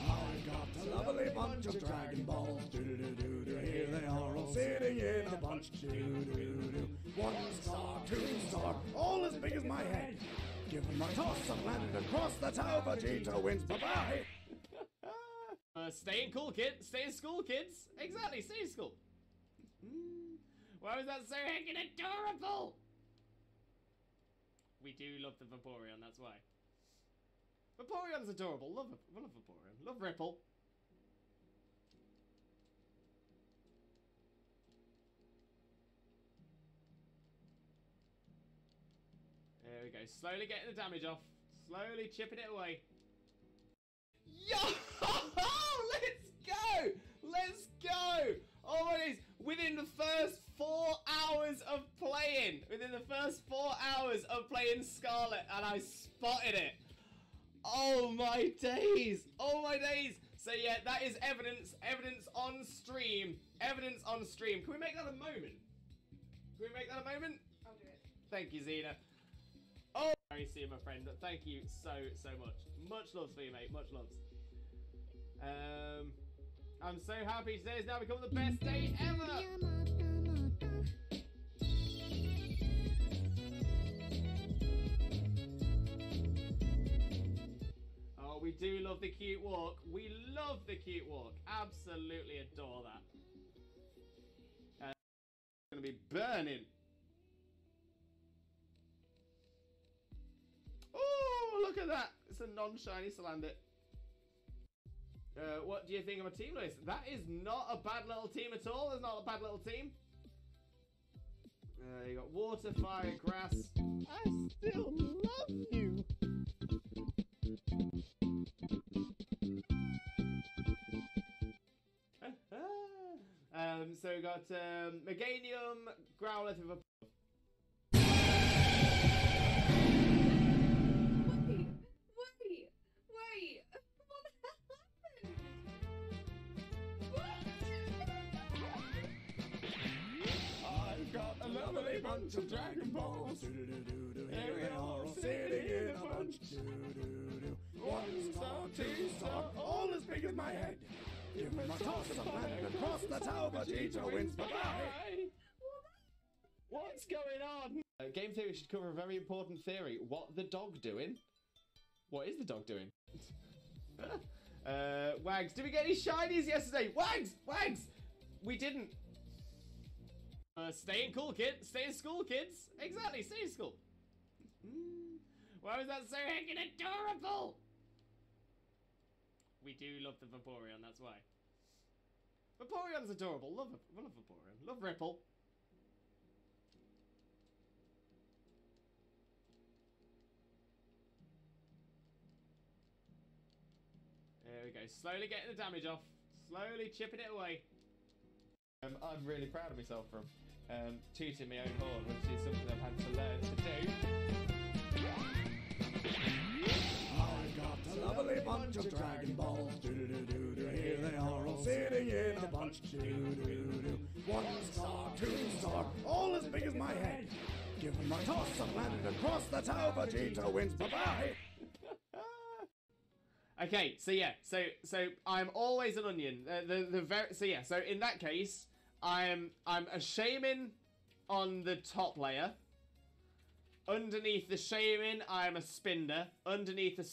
I got a lovely bunch of Dragon Balls. Do-do-do-do-do. Here they are all sitting in a bunch. Do-do-do-do. 1 star, 2 star, all as big as my head. Give them a toss and landed across the tower. Vegeta wins. Bye-bye. Stay in cool, kids. Stay in school, kids. Exactly, stay in school. Why was that so heckin' adorable? We do love the Vaporeon, that's why. Vaporeon's adorable. Love Vaporeon. Love Ripple. There we go. Slowly getting the damage off. Slowly chipping it away. Yo! Let's go! Let's go! Oh my days! Within the first 4 hours of playing! Within the first 4 hours of playing Scarlet, and I spotted it! Oh my days! Oh my days! So yeah, that is evidence. Evidence on stream. Evidence on stream. Can we make that a moment? Can we make that a moment? I'll do it. Thank you, Xena. Oh, very soon, my friend. Thank you so much. Much loves for you, mate. Much loves. I'm so happy today has now become the best day ever. Oh, we do love the cute walk. We love the cute walk. Absolutely adore that. It's gonna be burning. Oh, look at that. It's a non-shiny Salandit. What do you think of my team list? That is not a bad little team at all. It's not a bad little team. You got water, fire, grass. I still love you. So we got Meganium, Growlithe with a... Wait! What the hell happened? bunch of Dragon Balls. Here we are, all sitting in a bunch. 1 star, 2 star, all as big as my head. Give me my toss of planet across the tower, Vegeta wins. Bye-bye. What's going on? Game theory should cover a very important theory. What the dog doing? What is the dog doing? Wags, did we get any shinies yesterday? Wags! Wags! We didn't. Stay in cool, kid. Stay in school, kids. Exactly, stay in school. Why was that so heckin' adorable? We do love the Vaporeon, that's why. Vaporeon's adorable. Love Vaporeon. Love Ripple. There we go. Slowly getting the damage off. Slowly chipping it away. I'm really proud of myself for tooting my own horn, which is something I've had to learn to do. I got a lovely bunch of Dragon Balls. Here they are, all sitting in a bunch. 1 star, 2 star, all as big as my head. Give them my toss of planet across the tower, Vegeta wins. Bye-bye. Okay, so yeah, so I'm always an onion. So in that case, I'm a shaman on the top layer. Underneath the shaman, I'm a spinner. Underneath the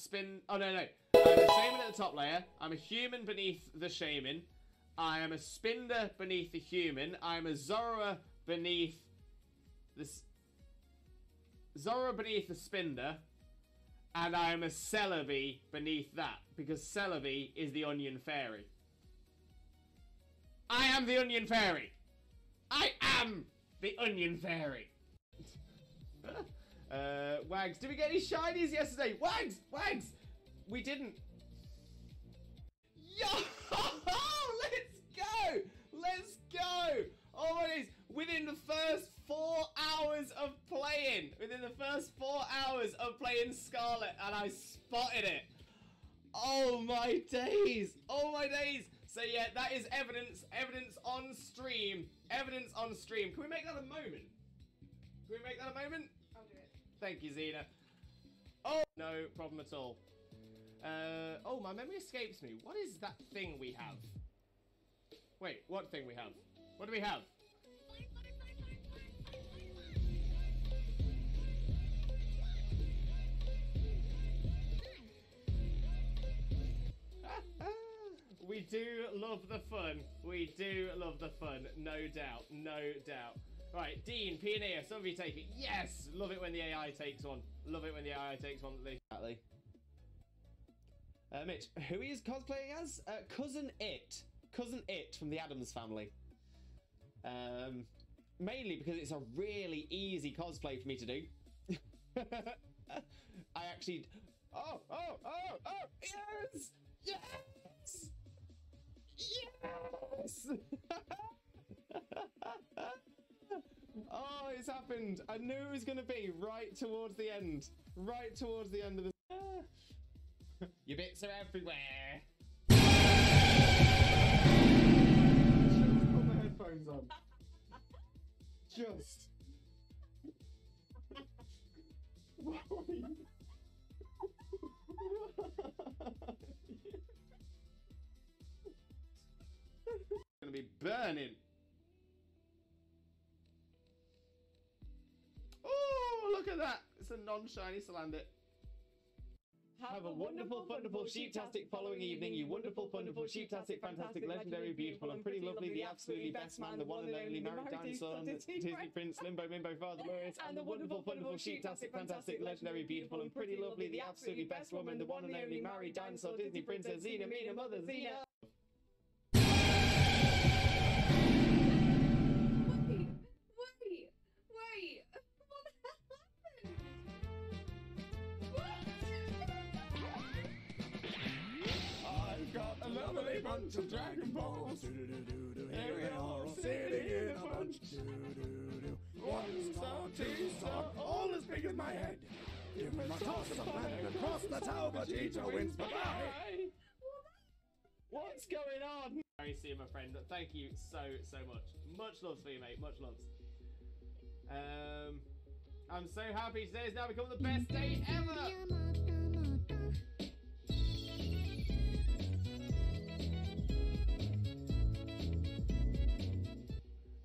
I'm a shaman at the top layer. I'm a human beneath the shaman. I am a spinner beneath the human. I'm a Zora beneath the spinner. And I am a Celebi beneath that, because Celebi is the onion fairy. I am the onion fairy. I am the onion fairy. Wags, did we get any shinies yesterday? Wags! Wags! We didn't. Yo! Let's go! Let's go! Oh my days! Within the first 4 hours of playing, Scarlet, and I spotted it. Oh my days! Oh my days! So yeah, that is evidence on stream. Evidence on stream. Can we make that a moment? I'll do it. Thank you, Zena. Oh, no problem at all. Oh, my memory escapes me. What is that thing we have? Wait, what thing we have? What do we have? We do love the fun. We do love the fun. No doubt. No doubt. Right, Dean, Pioneer, some of you take it. Yes! Love it when the AI takes one. Love it when the AI takes one. Exactly. Mitch, who he is cosplaying as? Cousin It. Cousin It from the Addams Family. Mainly because it's a really easy cosplay for me to do. I actually... Oh! Yes! Yes! Yes! Oh, it's happened. I knew it was going to be right towards the end. Right towards the end of the... Your bits are everywhere. Just put my headphones on. Just. Gonna be burning. Oh, look at that! It's a non-shiny Salandit. Have a wonderful, wonderful, sheep-tastic following evening, you wonderful, wonderful, sheep-tastic, fantastic, legendary, beautiful, and pretty lovely, the absolutely best man, the one and only married dinosaur, Disney Prince, Limbo, Mimbo, Father Lewis, and the wonderful, wonderful, sheep-tastic, fantastic, legendary, beautiful, and pretty lovely, the absolutely best woman, the one and only married dinosaur, Disney Princess, Xena, Mina, Mother, Xena. Wait! I've got a lovely bunch of Dragon Balls. Here we are, all sitting in a bunch. 1 star, 2 star, all as big as my head. Give me my toss of planet across the tower, Vegeta wins. Bye-bye. What's going on? Sorry, see you, my friend. Thank you so much. Much love for you, mate. Much loves. I'm so happy today has now become the best day ever.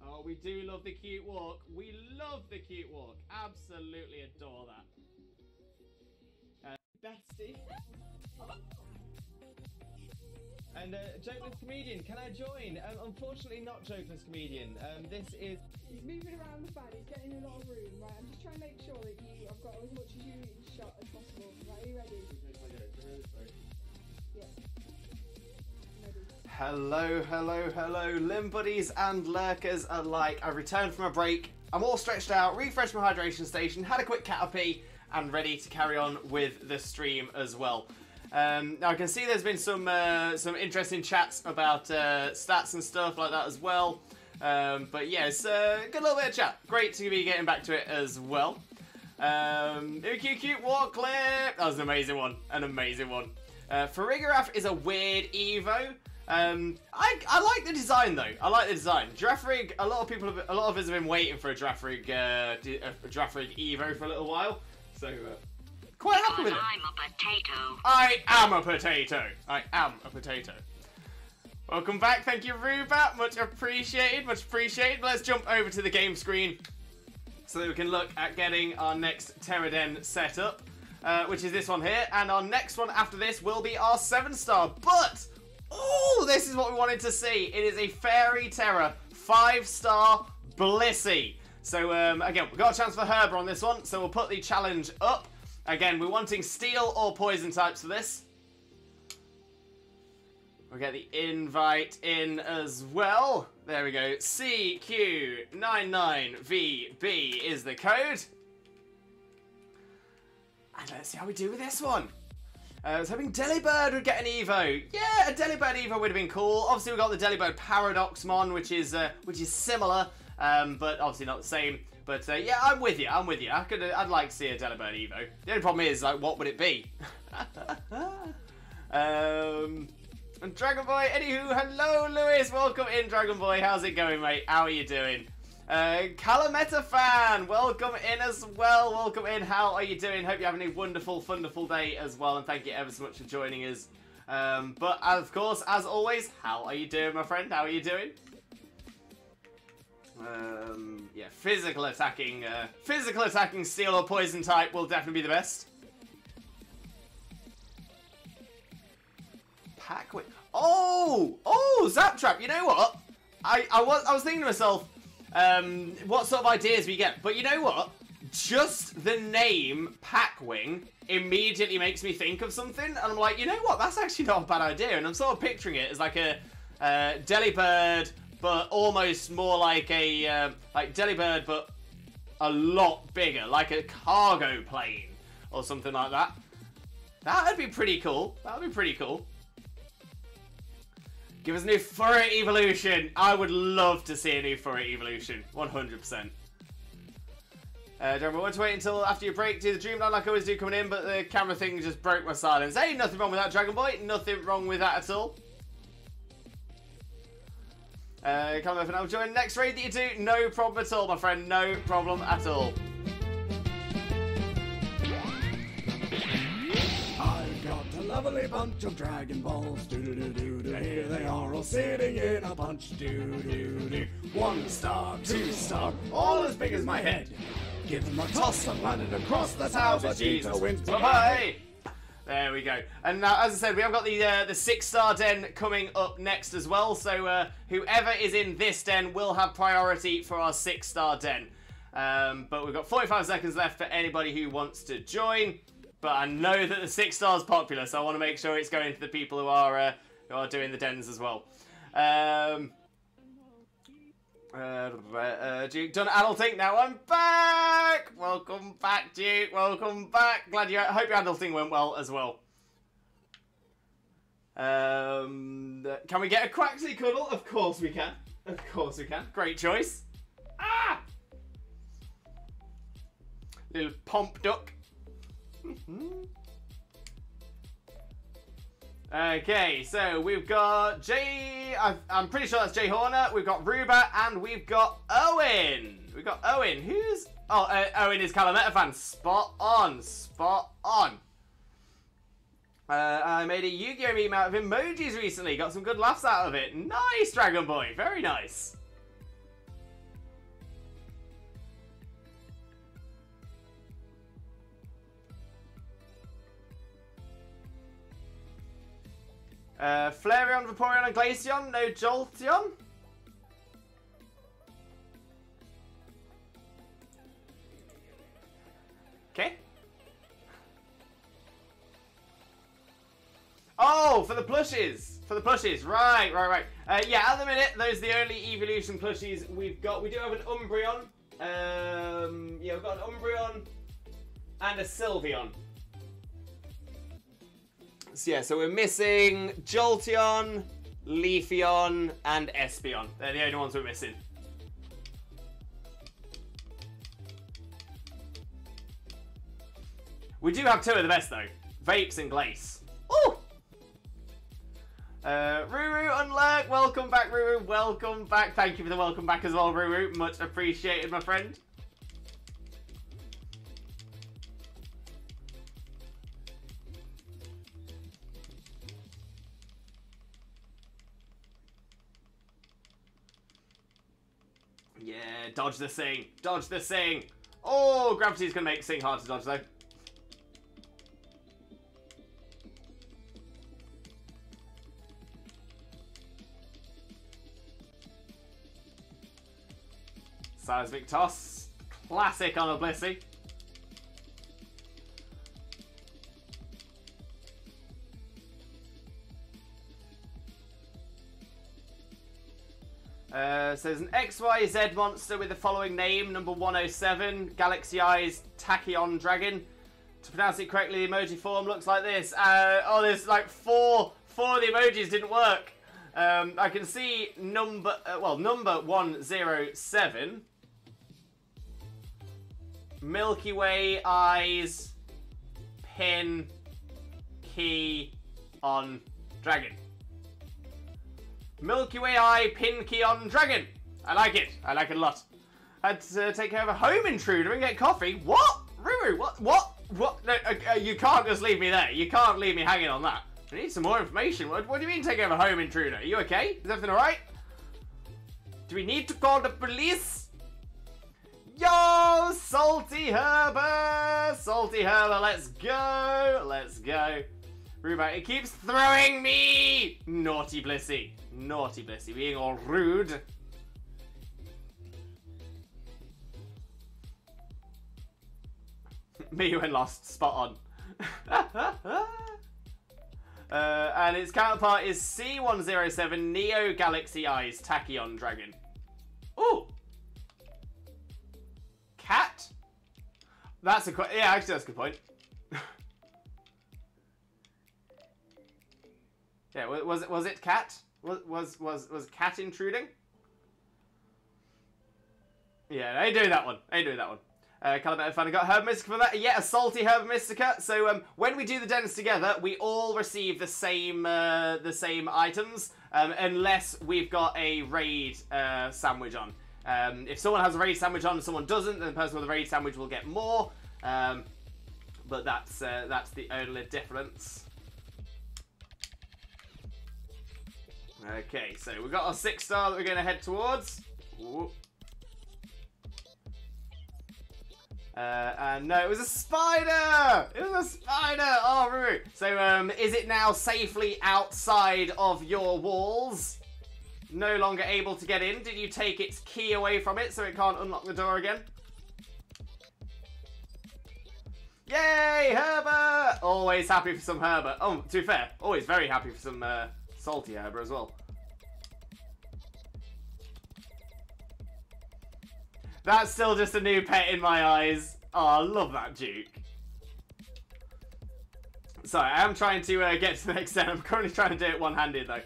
Oh, we do love the cute walk. We love the cute walk. Absolutely adore that. Bestie. And Jokeless Comedian, can I join? Unfortunately not Jokeless Comedian. This is... He's moving around the fan, he's getting in a lot of room, right? I'm just trying to make sure that I've got as much as you in shot as possible. Right, are you ready? Yeah. Ready. Hello, hello, hello, limb buddies and lurkers alike. I've returned from a break. I'm all stretched out, refreshed my hydration station, had a quick cat-a-pee, and ready to carry on with the stream as well. Now I can see there's been some interesting chats about stats and stuff like that as well. But yeah, it's a good little bit of chat. Great to be getting back to it as well. Cute walk clip. That was an amazing one. An amazing one. Farigarath is a weird Evo. I like the design though. I like the design. Giraffrig. A lot of us have been waiting for a Giraffrig Evo for a little while. So. Quite happy with it. I'm a potato. I am a potato. I am a potato. Welcome back. Thank you, Rubat. Much appreciated. Much appreciated. Let's jump over to the game screen so that we can look at getting our next Tera Den set up, which is this one here. And our next one after this will be our 7-star. But, oh, this is what we wanted to see. It is a Fairy Terra 5-star Blissey. So, again, we've got a chance for Herber on this one. So we'll put the challenge up. Again, we're wanting steel or poison types for this. We'll get the invite in as well. There we go. CQ99VB is the code. And let's see how we do with this one. I was hoping Delibird would get an Evo. Yeah, a Delibird Evo would have been cool. Obviously, we've got the Delibird Paradoxmon, which is similar, but obviously not the same. But yeah, I'm with you. I'm with you. I'd like to see a Delibird Evo. The only problem is, like, what would it be? And Dragon Boy. Anywho, hello, Lewis. Welcome in, Dragon Boy. How's it going, mate? How are you doing? Calameta fan, welcome in as well. Welcome in. How are you doing? Hope you're having a wonderful, wonderful day as well. And thank you ever so much for joining us. But of course, as always, how are you doing, my friend? How are you doing? Yeah, physical attacking steel or poison type will definitely be the best. Packwick. Oh, Zap Trap. You know what? I was thinking to myself, what sort of ideas we get? But you know what? Just the name Packwing immediately makes me think of something, and I'm like, you know what? That's actually not a bad idea. And I'm sort of picturing it as like a Delibird, but almost more like a like Delibird, but a lot bigger, like a cargo plane or something like that. That'd be pretty cool. That'd be pretty cool. Give us a new Furret evolution. I would love to see a new Furret evolution. 100%. Don't want to wait until after your break. Do the dreamline like I always do coming in, but the camera thing just broke my silence. Hey, nothing wrong with that, Dragon Boy. Nothing wrong with that at all. Come on, I'll join the next raid that you do. No problem at all, my friend. No problem at all. I've got a lovely bunch of Dragon Balls. Do-do-do-do-do. Here they are all sitting in a bunch. Do-do-do-do. 1 star, 2 star, all as big as my head. Give them a toss and land it across the tower. Vegeta wins. Bye-bye. There we go. And now, as I said, we have got the 6-star den coming up next as well. So whoever is in this den will have priority for our 6-star den. But we've got 45 seconds left for anybody who wants to join. But I know that the 6-star is popular, so I want to make sure it's going to the people who are doing the dens as well. Duke done adulting. Now I'm back. Welcome back, Duke. Welcome back. Glad you. Hope your adulting went well as well. Can we get a Quaxley cuddle? Of course we can. Of course we can. Great choice. Ah! Little pomp duck. Okay, so we've got I'm pretty sure that's Jay Horner. We've got Ruba, and we've got Owen. We've got Owen. Who's... Oh, Owen is Calameta fan. Spot on. Spot on. I made a Yu-Gi-Oh meme out of emojis recently. Got some good laughs out of it. Nice, Dragon Boy. Very nice. Flareon, Vaporeon, and Glaceon. No Jolteon. Okay. Oh, for the plushies. For the plushies. Right. Yeah, at the minute, those are the only evolution plushies we've got. We do have an Umbreon. Yeah, we've got an Umbreon and a Sylveon. So yeah, so we're missing Jolteon, Leafeon, and Espeon. They're the only ones we're missing. We do have two of the best though. Vapes and Glace. Ooh! Ruru Unlurk, welcome back Ruru, welcome back. Thank you for the welcome back as well Ruru, much appreciated my friend. Yeah, dodge the Sing. Dodge the Sing. Oh, Gravity's going to make Sing hard to dodge, though. Seismic Toss. Classic on a Blissey. So there's an XYZ monster with the following name, number 107, Galaxy Eyes Tachyon Dragon. To pronounce it correctly, the emoji form looks like this. Oh, there's like four of the emojis didn't work. I can see number 107. Milky Way Eyes Pin Key on Dragon. Milky Way Eye Pin Key on Dragon. I like it. I like it a lot. Had to take care of a home intruder and get coffee. What? Ruru, what? No, you can't just leave me there. You can't leave me hanging on that. I need some more information. What do you mean take care of a home intruder? Are you okay? Is everything alright? Do we need to call the police? Yo, Salty Herber! Salty Herber, let's go! Let's go. Ruba, it keeps throwing me! Naughty Blissey. Naughty Blissey, being all rude. Me when lost, spot on. And its counterpart is C107 Neo Galaxy Eyes Tachyon Dragon. Ooh! Cat? That's a yeah, actually that's a good point. Yeah, was it cat? Was cat intruding? Yeah, I ain't doing that one. I ain't doing that one. Calameta fan, I got Herb Mystica for that. Yeah, a salty Herb Mystica. So when we do the dens together, we all receive the same items, unless we've got a raid sandwich on. If someone has a raid sandwich on and someone doesn't, then the person with the raid sandwich will get more. But that's the only difference. Okay, so we've got our 6-star that we're going to head towards. Ooh. And no, it was a spider! It was a spider! Oh, Ruru. So, is it now safely outside of your walls? No longer able to get in? Did you take its key away from it so it can't unlock the door again? Yay, Herbert! Always happy for some Herbert. Oh, to be fair, always very happy for some salty Herbert as well. That's still just a new pet in my eyes. Oh, I love that Duke. Sorry, I am trying to get to the next end. I'm currently trying to do it one-handed though.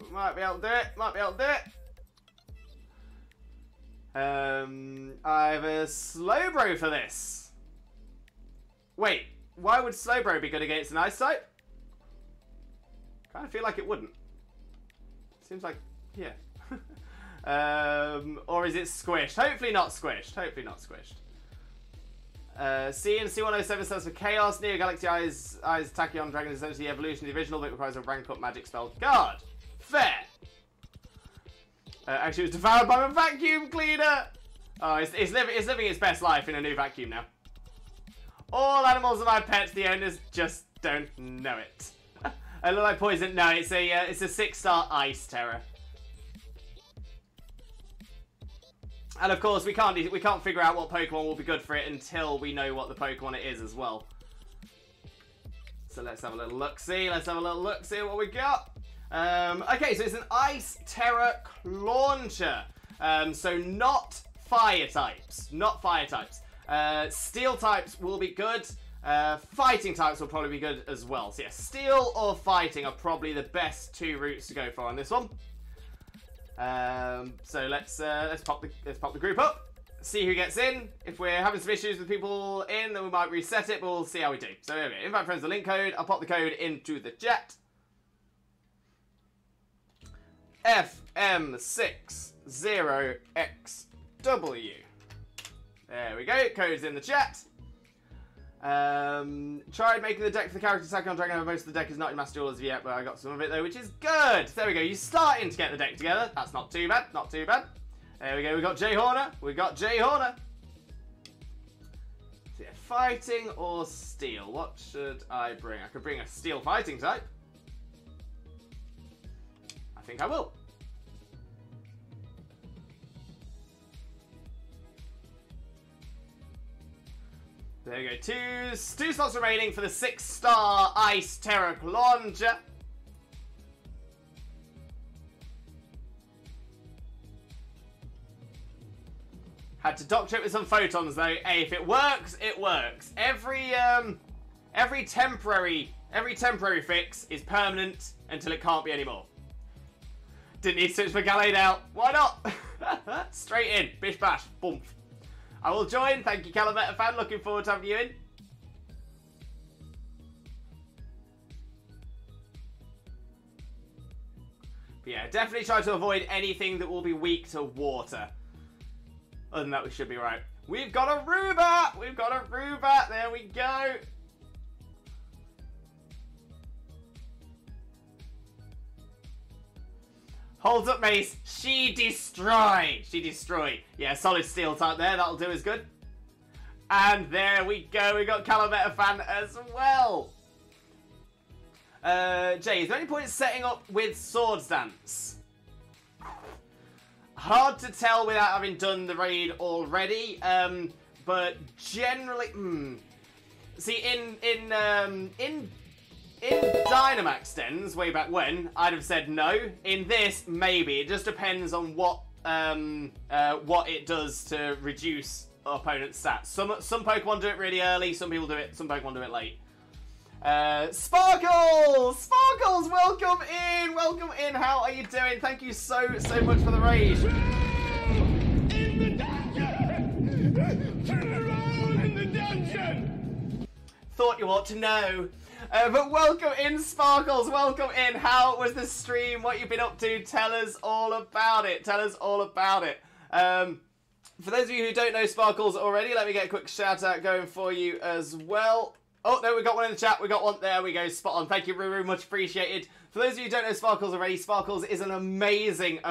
Might be able to do it. Might be able to do it. I have a Slowbro for this. Wait, why would Slowbro be good against an ice type? Kind of feel like it wouldn't. Seems like, yeah. Or is it squished? Hopefully not squished. Hopefully not squished. C and C107 stands for Chaos. Neo Galaxy Eyes Tachyon Dragon is essentially the evolution of the original, but requires a rank up magic spell guard. Fair. Actually, it was devoured by my vacuum cleaner. Oh, it's living its best life in a new vacuum now. All animals are my pets. The owners just don't know it. I look like poison. No, it's a 6-star ice terror. And of course, we can't figure out what Pokemon will be good for it until we know what the Pokemon it is as well. So let's have a little look-see. Let's have a little look-see what we got. Okay, so it's an Ice Terror Launcher. So not fire types. Not fire types. Steel types will be good. Fighting types will probably be good as well. So yeah, steel or fighting are probably the best 2 routes to go for on this one. So let's pop the group up, see who gets in. If we're having some issues with people in, then we might reset it, but we'll see how we do. So there we go. Invite friends the link code. I'll pop the code into the chat. FM60XW. There we go. Code's in the chat. Tried making the deck for the character Tachyon Dragon. Most of the deck is not in Master Duel as of yet, but I got some of it though, which is good. There we go. You're starting to get the deck together. That's not too bad. Not too bad. There we go. We got Jay Horner. We got Jay Horner. So yeah, fighting or steel? What should I bring? I could bring a steel fighting type. I think I will. There we go. Two slots remaining for the 6-star Ice Terror Launcher. Had to doctor it with some photons though. Hey, if it works, it works. Every temporary fix is permanent until it can't be anymore. Didn't need to switch for Gallade out. Why not? Straight in. Bish bash. Boom. I will join. Thank you, Calameta fan. Looking forward to having you in. But yeah, definitely try to avoid anything that will be weak to water. Other than that, we should be right. We've got a Rubat! We've got a Rubat. There we go. Holds up Mace. She destroy. She destroy. Yeah, solid steel type there. That'll do us good. And there we go. We got Calameta fan as well. Jay, is there any point in setting up with Swords Dance? Hard to tell without having done the raid already. But generally, see in Dynamax Dens, way back when, I'd have said no. In this, maybe. It just depends on what it does to reduce opponent's stats. Some Pokemon do it really early, some people do it, some Pokemon do it late. Sparkles! Sparkles, welcome in! Welcome in, how are you doing? Thank you so much for the raid. In the dungeon! Turn around in the dungeon! Thought you ought to know. But welcome in, Sparkles. Welcome in. How was the stream? What you've been up to? Tell us all about it. Tell us all about it. For those of you who don't know Sparkles already, let me get a quick shout out going for you as well. Oh, no, we got one in the chat. We got one. There we go. Spot on. Thank you, Ruru. Much appreciated. For those of you who don't know Sparkles already, Sparkles is an amazing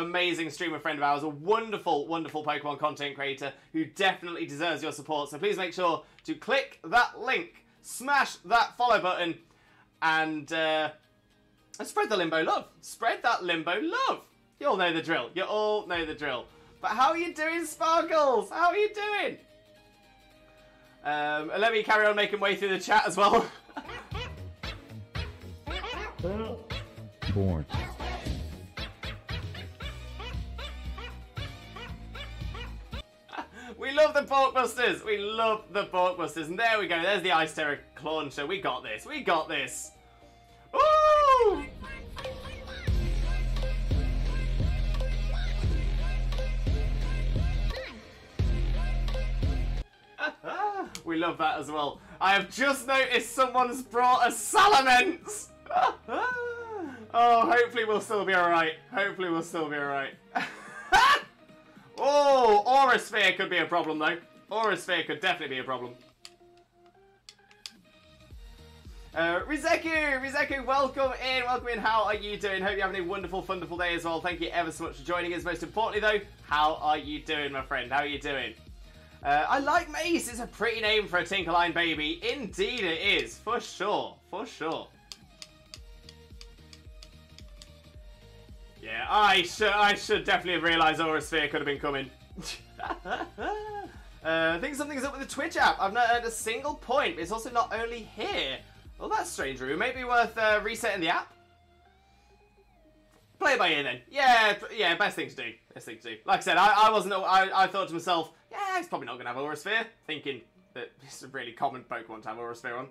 streamer friend of ours. A wonderful Pokemon content creator who definitely deserves your support. So please make sure to click that link, smash that follow button, and spread the Limbo love. Spread that Limbo love. You all know the drill. You all know the drill. But how are you doing, Sparkles? How are you doing? Let me carry on making way through the chat as well. Born. We love the Porkbusters. We love the Porkbusters. And there we go. There's the Ice Terror Launcher. We got this. We got this. Woo! love that as well. I have just noticed someone's brought a Salamence. Oh, hopefully we'll still be alright. Hopefully we'll still be alright. Oh, Aura Sphere could be a problem though. Aura Sphere could definitely be a problem. Rizeku, welcome in, how are you doing? Hope you're having a wonderful, wonderful day as well. Thank you ever so much for joining us. Most importantly though, how are you doing, my friend? How are you doing? I like Mace, it's a pretty name for a Tinkerline baby. Indeed it is, for sure, for sure. Yeah, I should definitely have realised Aura Sphere could have been coming. I think something's up with the Twitch app. I've not heard a single point. It's also not only here. Well, that's strange, Rue. Maybe worth resetting the app? Play it by ear then. Yeah, best thing to do. Best thing to do. Like I said, I thought to myself, yeah, he's probably not going to have Aura Sphere. Thinking that it's a really common Pokemon to have Aura Sphere on.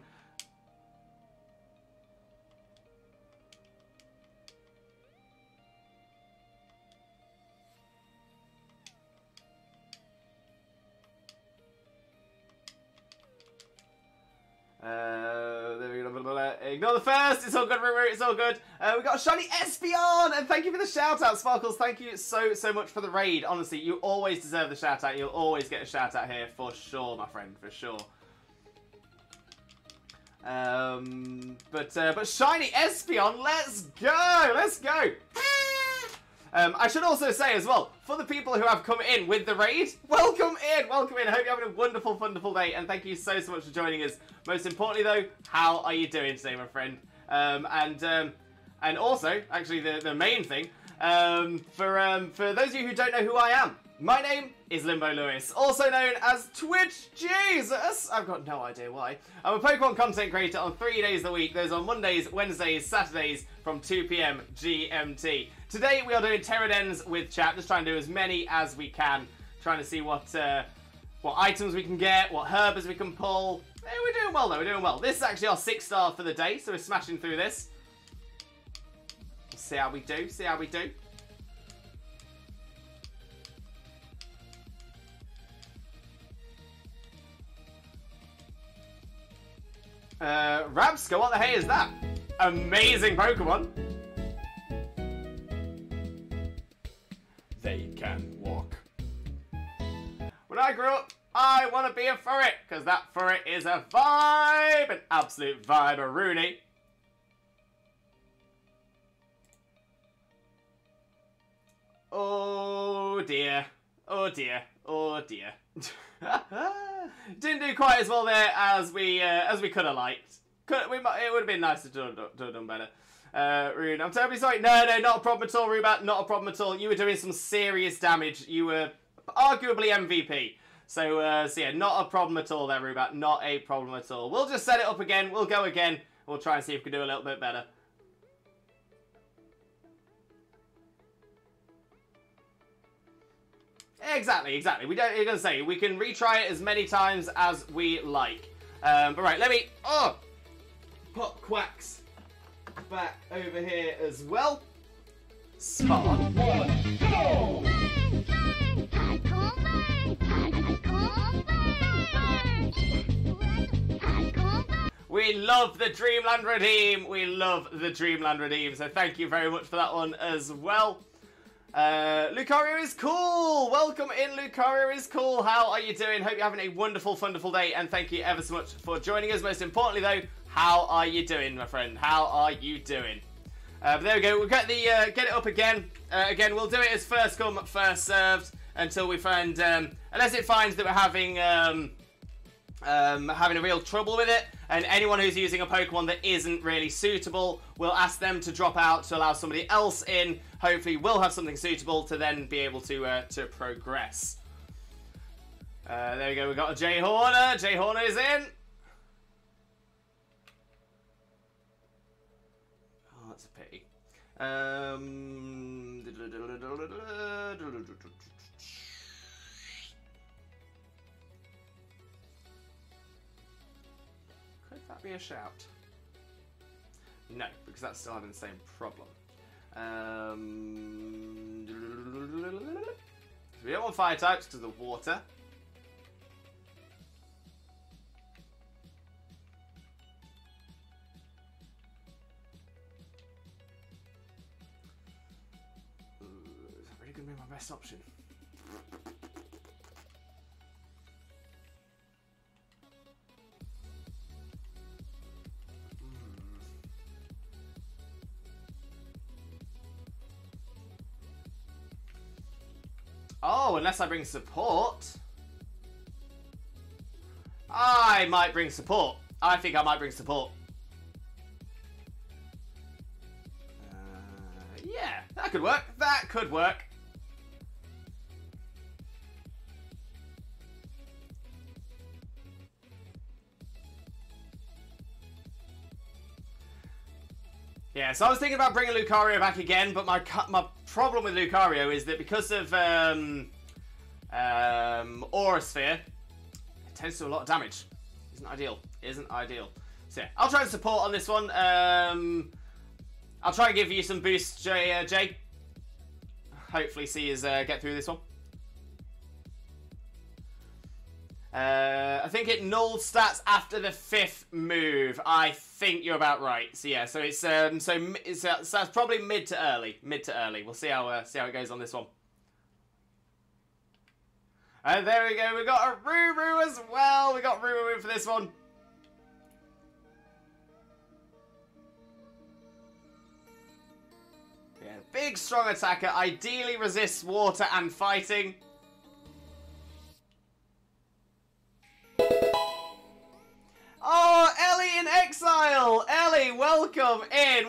Ignore the first, it's all good, it's all good. We got a shiny Espeon, and thank you for the shout out, Sparkles. Thank you so much for the raid. Honestly, you always deserve the shout out. You'll always get a shout out here for sure, my friend, for sure. But shiny Espeon, let's go. I should also say as well, for the people who have come in with the raid, welcome in. I hope you're having a wonderful, wonderful day, and thank you so much for joining us. Most importantly though, how are you doing today, my friend? And also, actually the main thing, for those of you who don't know who I am, my name is Limbo Lewis, also known as Twitch Jesus. I've got no idea why. I'm a Pokemon content creator on 3 days a week. Those on Mondays, Wednesdays, Saturdays from 2 PM GMT. Today we are doing Tera Dens with chat, just trying to do as many as we can, trying to see what items we can get, what herbers we can pull. We're doing well though, we're doing well. This is actually our 6th star for the day, so we're smashing through this. See how we do, see how we do. Rabsca, what the hey is that? Amazing Pokemon. They can walk. When I grew up, I want to be a furret, because that furret is a vibe, an absolute vibe, a Rooney. Oh dear, oh dear, oh dear. Didn't do quite as well there as we could have liked. It would have been nice to have done better. Rune, I'm terribly sorry. No, not a problem at all, Rubat. Not a problem at all. You were doing some serious damage. You were arguably MVP. So yeah, not a problem at all there, Rubat. Not a problem at all. We'll just set it up again. We'll go again. We'll try and see if we can do a little bit better. Exactly. You're gonna say we can retry it as many times as we like. But right, let me pop Quacks back over here as well. Spot on. Go! We love the Dreamland Redeem. We love the Dreamland Redeem. So thank you very much for that one as well. Lucario is cool. Welcome in, Lucario is cool. How are you doing? Hope you're having a wonderful, wonderful day. And thank you ever so much for joining us. Most importantly, though, how are you doing, my friend? How are you doing? But there we go. We'll get the get it up again. Again, we'll do it as first come, first served until we find, unless it finds that we're having a real trouble with it, and anyone who's using a Pokemon that isn't really suitable, we'll ask them to drop out to allow somebody else in. Hopefully, we'll have something suitable to then be able to progress. There we go. We got a Jay Horner. Jay Horner is in. Oh, that's a pity. Could that be a shout? No, because that's still having the same problem. We don't want fire types because of the water. be my best option. Oh, unless I bring support. I might bring support. I think I might bring support. Yeah, that could work. That could work. Yeah, so I was thinking about bringing Lucario back again, but my problem with Lucario is that because of Aura Sphere, it tends to do a lot of damage. Isn't ideal. Isn't ideal. So yeah, I'll try and support on this one. I'll try and give you some boosts, Jay. Hopefully see us get through this one. I think it nulled stats after the 5th move. I think you're about right. So yeah, so it's that's probably mid to early. We'll see how it goes on this one. And there we go. We got a Ruru as well. We got Ruru for this one. Yeah, big strong attacker. Ideally resists water and fighting. Oh, Ellie in exile! Ellie, welcome in.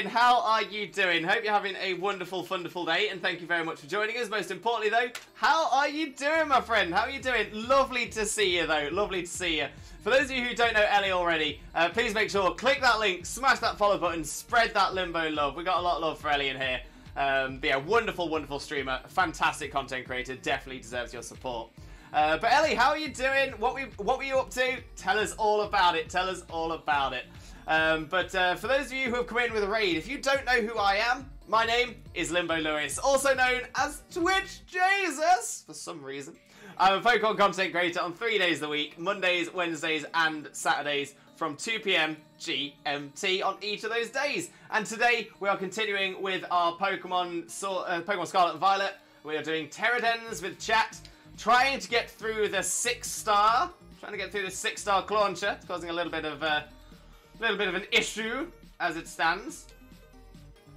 How are you doing? Hope you're having a wonderful, wonderful day, and thank you very much for joining us. Most importantly, though, how are you doing, my friend? How are you doing? Lovely to see you, though. Lovely to see you. For those of you who don't know Ellie already, please make sure, click that link, smash that follow button, spread that Limbo love. We got a lot of love for Ellie in here. But yeah, wonderful, wonderful streamer, fantastic content creator, definitely deserves your support. But Ellie, how are you doing? What were you up to? Tell us all about it. Tell us all about it. But for those of you who have come in with a raid, if you don't know who I am, my name is Limbo Lewis, also known as Twitch Jesus for some reason. I'm a Pokemon content creator on 3 days a week, Mondays, Wednesdays, and Saturdays from 2 PM GMT on each of those days. And today we are continuing with our Pokemon Scarlet and Violet. We are doing Tera Dens with chat. Trying to get through the 6-star. Trying to get through the 6-star Clauncher. It's causing a little bit of an issue as it stands.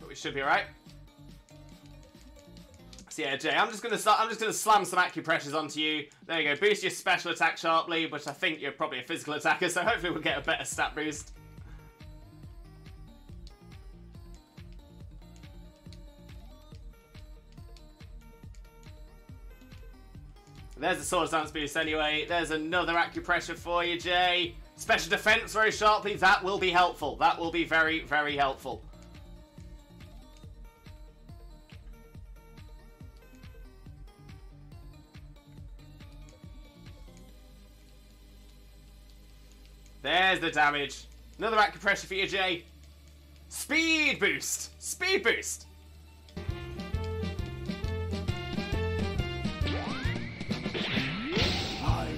But we should be alright. So yeah, Jay, I'm just gonna slam some acupressures onto you. There you go. Boost your special attack sharply, which I think you're probably a physical attacker, so hopefully we'll get a better stat boost. There's the Sword Dance boost anyway. There's another acupressure for you, Jay. Special defense very sharply. That will be helpful. That will be very, very helpful. There's the damage. Another acupressure for you, Jay. Speed boost. Speed boost.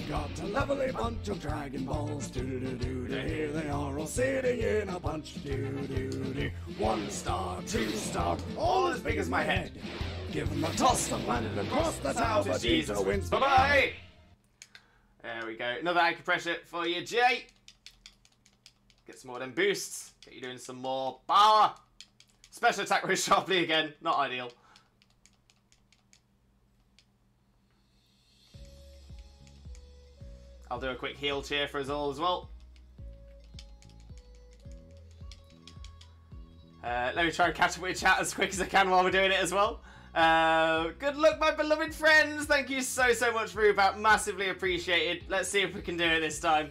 Got a lovely bunch of Dragon Balls, do-do-do-do, here they are all sitting in a bunch, do-do-do. 1 star, 2 star, all as big as my head. Give them a toss, the planet across the tower, but Jesus wins, bye-bye! There we go, another acupressure for you, Jay. Get some more of them boosts, get you doing some more power. Special attack very sharply again, not ideal. I'll do a quick heal cheer for us all as well. Let me try and catch up with chat as quick as I can while we're doing it as well. Good luck, my beloved friends. Thank you so, so much, Rubat. Massively appreciated. Let's see if we can do it this time.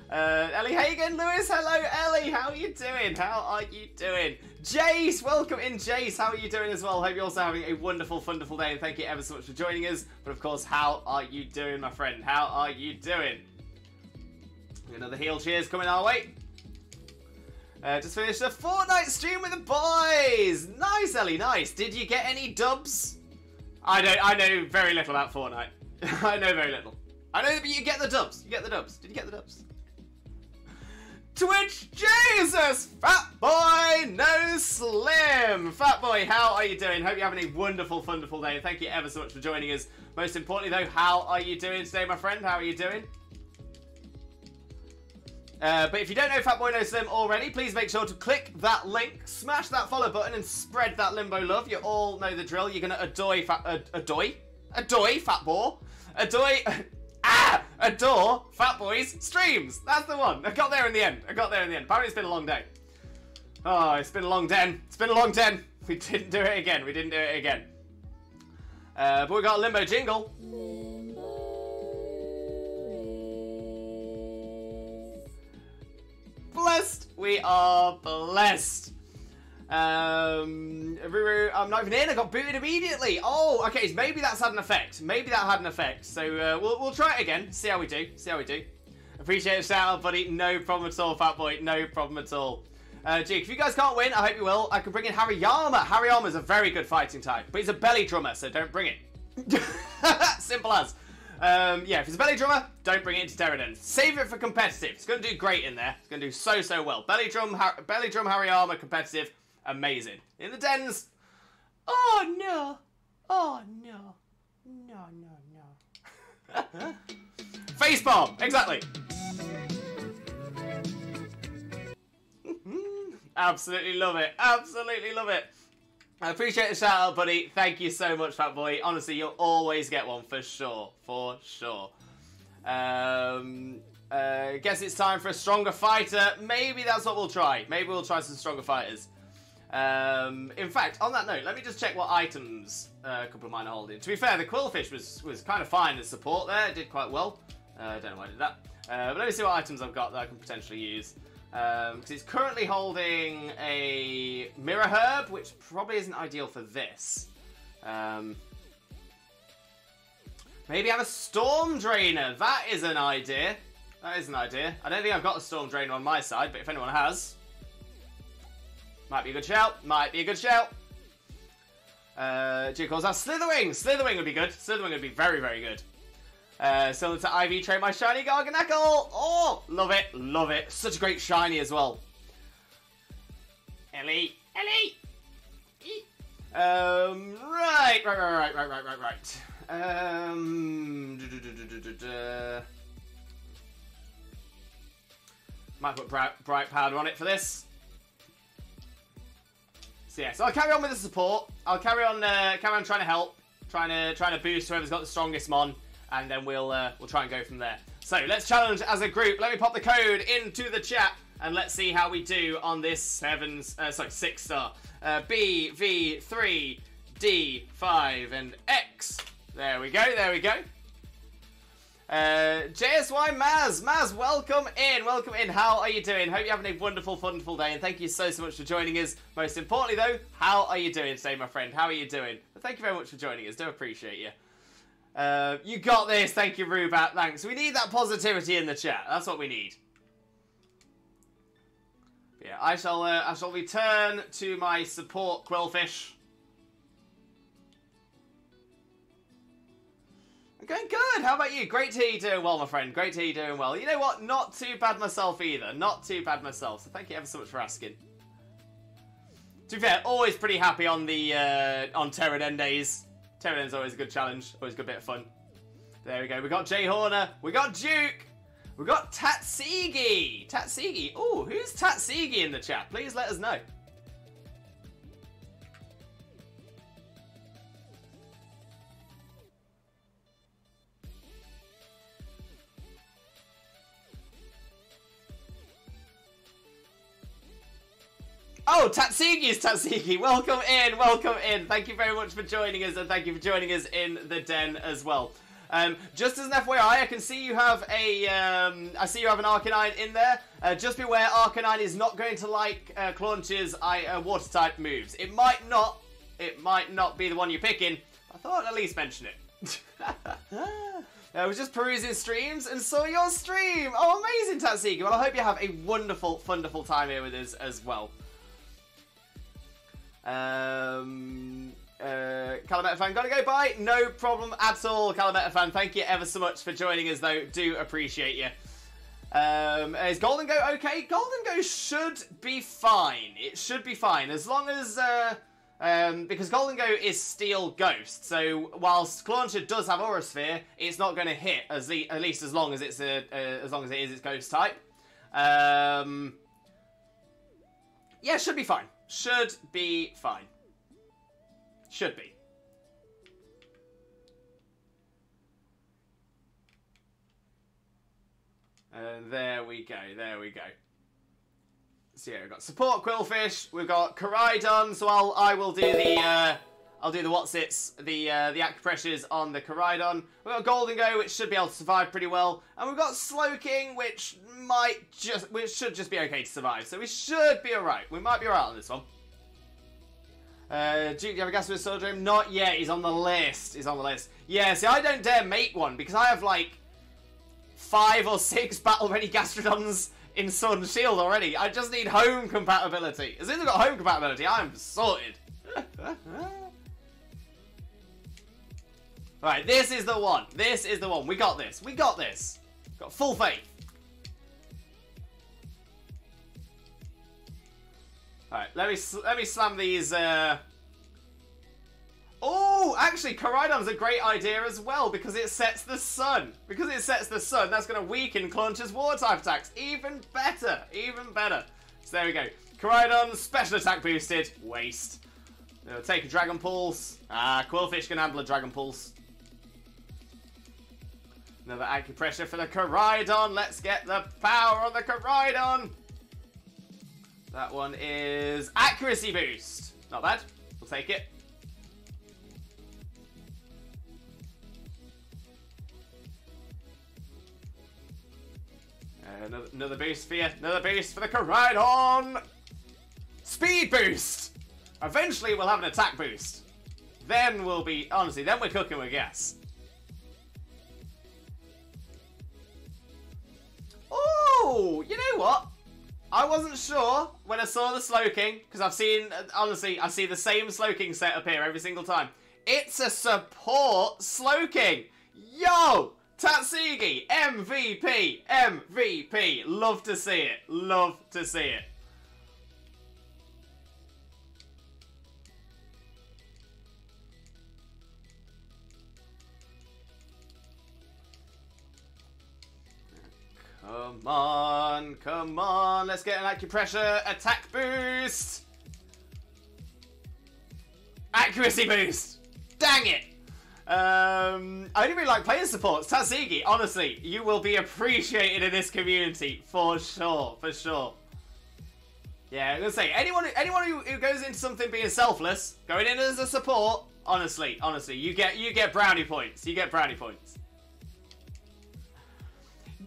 Ellie Hagen, Lewis, hello, Ellie. How are you doing? How are you doing? Jace, welcome in, Jace. How are you doing as well? Hope you're also having a wonderful, wonderful day, and thank you ever so much for joining us. But of course, how are you doing, my friend? How are you doing? Another heal cheers coming our way. Just finished a Fortnite stream with the boys. Nice, Ellie, nice. Did you get any dubs? I know very little about Fortnite. I know very little. I know that you get the dubs. You get the dubs. Did you get the dubs? Twitch Jesus! Fat Boy No Slim! Fat Boy, how are you doing? Hope you're having a wonderful, wonderful day. Thank you ever so much for joining us. Most importantly though, how are you doing today, my friend? How are you doing? But if you don't know Fat Boy No Slim already, please make sure to click that link, smash that follow button, and spread that limbo love. You all know the drill. You're gonna adore Fat Boy's streams. That's the one. I got there in the end. Apparently it's been a long day. Oh, it's been a long den. We didn't do it again. But we got a limbo jingle. Blessed. We are blessed. Ruru, I'm not even in. I got booted immediately. Oh, okay. So maybe that's had an effect. So we'll try it again. See how we do. Appreciate the shout out, buddy. No problem at all, Fat Boy. No problem at all. Jake, if you guys can't win, I hope you will. I can bring in Hariyama. Hariyama's a very good fighting type, but he's a belly drummer, so don't bring it. Simple as. Yeah, if it's a belly drummer, don't bring it into Tera Dens. Save it for competitive. It's going to do great in there. It's going to do so well. Belly drum Hariyama competitive, amazing. In the dens, oh no, no. Facepalm, exactly. Absolutely love it. I appreciate the shout out, buddy. Thank you so much, Fat Boy. Honestly, you'll always get one for sure. Guess it's time for a stronger fighter. Maybe that's what we'll try. Maybe we'll try some stronger fighters. In fact, on that note, let me just check what items a couple of mine are holding. To be fair, the Quillfish was kind of fine as support there. It did quite well. I don't know why I did that. But let me see what items I've got that I can potentially use. Because it's currently holding a Mirror Herb, which probably isn't ideal for this. Maybe have a Storm Drainer. That is an idea. I don't think I've got a Storm Drainer on my side, but if anyone has, might be a good shout. Duke calls out Slitherwing. Slitherwing would be good. Slitherwing would be very, very good. Similar to Ivy, trade my shiny Garganacl. Oh, love it. Such a great shiny as well. Ellie. Right. Might put bright powder on it for this. So yeah, so I'll carry on with the support. I'll carry on trying to help, trying to boost whoever's got the strongest mon. And then we'll try and go from there. So let's challenge as a group. Let me pop the code into the chat and let's see how we do on this 6-star. B, V, 3, D, 5, and X. There we go. JSY Maz, welcome in. How are you doing? Hope you're having a wonderful day, and thank you so much for joining us. Most importantly though, how are you doing today, my friend? How are you doing? But thank you very much for joining us. Do appreciate you. You got this. Thank you, Rubat. Thanks. We need that positivity in the chat. That's what we need. Yeah, I shall return to my support Quillfish. I'm going good. How about you? Great to hear you doing well, my friend. Great to hear you doing well. You know what? Not too bad myself either. So thank you ever so much for asking. To be fair, always pretty happy on the on Tera Den days. Tera Den's always a good challenge, always a good bit of fun. There we go. We got Jay Horner, we got Duke, we got Tatsigi. Oh, who's Tatsigi in the chat? Please let us know. Oh, Tatsigi is Tatsigi. Welcome in. Thank you very much for joining us, and thank you for joining us in the den as well. Just as an FYI, I can see you have I see you have an Arcanine in there. Just beware, Arcanine is not going to like Claunch's water type moves. It might not be the one you're picking. I thought I'd at least mention it. I was just perusing streams and saw your stream. Oh, amazing, Tatsigi. Well, I hope you have a wonderful time here with us as well. Calameta fan, gotta go bye. No problem at all, Calameta fan. Thank you ever so much for joining us, though. Do appreciate you. Is Golden Go okay? Golden Go should be fine. It should be fine as long as because Golden Go is Steel Ghost. So whilst Clauncher does have Aura Sphere, it's not going to hit at least as long as it's as long as it is its Ghost type. Yeah, should be fine. Should be fine. Should be. And there we go, there we go. So yeah, we've got Support Quillfish, we've got Koraidon, so I will do the I'll do the the acupressures on the Koraidon. We've got Golden Go, which should be able to survive pretty well, and we've got Slowking, which should just be okay to survive. So we should be alright. We might be alright on this one. Duke, do you have a Gastrodon Sword Dream? Not yet, he's on the list. He's on the list. Yeah, see, I don't dare make one because I have like 5 or 6 battle-ready Gastrodons in Sword and Shield already. I just need home compatibility. As soon as I've got home compatibility, I'm sorted. Right, this is the one. This is the one. We got this. We got this. Got full faith. Alright, let me slam these, Oh, actually, Koraidon's a great idea as well, because it sets the sun. Because it sets the sun, that's going to weaken Clauncher's water-type attacks. Even better. Even better. So there we go. Koraidon, special attack boosted. Waste. It'll take a Dragon Pulse. Quillfish can handle a Dragon Pulse. Another acupressure for the Koraidon. Let's get the power on the Koraidon. That one is accuracy boost. Not bad. We'll take it. Another boost for you. Another boost for the Koraidon. Speed boost. Eventually we'll have an attack boost. Then we'll be, honestly, then we're cooking with gas. Oh, you know what? I wasn't sure when I saw the Slowking, because I've seen, honestly, I see the same Slowking set appear every single time. It's a support Slowking. Yo! Tatsugi, MVP, MVP. Love to see it. Love to see it. Come on, come on. Let's get an acupressure attack boost. Accuracy boost. Dang it. I only really like playing supports. Tatsugi, honestly, you will be appreciated in this community for sure, for sure. Yeah, I'm gonna say anyone who goes into something being selfless, going in as a support, honestly, you get brownie points. You get brownie points.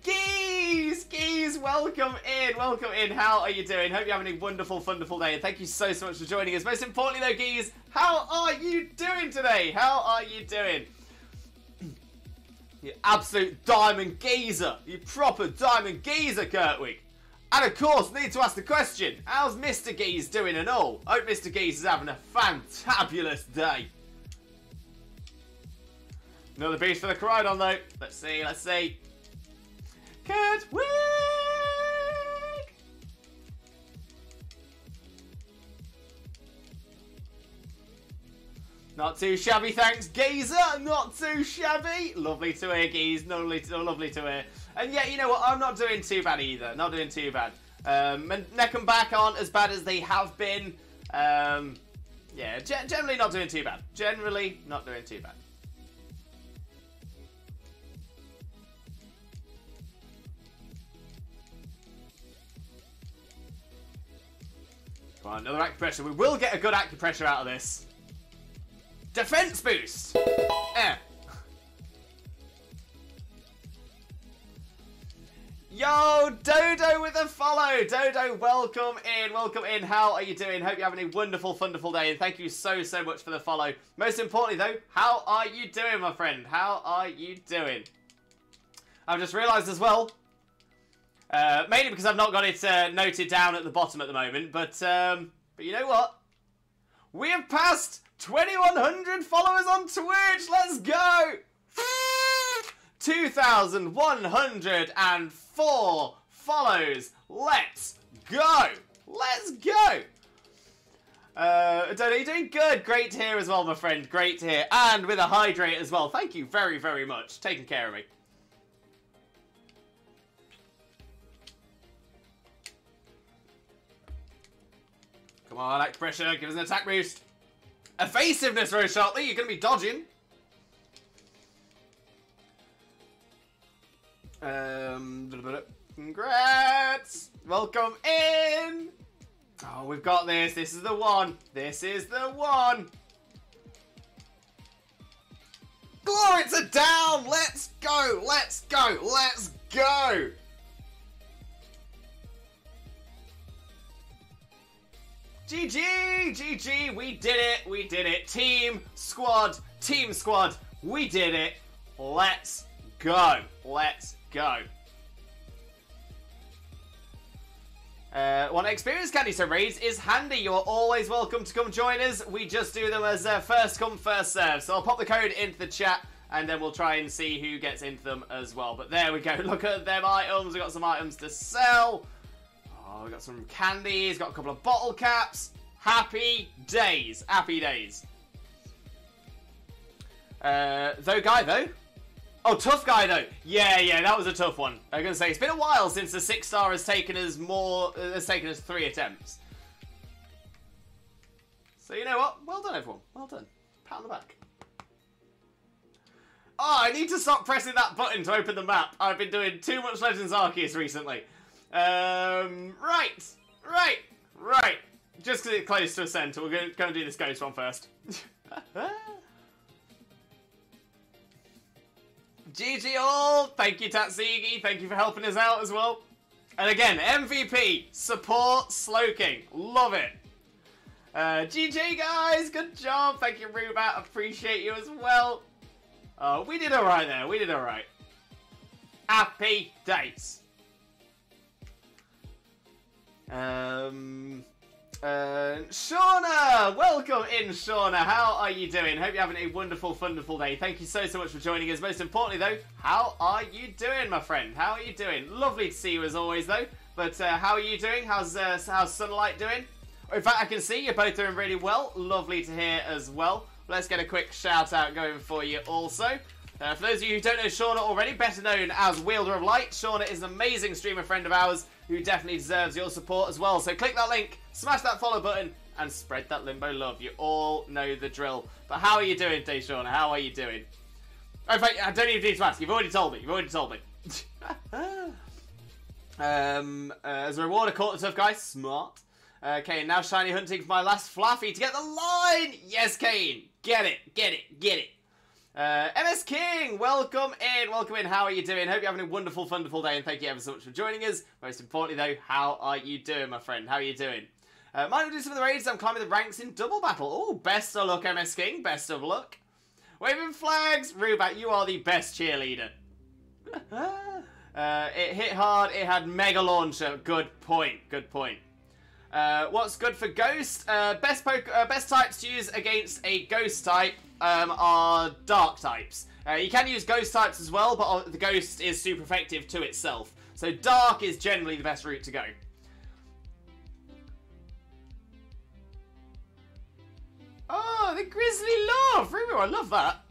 Geese, welcome in. How are you doing? Hope you're having a wonderful day, and thank you so much for joining us. Most importantly, though, Geese, how are you doing today? How are you doing? You absolute diamond geezer, you proper diamond geezer, Kurtwig. And of course, need to ask the question: how's Mr. Geese doing and all? Hope Mr. Geese is having a fantabulous day. Another beast for the Koraidon, though. Let's see. Kurtwig! Not too shabby, thanks, Geezer. Not too shabby. Lovely to hear, Geese. Lovely to hear. And yeah, you know what? I'm not doing too bad either. Not doing too bad. Neck and back aren't as bad as they have been. Yeah, generally not doing too bad. Generally not doing too bad. Come on, another acupressure. We will get a good acupressure out of this. Defense boost! Yo, Dodo with a follow! Dodo, welcome in. How are you doing? Hope you're having a wonderful day, and thank you so much for the follow. Most importantly, though, how are you doing, my friend? How are you doing? I've just realised as well, mainly because I've not got it noted down at the bottom at the moment, but you know what? We have passed 2,100 followers on Twitch! Let's go! 2,104 follows. Let's go. Let's go. Dodo, you're doing good. Great to hear as well, my friend. Great to hear. And with a hydrate as well. Thank you very, very much. Taking care of me. Come on, act pressure. Give us an attack boost. Evasiveness very sharply. You're going to be dodging. Congrats. Welcome in. Oh, we've got this. This is the one. This is the one. Glorits are down. Let's go. Let's go. Let's go. GG. GG. We did it. We did it. Team squad. Team squad. We did it. Let's go. Let's go. Want to experience Candy So raids is handy. You are always welcome to come join us. We just do them as first come, first serve. So I'll pop the code into the chat and then we'll try and see who gets into them as well. But there we go. Look at them items. We've got some items to sell. Oh, we've got some candies. Got a couple of bottle caps. Happy days. Happy days. Though, Oh, tough guy though. Yeah, that was a tough one. I was gonna say it's been a while since the 6-star has taken us 3 attempts. So you know what? Well done, everyone. Well done. Pat on the back. Oh, I need to stop pressing that button to open the map. I've been doing too much Legends Arceus recently. Right. Just because it's close to a center, we're going to do this ghost one first. GG all! Thank you, Tatsigi. Thank you for helping us out as well. And again, MVP, support Slowking. Love it. GG, guys. Good job. Thank you, Rubat. Appreciate you as well. We did alright there. We did alright. Happy days. Shauna! Welcome in, Shauna. How are you doing? Hope you're having a wonderful, wonderful day. Thank you so much for joining us. Most importantly, though, how are you doing, my friend? How are you doing? Lovely to see you as always, though. But how are you doing? How's Sunlight doing? In fact, I can see you're both doing really well. Lovely to hear as well. Let's get a quick shout out going for you also. For those of you who don't know Shauna already, better known as Wielder of Light, Shauna is an amazing streamer friend of ours who definitely deserves your support as well. So click that link, smash that follow button, and spread that Limbo love. You all know the drill. But how are you doing today, Shauna? How are you doing? Oh, in fact, I don't even need to ask. You've already told me. As a reward, I caught the tough guy. Smart. Okay, now shiny hunting for my last Fluffy to get the line. Yes, Kane. Get it. MS King, welcome in. How are you doing? Hope you're having a wonderful, wonderful day, and thank you ever so much for joining us. Most importantly, though, how are you doing, my friend? How are you doing? Mine will do some of the raids. I'm climbing the ranks in double battle. Oh, best of luck, MS King. Best of luck. Waving flags. Rubat, you are the best cheerleader. It hit hard. It had mega launcher. Good point. What's good for Ghost? Best types to use against a Ghost type are Dark types. You can use Ghost types as well, but the Ghost is super effective to itself. So Dark is generally the best route to go. Oh, the Grizzly Love! Ruby, I love that.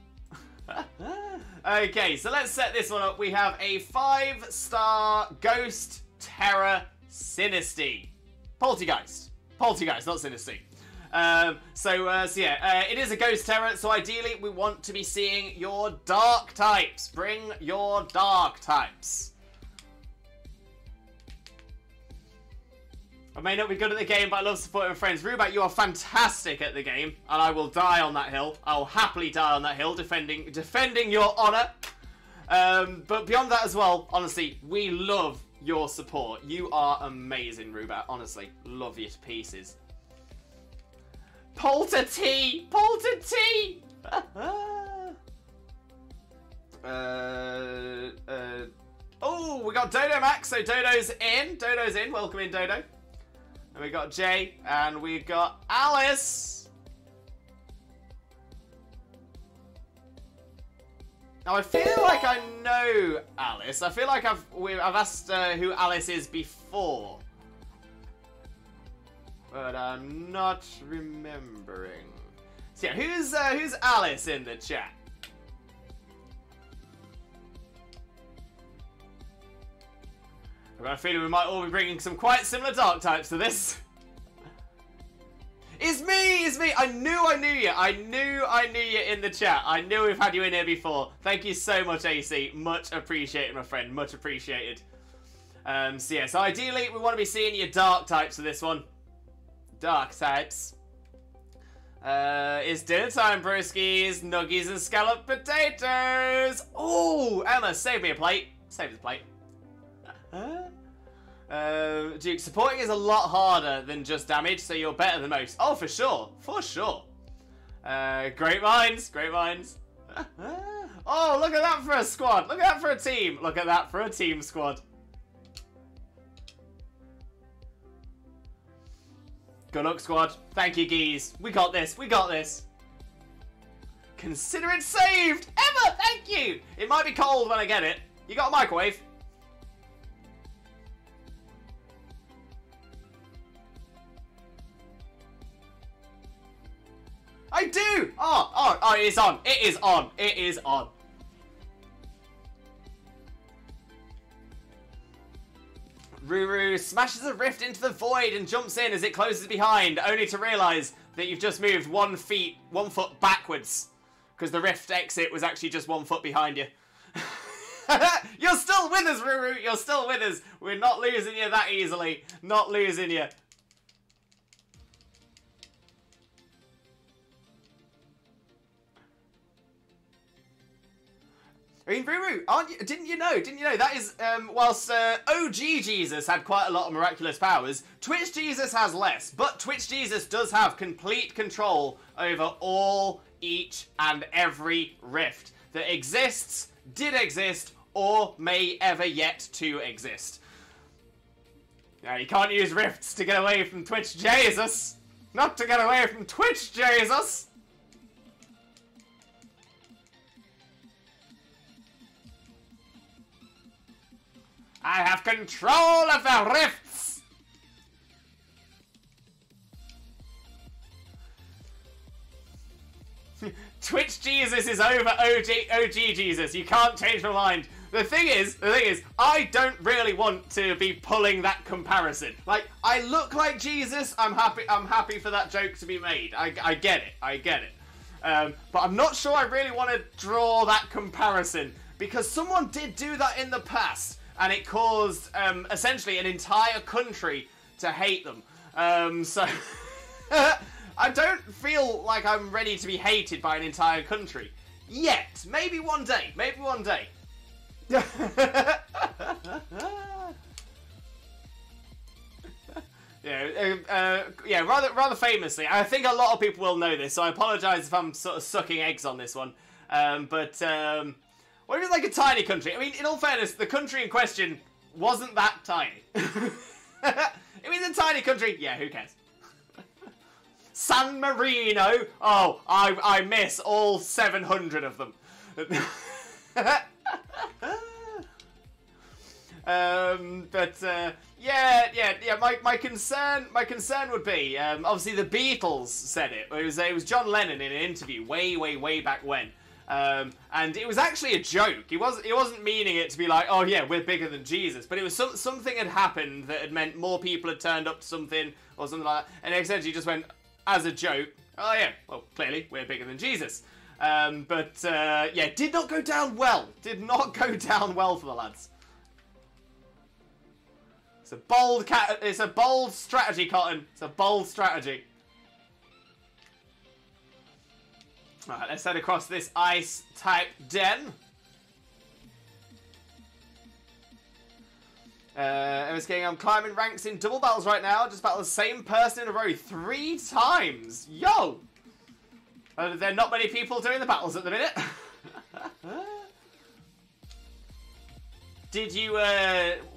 Okay, so let's set this one up. We have a 5-star Ghost Terra Sinisty. Poltergeist, not Sinisty. It is a Ghost Terror, so ideally we want to be seeing your Dark types. Bring your Dark types. I may not be good at the game, but I love supporting my friends. Rubat, you are fantastic at the game, and I will die on that hill. I will happily die on that hill, defending your honor. But beyond that as well, honestly, we love your support. You are amazing, Rubat. Honestly, love you to pieces. Polter T! Oh, we got Dodo Max, so Dodo's in. Welcome in, Dodo. And we got Jay, and we've got Alice. Now I feel like I know Alice. I feel like I've asked who Alice is before, but I'm not remembering. So yeah, who's Alice in the chat? I've got a feeling we might all be bringing some quite similar dark types to this. It's me! I knew you. I knew you in the chat. I knew we've had you in here before. Thank you so much, AC. Much appreciated, my friend. Much appreciated. So yeah, so ideally we want to be seeing your dark types for this one. Dark types. It's dinner time, broskies. Nuggies and scalloped potatoes. Oh, Emma, save me a plate. Save the plate. Duke, supporting is a lot harder than just damage, so you're better than most. Oh, for sure. For sure. Great minds. Great minds. Oh, look at that for a squad. Look at that for a team. Look at that for a team squad. Good luck, squad. Thank you, Geese. We got this. We got this. Consider it saved. Emma, thank you. It might be cold when I get it. You got a microwave? I do! Oh, it is on. It is on. It is on. Ruru smashes a rift into the void and jumps in as it closes behind, only to realise that you've just moved 1 foot backwards. Because the rift exit was actually just 1 foot behind you. You're still with us, Ruru! You're still with us! We're not losing you that easily. Not losing you. I mean, Ruru, didn't you know that is, whilst OG Jesus had quite a lot of miraculous powers, Twitch Jesus has less, but Twitch Jesus does have complete control over all, each, and every rift that exists, did exist, or may ever yet to exist. Now, you can't use rifts to get away from Twitch Jesus! Not to get away from Twitch Jesus! I have control of the rifts! Twitch Jesus is over OG Jesus. You can't change my mind. The thing is, I don't really want to be pulling that comparison. Like, I look like Jesus. I'm happy for that joke to be made. I get it. But I'm not sure I really want to draw that comparison because someone did do that in the past. And it caused, essentially, an entire country to hate them. So, I don't feel like I'm ready to be hated by an entire country. Yet. Maybe one day. Maybe one day. Yeah, rather famously. I think a lot of people will know this, so I apologise if I'm sort of sucking eggs on this one. What if it's like a tiny country? I mean, in all fairness, the country in question wasn't that tiny. If it's a tiny country, yeah, who cares? San Marino! Oh, I miss all 700 of them. Yeah. My concern would be, obviously the Beatles said it. It was John Lennon in an interview way back when. And it was actually a joke. He wasn't meaning it to be like, oh yeah, we're bigger than Jesus. But it was something had happened that had meant more people had turned up to something or something like that. And it essentially just went, as a joke, oh yeah, well, clearly we're bigger than Jesus. Yeah, did not go down well. Did not go down well for the lads. It's a bold strategy, Cotton. It's a bold strategy. Alright, let's head across this ice-type den. I'm climbing ranks in double battles right now. Just battled the same person in a row 3 times. Yo! There are not many people doing the battles at the minute. Did you,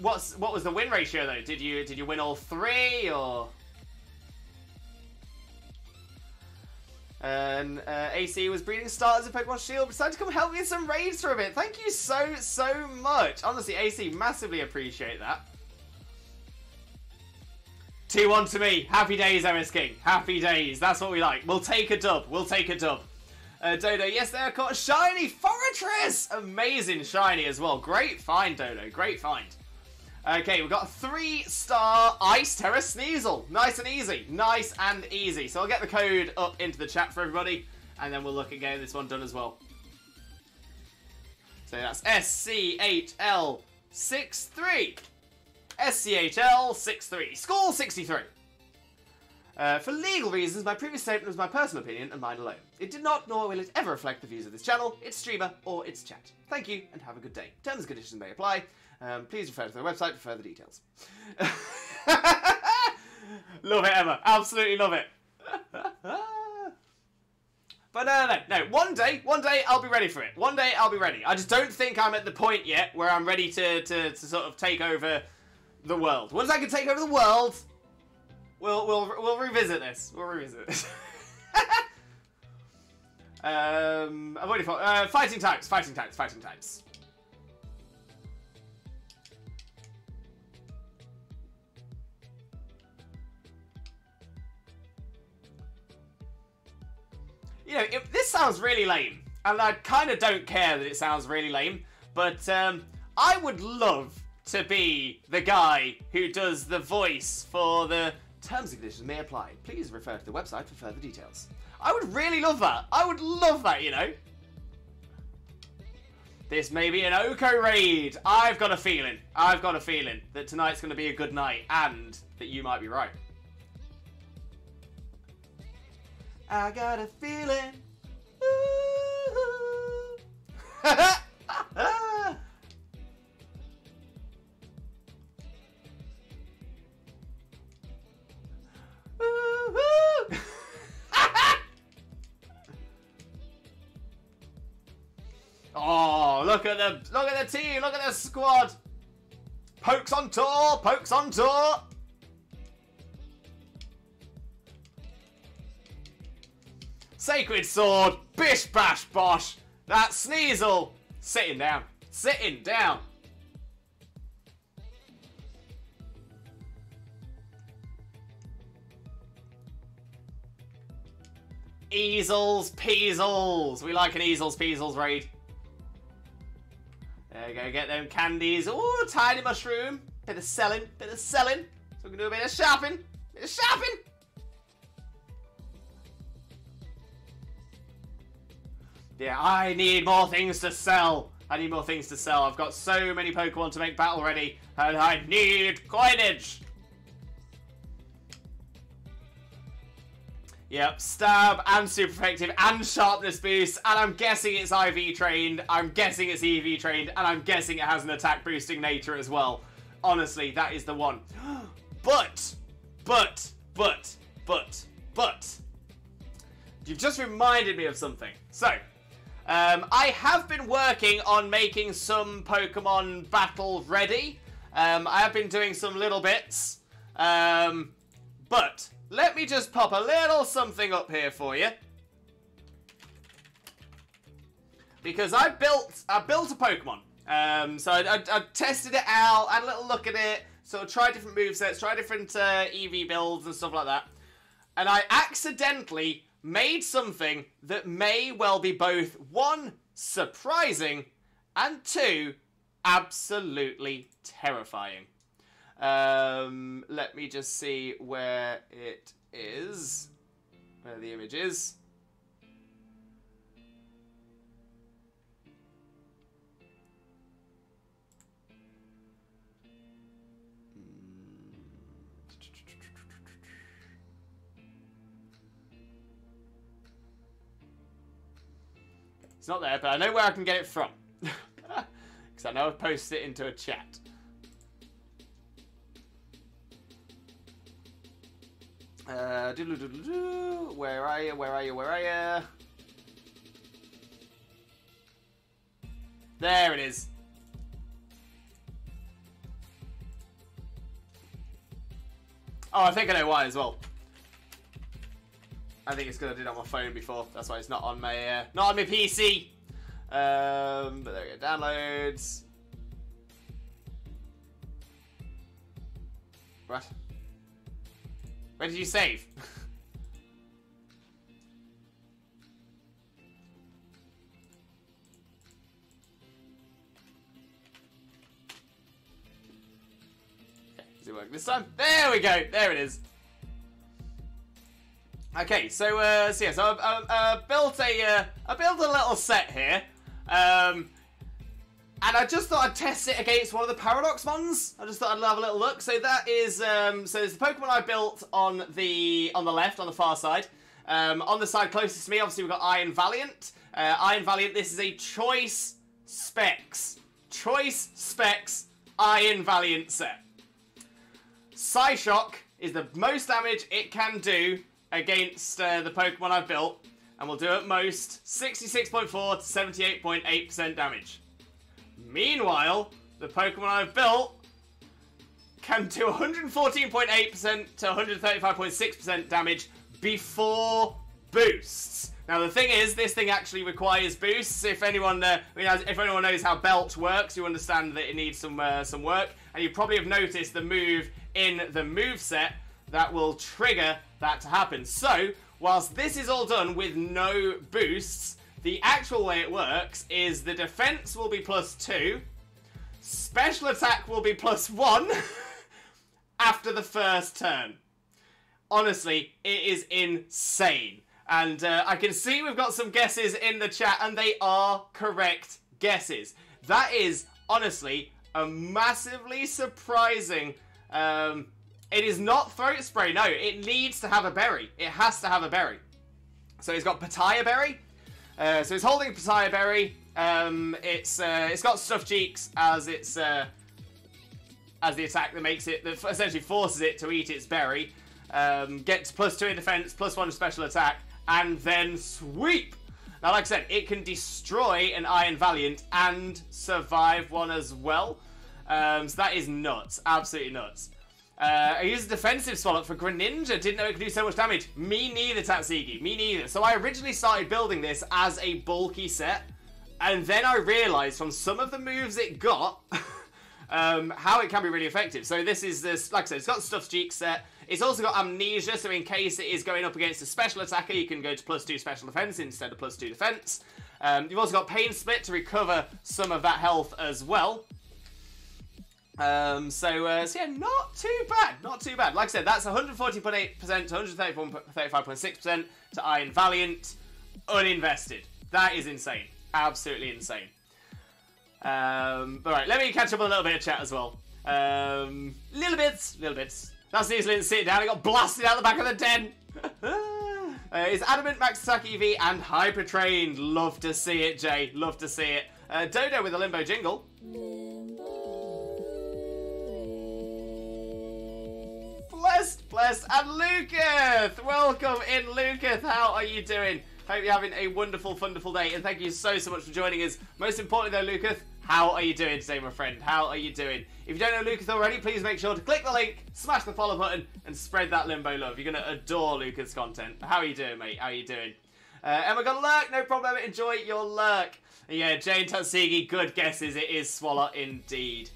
what was the win ratio though? Did you win all 3 or? And AC was breeding starters in Pokemon Shield. Decided to come help me in some raids for a bit. Thank you so much. Honestly, AC, massively appreciate that. 2-1 to me. Happy days, MS King. Happy days. That's what we like. We'll take a dub. We'll take a dub. Dodo, yes, they are caught. Shiny Fortress! Amazing shiny as well. Great find, Dodo. Great find. Okay, we've got a 3-star Ice Terra Sneasel. Nice and easy. Nice and easy. So I'll get the code up into the chat for everybody, and then we'll look at getting this one done as well. So that's SCHL63. SCHL63. Score 63. For legal reasons, my previous statement was my personal opinion and mine alone. It did not, nor will it ever reflect the views of this channel, its streamer, or its chat. Thank you, and have a good day. Terms and conditions may apply. Please refer to their website for further details. Love it, Emma. Absolutely love it. But no. One day I'll be ready for it. One day I'll be ready. I just don't think I'm at the point yet where I'm ready to sort of take over the world. Once I can take over the world, we'll revisit this. We'll revisit this. I'm waiting for fighting types. You know, this sounds really lame, and I kind of don't care that it sounds really lame, but I would love to be the guy who does the voice for the terms and conditions may apply. Please refer to the website for further details. I would really love that. I would love that, you know. This may be an Oko raid. I've got a feeling that tonight's going to be a good night, and that you might be right. I got a feeling. Ooh. Oh, look at the team, look at the squad. Pokes on tour. Sacred Sword, bish bash bosh. That Sneasel, sitting down. Easels, peasels. We like an easels, peasels raid. There you go, get them candies. Ooh, tiny mushroom. Bit of selling. So we can do a bit of shopping. Yeah, I need more things to sell. I've got so many Pokemon to make battle ready, and I need coinage. Yep, stab and super effective and sharpness boost, and I'm guessing it's IV trained, I'm guessing it's EV trained, and I'm guessing it has an attack boosting nature as well. Honestly, that is the one. But, you've just reminded me of something. So, I have been working on making some Pokemon battle ready. I have been doing some little bits. But let me just pop a little something up here for you. Because I built a Pokemon. So I tested it out, had a little look at it, sort of tried different movesets, tried different EV builds and stuff like that. And I accidentally made something that may well be both, 1, surprising, and 2, absolutely terrifying. Let me just see where it is, where the image is. It's not there, but I know where I can get it from. Because I know I've posted it into a chat. Where are you? There it is. Oh, I think I know why as well. I think it's because I did it on my phone before. That's why it's not on my PC. But there we go. Downloads. What? Where did you save? Does it work this time? There we go. There it is. Okay, so I built a little set here, and I just thought I'd test it against one of the Paradox ones. I just thought I'd have a little look. So that is so it's the Pokemon I built on the left, on the far side. On the side closest to me, obviously we've got Iron Valiant. Iron Valiant. This is a Choice Specs Iron Valiant set. Psyshock is the most damage it can do against the Pokemon I've built, and will do at most 66.4 to 78.8% damage. Meanwhile, the Pokemon I've built can do 114.8% to 135.6% damage before boosts. Now the thing is, this thing actually requires boosts. If anyone, if anyone knows how Belch works, you understand that it needs some work, and you probably have noticed the move in the moveset that will trigger that to happen. So, whilst this is all done with no boosts, the actual way it works is the defense will be +2, special attack will be +1 after the first turn. Honestly, it is insane. And I can see we've got some guesses in the chat, and they are correct guesses. That is, honestly, a massively surprising... it is not Throat Spray, no. It needs to have a berry. It has to have a berry. So it's got Pataya Berry. So it's holding Pataya Berry. It's got Stuffed Cheeks as its as the attack that makes it, that essentially forces it to eat its berry. Gets +2 in defense, +1 in special attack, and then sweep. Now, like I said, it can destroy an Iron Valiant and survive one as well. So that is nuts. Absolutely nuts. I used a defensive Swallow for Greninja. Didn't know it could do so much damage. Me neither, Tatsigi. Me neither. So I originally started building this as a bulky set. And then I realised from some of the moves it got, how it can be really effective. So this is this, like I said, it's got Stuffed Cheek set. It's also got Amnesia, so in case it is going up against a special attacker, you can go to +2 special defense instead of +2 defense. You've also got Pain Split to recover some of that health as well. So yeah, not too bad, not too bad. Like I said, that's 140.8% to 135.6% to Iron Valiant, uninvested. That is insane, absolutely insane. But right, let me catch up on a little bit of chat as well. Little bits. That's New Zealand sit down. It got blasted out the back of the den. Is Adamant, Max Attack EV, and Hyper Trained. Love to see it, Jay. Love to see it. Dodo with a Limbo jingle. Blessed, and Lucas! Welcome in, Lucas. How are you doing? Hope you're having a wonderful day, and thank you so much for joining us. Most importantly, though, Lucas, how are you doing today, my friend? How are you doing? If you don't know Lucas already, please make sure to click the link, smash the follow button, and spread that Limbo love. You're going to adore Lucas' content. How are you doing, mate? How are you doing? And we've got Lurk. No problem. Enjoy your Lurk. Yeah, Jane Tatsigi, good guesses. It is Swallow indeed.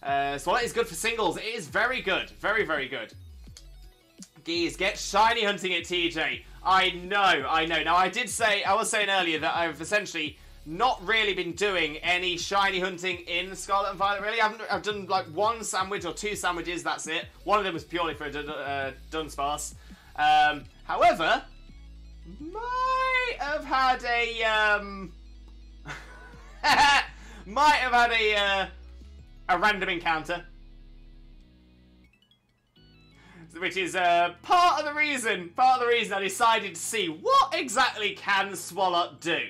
Swallow is good for singles. It is very good. Very, very good. Geez, get shiny hunting at TJ. I know. Now, I was saying earlier that I've essentially not really been doing any shiny hunting in Scarlet and Violet, really. I've done like one sandwich or two sandwiches, that's it. One of them was purely for a Dunsparce. However, might have had a random encounter. Which is part of the reason I decided to see what exactly can Swallow do.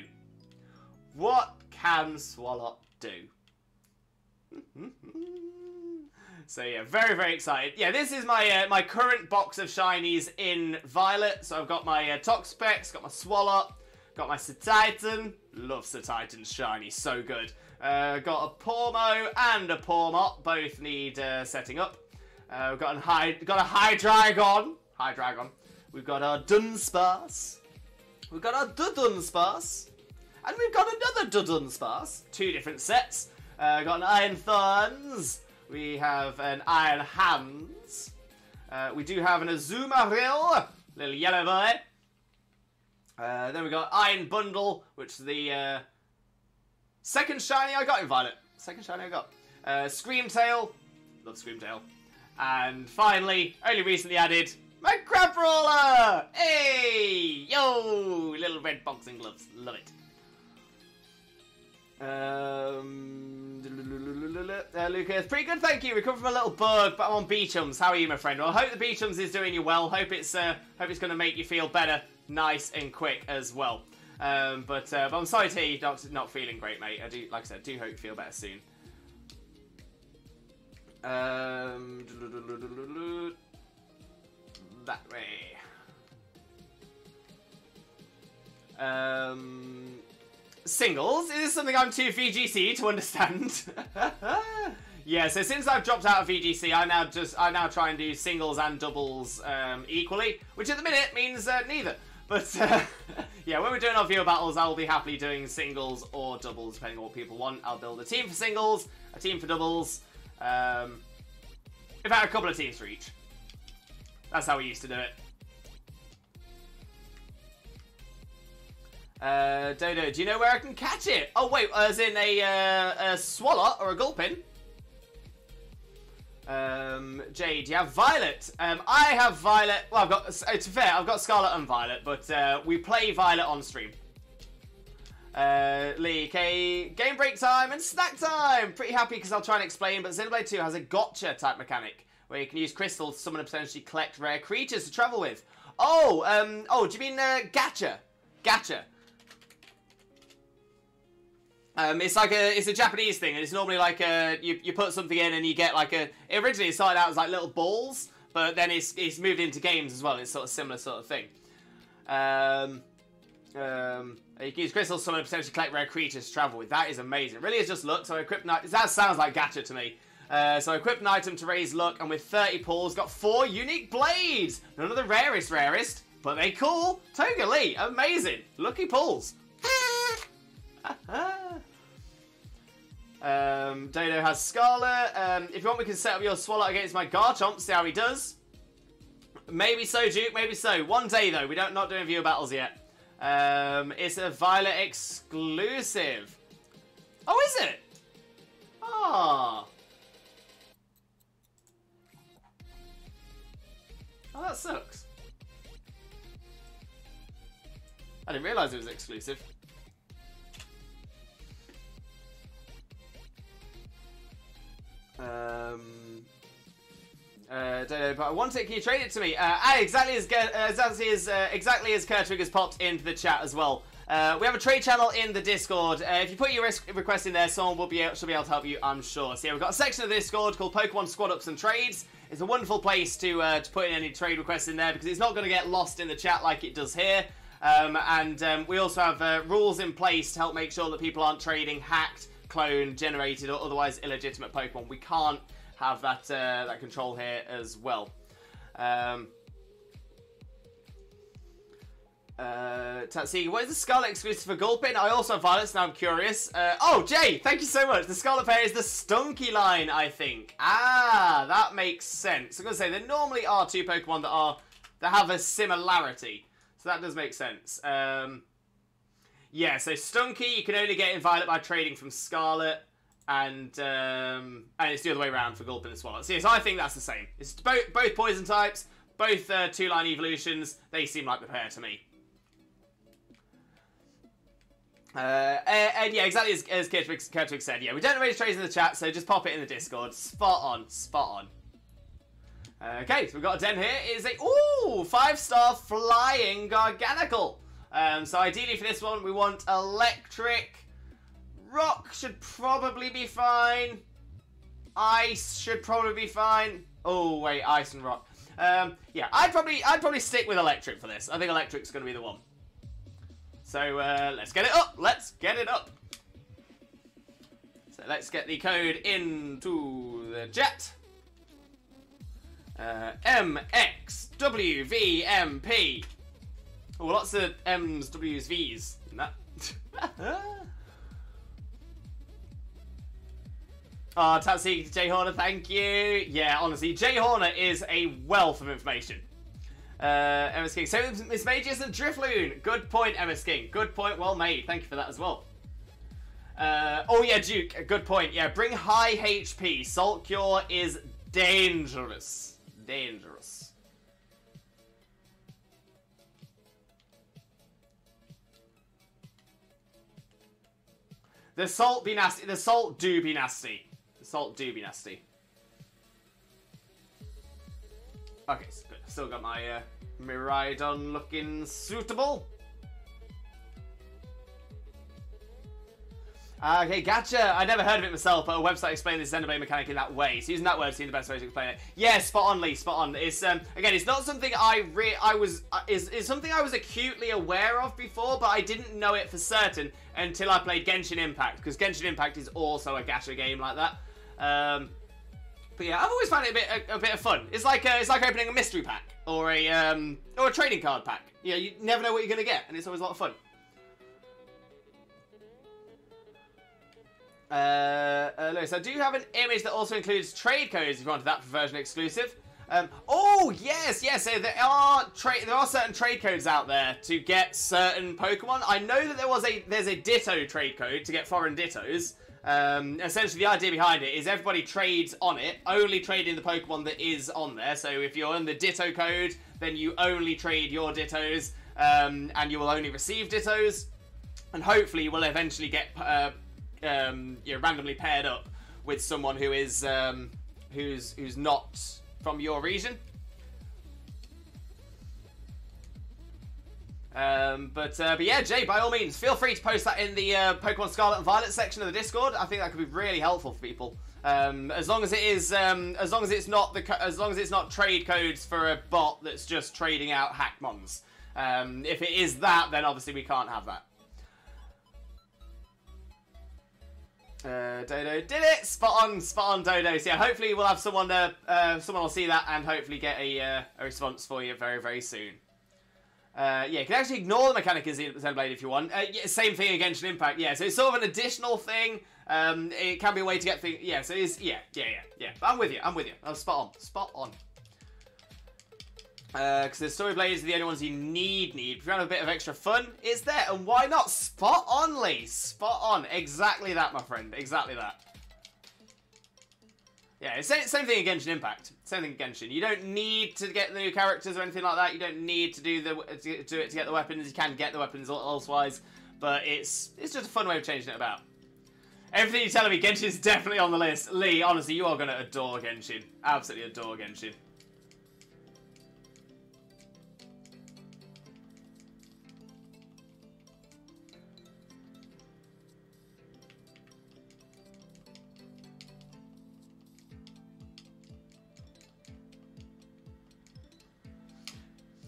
What can Swallow do? So yeah, very, very excited. Yeah, this is my my current box of shinies in Violet. So I've got my Toxapex, got my Swallow, got my Cetitan. Love Cetitan's shiny, so good. Got a Pormo and a Pormot, both need setting up. We've got a Hydreigon. We've got our Dunsparce. We've got our Dunsparce. And we've got another Dunsparce. 2 different sets. Got an Iron Thorns. We have an Iron Hands. We do have an Azumarill. Little yellow boy. Then we got Iron Bundle, which is the second shiny I got in Violet. Second shiny I got. Screamtail. Love Screamtail. And finally, only recently added, my Crab Brawler! Hey! Yo! Little red boxing gloves. Love it. Lucas, pretty good, thank you. Recovered from a little bug, but I'm on Beachums. How are you, my friend? Well, I hope the Beachums is doing you well. Hope it's going to make you feel better, nice and quick as well. But I'm sorry to hear you're not feeling great, mate. I do, like I said, do hope you feel better soon. That way. Singles is something I'm too VGC to understand. Yeah, so since I've dropped out of VGC, I now try and do singles and doubles equally, which at the minute means neither. But yeah, when we're doing our viewer battles, I will be happily doing singles or doubles depending on what people want. I'll build a team for singles, a team for doubles. In fact, a couple of teams for each. That's how we used to do it. Dodo, do you know where I can catch it? Oh wait, as in a Swallow or a Gulpin? Jade, do you have Violet? I have Violet. Well, it's fair, I've got Scarlet and Violet, but we play Violet on stream. Lee K, game break time and snack time. Pretty happy because I'll try and explain, but Xenoblade 2 has a gotcha type mechanic where you can use crystals to summon and potentially collect rare creatures to travel with. Oh, do you mean gacha? Gacha. It's a Japanese thing, and it's normally like you put something in and you get like it originally started out as like little balls, but then it's moved into games as well. It's sort of similar sort of thing. You can use crystals to summon and potentially collect rare creatures to travel with. That is amazing. It really is just luck. So I equipped that sounds like gacha to me. So I equipped an item to raise luck, and with 30 pulls, got 4 unique blades. None of the rarest, but they cool. Totally amazing. Lucky pulls. Dodo has Scarlet. If you want, we can set up your Swallow against my Garchomp, see how he does. Maybe so, Duke, maybe so. One day, though. We don't not doing viewer battles yet. It's a Violet exclusive. Oh, is it? Ah. Oh, that sucks. I didn't realise it was exclusive. But I want it. Can you trade it to me? Exactly as Kurtwig has popped into the chat as well. We have a trade channel in the Discord. If you put your request in there, someone should be able to help you, I'm sure. So yeah, we've got a section of the Discord called Pokemon Squad Ups and Trades. It's a wonderful place to put in any trade requests in there because it's not going to get lost in the chat like it does here. We also have rules in place to help make sure that people aren't trading hacked, cloned, generated, or otherwise illegitimate Pokemon. We can't have that that control here as well. Tatsy, what is the Scarlet exclusive for Gulpin? I also have Violet, so now I'm curious. Oh, Jay, thank you so much. The Scarlet pair is the Stunky line, I think. Ah, that makes sense. I'm going to say there normally are 2 Pokemon that have a similarity. So that does make sense. Yeah, so Stunky you can only get in Violet by trading from Scarlet. And it's the other way around for Gulpin and Swallow. So yes, I think that's the same. It's both poison types, both 2-line evolutions. They seem like the pair to me. And yeah, exactly as Kurtwig said. Yeah, we don't raise trades in the chat, so just pop it in the Discord. Spot on, spot on. Okay, so we've got a den here. It is a 5-star flying Garganical. So ideally for this one, we want electric. Rock should probably be fine. Ice should probably be fine. Oh wait, ice and rock. Yeah, I'd probably stick with electric for this. I think electric's going to be the one. So let's get it up. Let's get it up. So let's get the code into the chat. MXWVMP. Oh, lots of M's, W's, V's in that. Oh, Tatsy J Horner, thank you. Yeah, honestly, J Horner is a wealth of information. MS King. So Miss Mage isn't Drifloon. Good point, MS King. Good point, well made. Thank you for that as well. Oh yeah, Duke. Good point. Yeah, bring high HP. Salt Cure is dangerous. Dangerous. The salt be nasty. The salt do be nasty. The salt do be nasty. Okay, so good. Still got my Miraidon looking suitable. Okay, gotcha. I never heard of it myself, but a website explained the Xenoblade mechanic in that way. So using that word seemed the best way to explain it. Yeah, spot on, Lee. Spot on. It's again, it's not something it's something I was acutely aware of before, but I didn't know it for certain until I played Genshin Impact, because Genshin Impact is also a gacha game like that. But yeah, I've always found it a bit of fun. It's like opening a mystery pack or a trading card pack. You know, you never know what you're gonna get, and it's always a lot of fun. Lewis, I do have an image that also includes trade codes if you wanted that for version exclusive. Oh yes, yes. So there are certain trade codes out there to get certain Pokemon. I know that there's a Ditto trade code to get foreign Dittos. Essentially, the idea behind it is everybody trades on it, only trading the Pokemon that is on there. So if you're on the Ditto code, then you only trade your Dittos, and you will only receive Dittos, and hopefully you will eventually get you're randomly paired up with someone who is who's not from your region. But yeah, Jay, by all means, feel free to post that in the Pokemon Scarlet and Violet section of the Discord. I think that could be really helpful for people. As long as it is, as long as it's not trade codes for a bot that's just trading out Hackmons. If it is that, then obviously we can't have that. Dodo did it! Spot on, Dodo. So yeah, hopefully we'll have someone will see that and hopefully get a response for you very, very soon. Yeah, you can actually ignore the mechanic in Xenoblade if you want. Yeah, same thing in Genshin Impact. Yeah, so it's sort of an additional thing. It can be a way to get things. Yeah, so it's yeah. But I'm with you. I'm spot on. Because the story blades are the only ones you need. If you want a bit of extra fun, it's there. And why not? Spot on, Lee. Spot on. Exactly that, my friend. Exactly that. Yeah, it's same thing in Genshin Impact. Same thing in Genshin. You don't need to get the new characters or anything like that. You don't need to do it to get the weapons. You can get the weapons elsewise. But it's just a fun way of changing it about. Everything you're telling me, Genshin's definitely on the list. Lee, honestly, you are going to adore Genshin. Absolutely adore Genshin.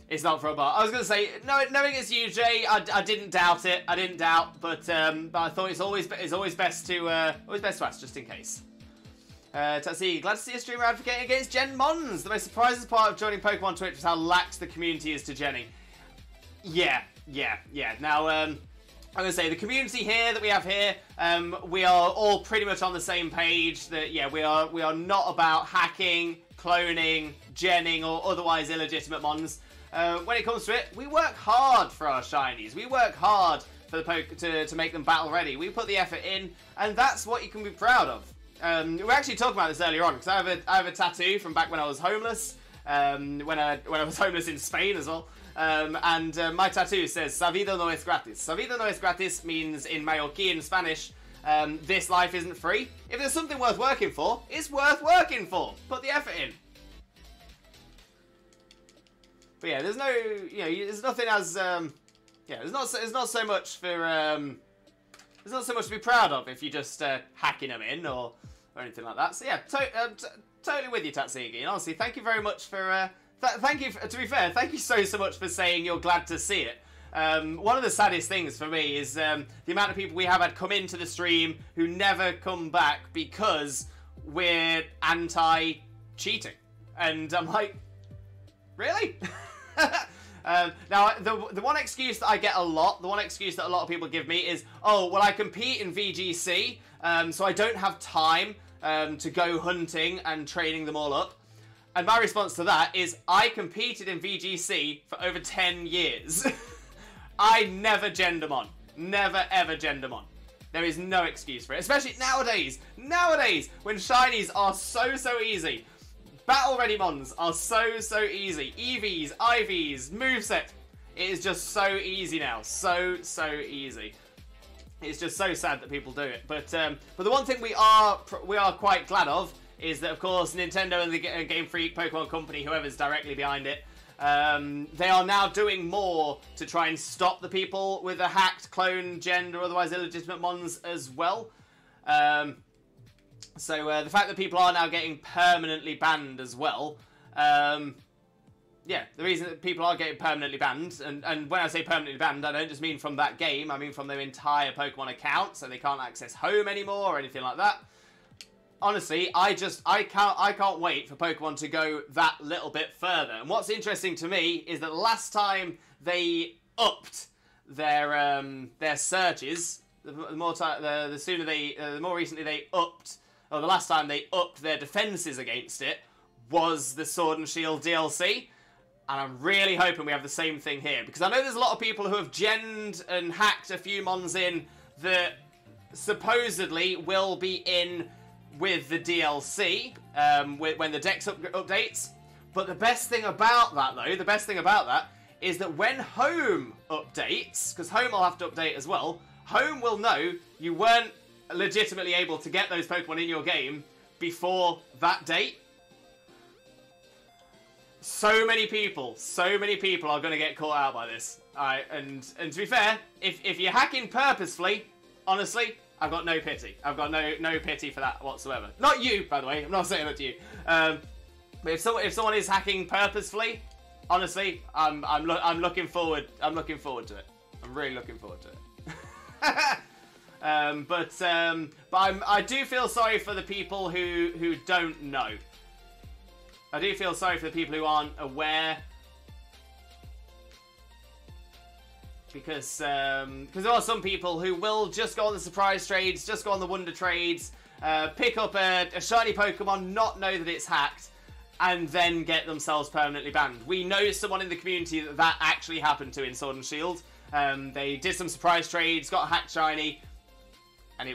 It's not for a bar. I was going to say, knowing it's you, Jay, I didn't doubt it. But I thought it's always best to ask just in case. Tatsy, glad to see a streamer advocating against Gen Mons. The most surprising part of joining Pokemon Twitch was how lax the community is to Genning. Yeah. Now, I'm going to say the community here that we have here, we are all pretty much on the same page. That yeah, we are not about hacking, cloning, Genning, or otherwise illegitimate Mons. When it comes to it, we work hard for our shinies. We work hard for the to make them battle ready. We put the effort in, and that's what you can be proud of. We were actually talking about this earlier on because I have a tattoo from back when I was homeless. When I was homeless in Spain as well. And my tattoo says "Sabido no es gratis." Sabido no es gratis means in Mallorquin Spanish, this life isn't free. If there's something worth working for, it's worth working for. Put the effort in. But yeah, there's no, there's nothing as, there's not so much for, there's not so much to be proud of if you're just hacking them in or anything like that. So yeah, totally with you, Tatsigi. And honestly, thank you very much for, to be fair, thank you so much for saying you're glad to see it. One of the saddest things for me is the amount of people we have had come into the stream who never come back because we're anti-cheating. And I'm like, really? Now, the one excuse that I get a lot, the one excuse that a lot of people give me is, oh, well, I compete in VGC, so I don't have time to go hunting and training them all up. And my response to that is, I competed in VGC for over 10 years. I never Gendamon. Never, ever Gendamon. There is no excuse for it, especially nowadays. Nowadays, when shinies are so easy. Battle-ready mons are so easy. EVs, IVs, moveset. It is just so easy now. So easy. It's just so sad that people do it. But the one thing we are quite glad of is that, of course, Nintendo and the Game Freak, Pokemon Company, whoever's directly behind it, they are now doing more to try and stop the people with the hacked, clone, gen, or otherwise illegitimate mons as well. So the fact that people are now getting permanently banned as well, yeah, the reason that people are getting permanently banned, and when I say permanently banned, I don't just mean from that game, I mean from their entire Pokemon account, so they can't access home anymore or anything like that. Honestly, I can't wait for Pokemon to go that little bit further. And what's interesting to me is that last time they upped their searches, the more recently they upped, or the last time they upped their defenses against it, was the Sword and Shield DLC. And I'm really hoping we have the same thing here, because I know there's a lot of people who have genned and hacked a few mons in that supposedly will be in with the DLC, when the Dex updates. But the best thing about that, though, is that when Home updates, because Home will have to update as well, Home will know you weren't legitimately able to get those Pokemon in your game before that date. So many people are going to get caught out by this. Alright, and to be fair, if you're hacking purposefully, honestly, I've got no pity. I've got no pity for that whatsoever. Not you, by the way. I'm not saying that to you. But if someone is hacking purposefully, honestly, I'm looking forward. I'm looking forward to it. I'm really looking forward to it. But I do feel sorry for the people who don't know. I do feel sorry for the people who aren't aware. Because there are some people who will just go on the surprise trades, just go on the wonder trades, pick up a shiny Pokemon, not know that it's hacked, and then get themselves permanently banned. We know someone in the community that actually happened to in Sword and Shield. They did some surprise trades, got a hacked shiny, and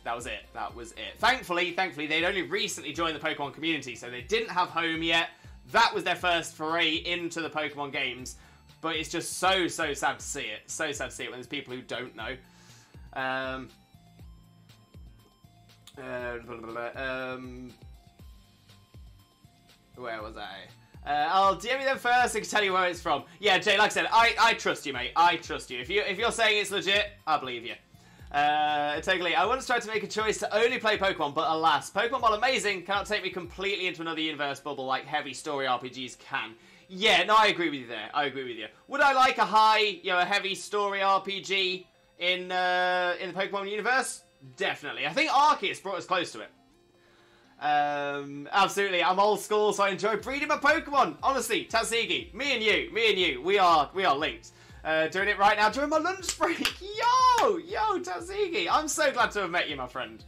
that was it. Thankfully, they'd only recently joined the Pokemon community, so they didn't have Home yet. That was their first foray into the Pokemon games. But it's just so sad to see it. So sad to see it when there's people who don't know. Where was I? I'll DM you them first and tell you where it's from. Yeah, Jay, like I said, I trust you, mate. I trust you. If you're saying it's legit, I believe you. Totally. I once tried to make a choice to only play Pokemon, but alas, Pokemon, while amazing, cannot take me completely into another universe bubble like heavy story RPGs can. Yeah, no, I agree with you there. I agree with you. Would I like a heavy story RPG in the Pokemon universe? Definitely. I think Arceus brought us close to it. Absolutely. I'm old school, so I enjoy breeding my Pokemon. Honestly, Tazigi, me and you, we are linked. Doing it right now during my lunch break. Yo, Tazigi. I'm so glad to have met you, my friend.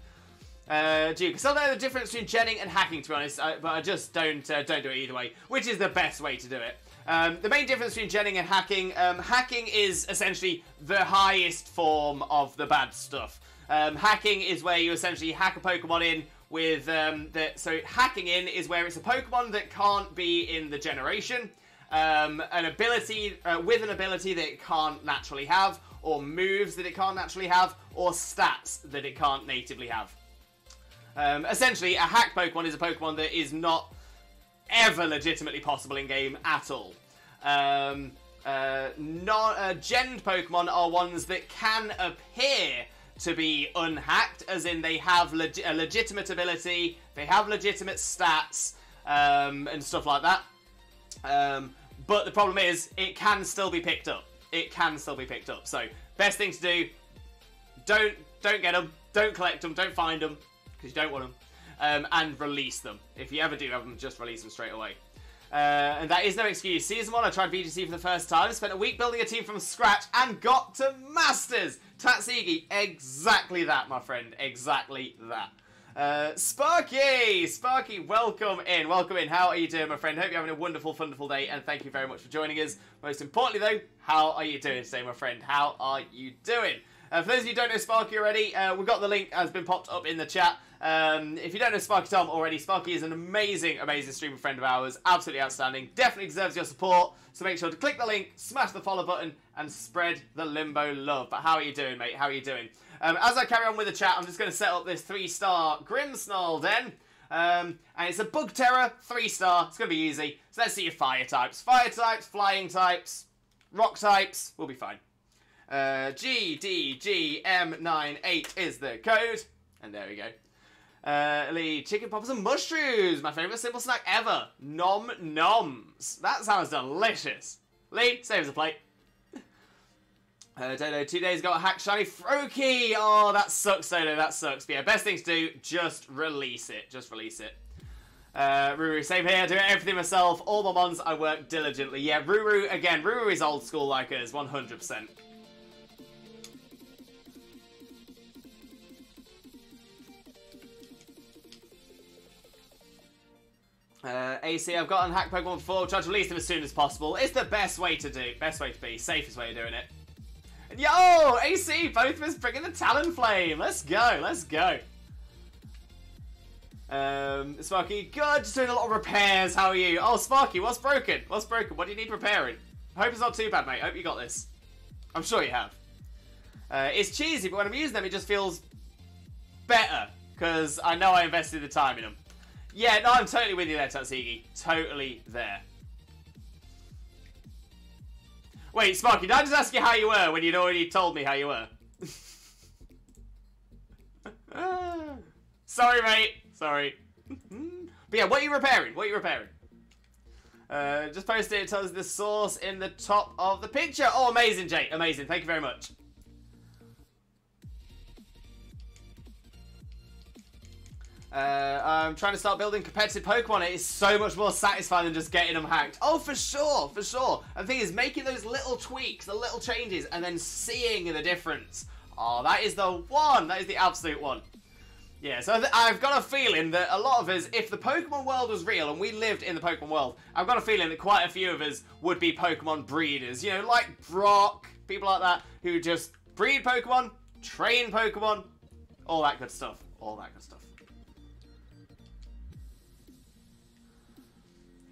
Duke, I still know the difference between genning and hacking, to be honest, but I just don't do it either way, which is the best way to do it. The main difference between genning and hacking, hacking is essentially the highest form of the bad stuff. Hacking is where you essentially hack a Pokemon in with, so hacking in is where it's a Pokemon that can't be in the generation, an ability that it can't naturally have, or moves that it can't naturally have, or stats that it can't natively have. Essentially, a hacked Pokemon is a Pokemon that is not ever legitimately possible in-game at all. Genned Pokemon are ones that can appear to be unhacked, as in they have a legitimate ability, they have legitimate stats, and stuff like that. But the problem is, it can still be picked up. It can still be picked up. So, best thing to do, don't get them, don't collect them, don't find them, because you don't want them. and release them. If you ever do have them, just release them straight away. And that is no excuse. Season 1, I tried VGC for the first time, spent a week building a team from scratch, and got to Masters! Tatsigi, exactly that, my friend. Exactly that. Sparky, welcome in. Welcome in. How are you doing, my friend? Hope you're having a wonderful, wonderful day, and thank you very much for joining us. Most importantly, though, how are you doing today, my friend? How are you doing? For those of you who don't know Sparky already, we've got the link has been popped up in the chat. If you don't know Sparky Tom already, Sparky is an amazing, amazing streamer friend of ours. Absolutely outstanding. Definitely deserves your support. So make sure to click the link, smash the follow button, and spread the Limbo love. But how are you doing, mate? How are you doing? As I carry on with the chat, I'm just going to set up this 3-star Grimmsnarl Den. And it's a Bug Terror 3-star. It's going to be easy. So let's see your fire types. Fire types, flying types, rock types. We'll be fine. GDGM98 is the code. And there we go. Lee, chicken poppers and mushrooms. My favourite simple snack ever. Nom noms. That sounds delicious. Lee, save us a plate. Dodo, 2 days ago, a hack shiny Froakie. Oh, that sucks, Dodo. That sucks. But yeah, best thing to do, just release it. Just release it. Ruru, same here. Doing everything myself. All my mons, I work diligently. Yeah, Ruru, again, Ruru is old school like us, 100%. AC, I've got unhacked Pokemon before. Try to release them as soon as possible. It's the best way to do. Best way to be. Safest way of doing it. And yo, AC, both of us bringing the Talonflame. Let's go. Let's go. Sparky, good. Just doing a lot of repairs. How are you? Oh, Sparky, what's broken? What's broken? What do you need repairing? I hope it's not too bad, mate. I hope you got this. I'm sure you have. It's cheesy, but when I'm using them, it just feels better. Because I know I invested the time in them. Yeah, no, I'm totally with you there, Tatsigi. Totally there. Wait, Sparky, did I just ask you how you were when you'd already told me how you were? Sorry, mate. Sorry. But yeah, what are you repairing? What are you repairing? Just posted it. It tells us the source in the top of the picture. Oh, amazing, Jay. Amazing. Thank you very much. I'm trying to start building competitive Pokemon. It is so much more satisfying than just getting them hacked. Oh, for sure, for sure. And the thing is, making those little tweaks, the little changes, and then seeing the difference. Oh, that is the one. That is the absolute one. Yeah, so I've got a feeling that a lot of us, if the Pokemon world was real and we lived in the Pokemon world, I've got a feeling that quite a few of us would be Pokemon breeders. You know, like Brock, people like that, who just breed Pokemon, train Pokemon, all that good stuff. All that good stuff.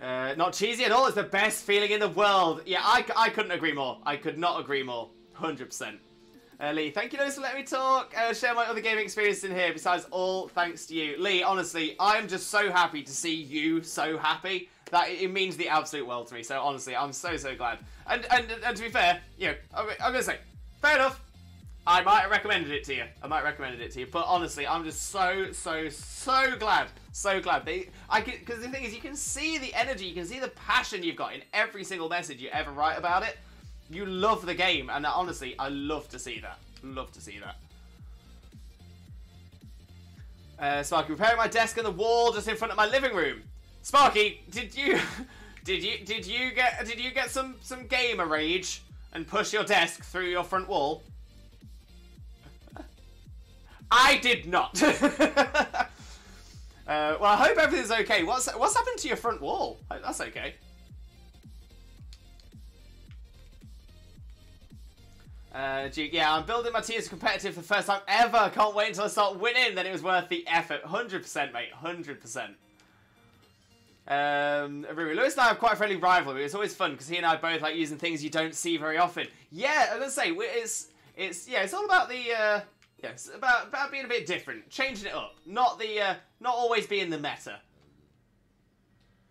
Not cheesy at all. It's the best feeling in the world. Yeah, I couldn't agree more. I could not agree more. 100%. Lee, thank you, Lewis, for letting me talk. Share my other gaming experience in here. Besides, all thanks to you. Lee, honestly, I'm just so happy to see you so happy. That it means the absolute world to me. So, honestly, I'm so glad. And to be fair, you know, I'm going to say, fair enough. I might have recommended it to you. But honestly, I'm just so glad. So glad. Because the thing is, you can see the energy, you can see the passion you've got in every single message you ever write about it. You love the game, and honestly, I love to see that. Love to see that. Sparky, repairing my desk and the wall just in front of my living room. Sparky, did you get some gamer rage and push your desk through your front wall? I did not. Well, I hope everything's okay. What's happened to your front wall? That's okay. Yeah, I'm building my team as competitive for the first time ever. Can't wait until I start winning. Then it was worth the effort. 100%, mate. 100%. Lewis and I have quite a friendly rivalry. It's always fun because he and I both like using things you don't see very often. Yeah, I was gonna say it's all about the. Yeah, it's about being a bit different, changing it up, not always being the meta.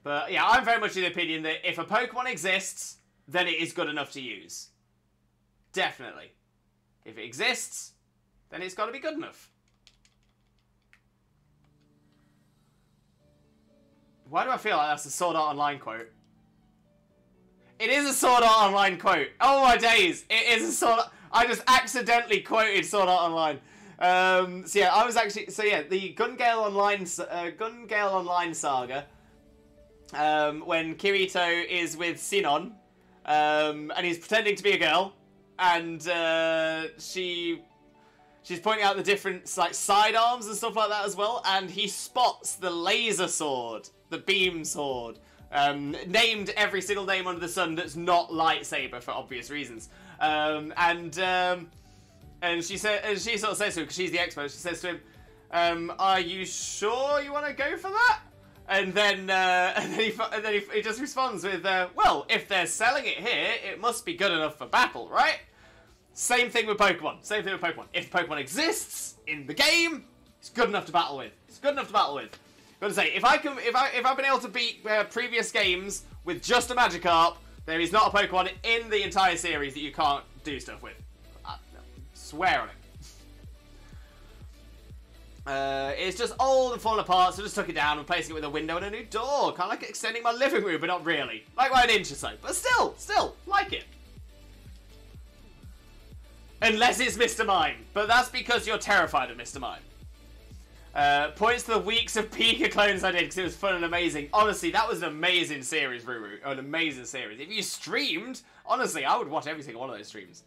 But yeah, I'm very much of the opinion that if a Pokemon exists, then it is good enough to use. Definitely. If it exists, then it's got to be good enough. Why do I feel like that's a Sword Art Online quote? It is a Sword Art Online quote. Oh my days, it is a Sword Art... I just accidentally quoted Sword Art Online. So yeah, I was actually the Gun Gale Online saga. When Kirito is with Sinon, and he's pretending to be a girl, and she's pointing out the different like sidearms and stuff like that as well, and he spots the laser sword, the beam sword, named every single name under the sun that's not lightsaber for obvious reasons, and she sort of says to him, because she's the expert, she says to him, "Are you sure you want to go for that?" And then he just responds with, "Well, if they're selling it here, it must be good enough for battle, right?" Same thing with Pokemon. If Pokemon exists in the game, it's good enough to battle with. Gotta say, if I've been able to beat previous games with just a Magikarp, there is not a Pokemon in the entire series that you can't do stuff with. I swear on it. It's just old and falling apart, so I just took it down, replacing it with a window and a new door. Kind of like extending my living room, but not really. Like by an inch or so. But still, like it. Unless it's Mr. Mime. But that's because you're terrified of Mr. Mime. Points to the weeks of Pika clones I did, because it was fun and amazing. Honestly, that was an amazing series, Ruru. An amazing series. If you streamed, honestly, I would watch every single one of those streams.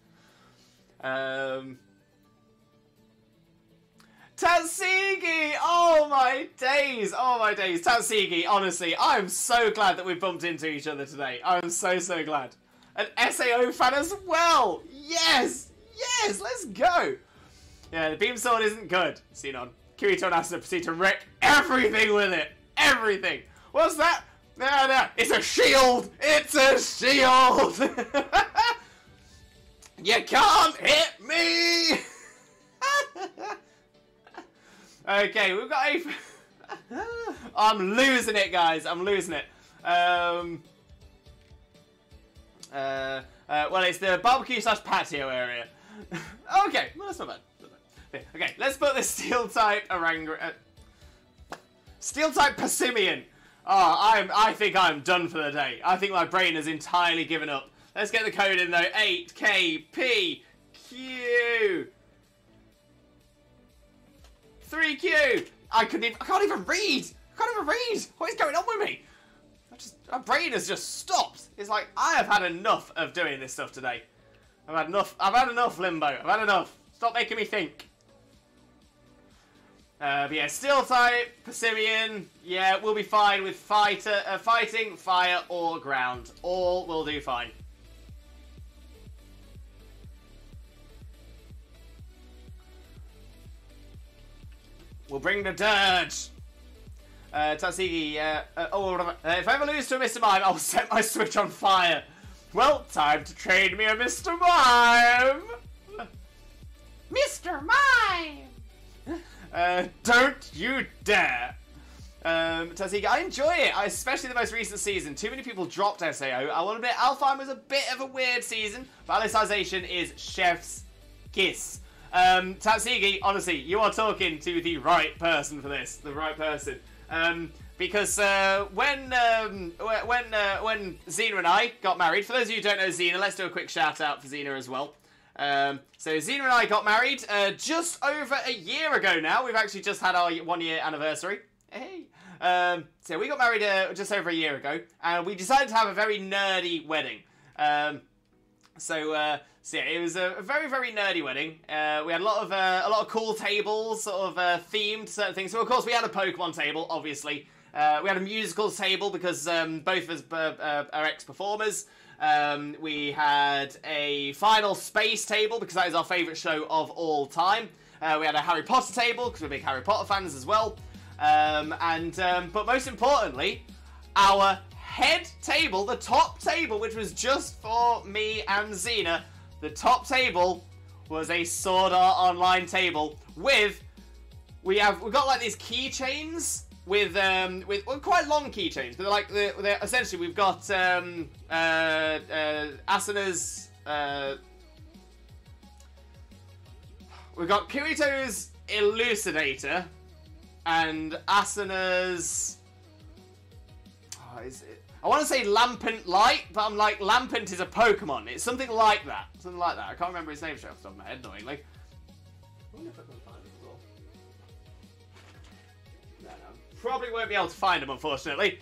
Tatsigi! Oh my days! Tatsigi, honestly, I'm so glad that we bumped into each other today. I'm so glad. An SAO fan as well! Yes! Let's go! Yeah, the beam sword isn't good. Sinon. Kirito and Asuna proceed to wreck everything with it. Everything! What's that? No, it's a shield! It's a shield! You can't hit me! Okay, we've got a... I'm losing it, guys. I'm losing it. Well, it's the barbecue/patio area. Okay, well, that's not bad. Okay, let's put the Steel-type Steel-type Persimmon. Oh, I think I'm done for the day. I think my brain has entirely given up. Let's get the code in, though. 8KPQ. 3Q. I can't even read. What is going on with me? My brain has just stopped. It's like I have had enough of doing this stuff today. I've had enough, Limbo. I've had enough. Stop making me think. But yeah, Steel type, Persimmon. Yeah, we'll be fine with fighting, fire, or ground. All will do fine. We'll bring the dirge. Tatsigi, if I ever lose to a Mr. Mime, I'll set my Switch on fire. Well, time to trade me a Mr. Mime. Mr. Mime! Don't you dare. Tatsigi, I enjoy it, especially the most recent season. Too many people dropped SAO. I want to admit, Alfheim was a bit of a weird season, but Alicization is chef's kiss. Tatsigi, honestly, you are talking to the right person for this. The right person. Because when Xena and I got married, for those of you who don't know Xena, let's do a quick shout out for Xena as well. So Xena and I got married just over a year ago now. We've actually just had our 1 year anniversary. Hey. So we got married just over a year ago, and we decided to have a very nerdy wedding. So yeah, it was a very, very nerdy wedding. We had a lot of cool tables, sort of themed certain things. So of course we had a Pokemon table, obviously. We had a musicals table because both of us are ex-performers. We had a Final Space table because that is our favourite show of all time. We had a Harry Potter table because we're big Harry Potter fans as well. But most importantly, our head table, the top table, which was just for me and Xena, the top table was a Sword Art Online table with we've got like these keychains with quite long keychains, but they're essentially we've got Asuna's we've got Kirito's Elucidator and Asuna's I want to say Lampent Light, but I'm like, Lampent is a Pokemon. It's something like that. I can't remember his name straight off the top of my head, annoyingly. I wonder if I can find it. probably won't be able to find them, unfortunately.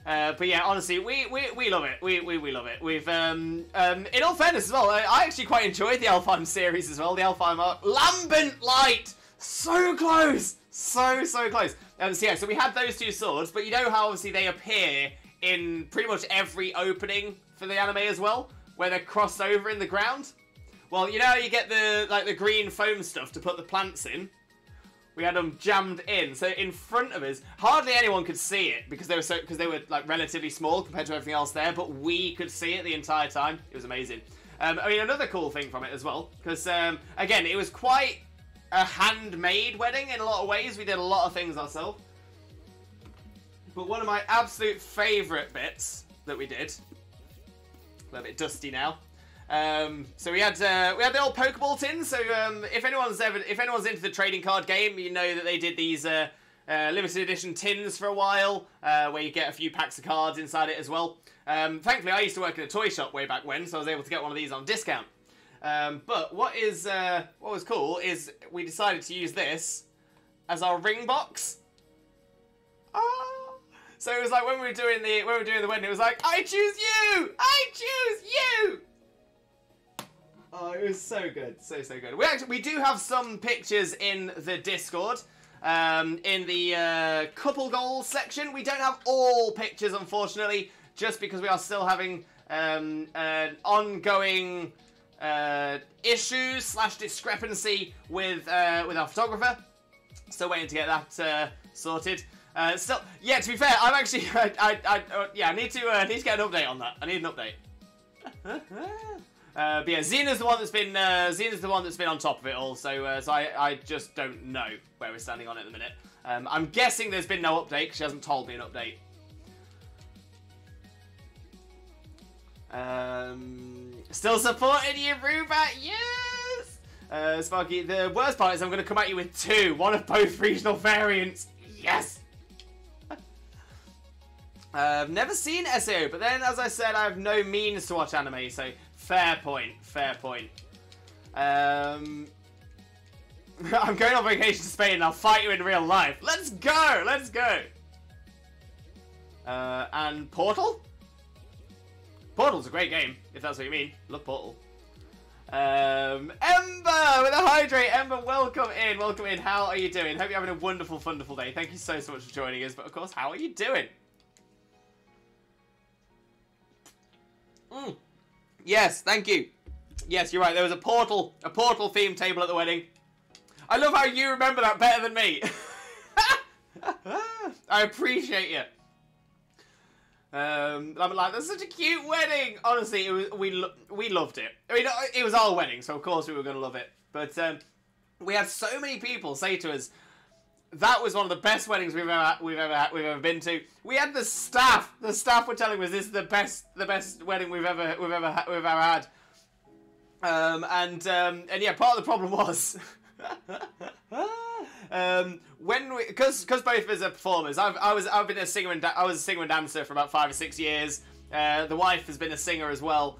But yeah, honestly, we love it. We love it. We've in all fairness as well, I actually quite enjoyed the Alfheim series as well. The Alfheim arc, Lambent Light, so close, so close. So yeah, so we had those two swords, but you know how obviously they appear in pretty much every opening for the anime as well, where they're crossed over in the ground. Well, you know how you get the green foam stuff to put the plants in. We had them jammed in, so in front of us, hardly anyone could see it because they were like relatively small compared to everything else there. But we could see it the entire time. It was amazing. I mean, another cool thing from it as well, because again, it was quite a handmade wedding in a lot of ways. We did a lot of things ourselves. But one of my absolute favourite bits that we did, a little bit dusty now. So we had the old Pokeball tins. So if anyone's into the trading card game, you know that they did these limited edition tins for a while, where you get a few packs of cards inside it as well. Thankfully, I used to work in a toy shop way back when, so I was able to get one of these on discount. But what was cool is we decided to use this as our ring box. So it was like when we were doing the wedding, it was like, I choose you! I choose you! Oh, it was so good, so good. We do have some pictures in the Discord, in the couple goals section. We don't have all pictures, unfortunately, just because we are still having ongoing issues / discrepancy with our photographer. Still waiting to get that sorted. Still, yeah. To be fair, I'm actually, I need to get an update on that. I need an update. But yeah, Xena's the one that's been on top of it all. So I just don't know where we're standing on it at the minute. I'm guessing there's been no update because she hasn't told me an update. Still supporting you, Rubat. Yes. Sparky. The worst part is I'm going to come at you with two, one of both regional variants. Yes. I've never seen SAO, but then, as I said, I have no means to watch anime, so fair point, fair point. I'm going on vacation to Spain and I'll fight you in real life. Let's go, let's go. And Portal? Portal's a great game, if that's what you mean. Love Portal. Ember with a hydrate. Ember, welcome in. How are you doing? Hope you're having a wonderful, wonderful day. Thank you so much for joining us, but of course, how are you doing? Yes, thank you. Yes, you're right. There was a portal themed table at the wedding. I love how you remember that better than me. I appreciate you. I'm like, that's such a cute wedding. Honestly, we loved it. I mean, it was our wedding, so of course we were gonna love it. But we had so many people say to us, that was one of the best weddings we've ever been to. We had the staff. The staff were telling us this is the best wedding we've ever had. And yeah, part of the problem was because both of us are performers. I was a singer and dancer for about 5 or 6 years. The wife has been a singer as well.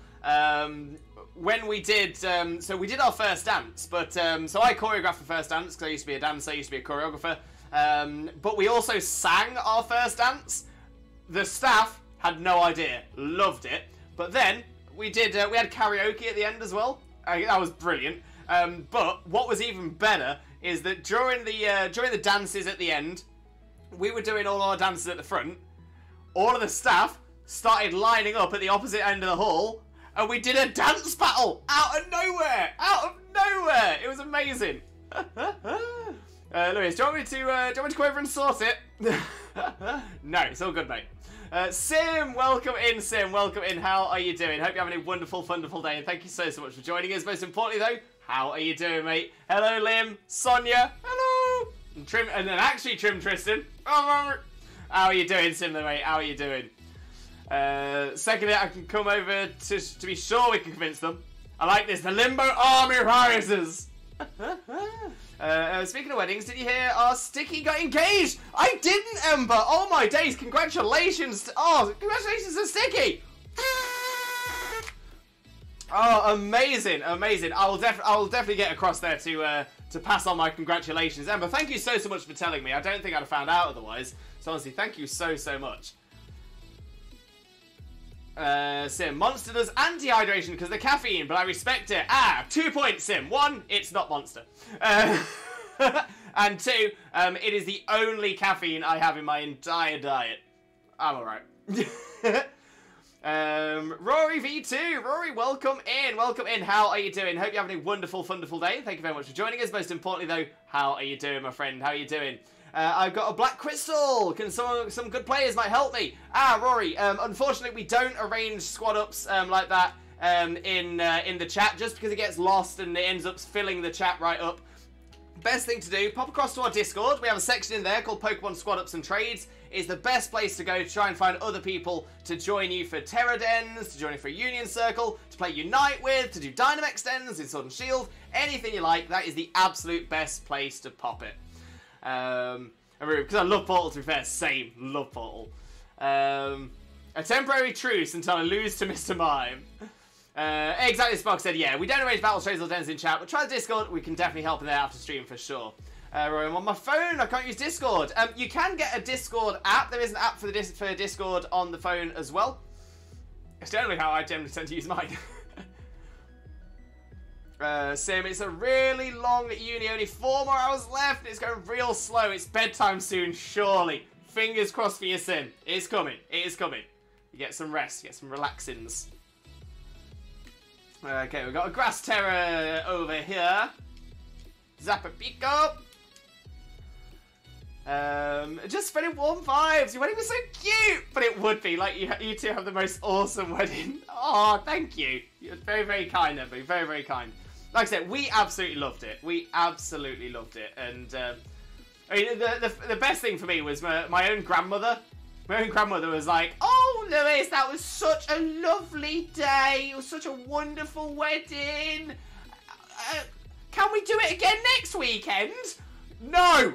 When we did, so we did our first dance, but so I choreographed the first dance because I used to be a dancer, I used to be a choreographer. But we also sang our first dance. The staff had no idea, loved it. But then we had karaoke at the end as well. That was brilliant. But what was even better is that during the dances at the end, we were doing all our dances at the front. All of the staff started lining up at the opposite end of the hall. And we did a dance battle out of nowhere! It was amazing! Louis, do you want me to go over and sort it? No, it's all good, mate. Sim, welcome in, Sim. Welcome in. How are you doing? Hope you're having a wonderful, wonderful day. And thank you so much for joining us. Most importantly, though, how are you doing, mate? Hello, Lim. Sonia. Hello. And Trim, and then actually Trim Tristan. How are you doing, Sim, mate? How are you doing? Secondly, I can come over to be sure we can convince them. I like this. The Limbo Army rises. Speaking of weddings, did you hear our Sticky got engaged? I didn't, Ember. Oh my days! Congratulations! Congratulations to Sticky. Oh, amazing, amazing. I will definitely get across there to pass on my congratulations. Ember, thank you so much for telling me. I don't think I'd have found out otherwise. So honestly, thank you so much. Sim, Monster does anti-hydration because of the caffeine, but I respect it. 2 points, Sim. 1, it's not Monster. And 2, it is the only caffeine I have in my entire diet. I'm alright. Rory V2, Rory, welcome in. How are you doing? Hope you're having a wonderful day. Thank you very much for joining us. Most importantly though, how are you doing, my friend? How are you doing? I've got a black crystal. Can some good players might help me? Rory, unfortunately we don't arrange squad ups like that in the chat, just because it gets lost and it ends up filling the chat right up. Best thing to do, pop across to our Discord. We have a section in there called Pokemon Squad Ups and Trades. It's the best place to go to try and find other people to join you for Tera Dens, to join you for Union Circle, to play Unite with, to do Dynamax Dens in Sword and Shield, anything you like. That is the absolute best place to pop it. Because I love Portal, to be fair, same, love Portal. A temporary truce until I lose to Mr. Mime. Exactly, Spock said, yeah, we don't arrange battles, trades, or dens in chat, but try the Discord, we can definitely help in there after stream for sure. I'm on my phone, I can't use Discord. You can get a Discord app. There is an app for Discord on the phone as well. It's generally how I generally tend to use mine. Sim, it's a really long uni, only 4 more hours left. It's going real slow. It's bedtime soon, surely. Fingers crossed for you, Sim. It's coming. It is coming. You get some rest, get some relaxins. Okay, we've got a Grass Terror over here. Zappapico. Just spreading warm vibes. Your wedding was so cute, but it would be like you two have the most awesome wedding. Oh, thank you. You're very, very kind, Emily. Very, very kind. Like I said, we absolutely loved it. We absolutely loved it, and I mean, the best thing for me was my own grandmother. My own grandmother was like, "Oh, Lewis, that was such a lovely day. It was such a wonderful wedding. Can we do it again next weekend?" No.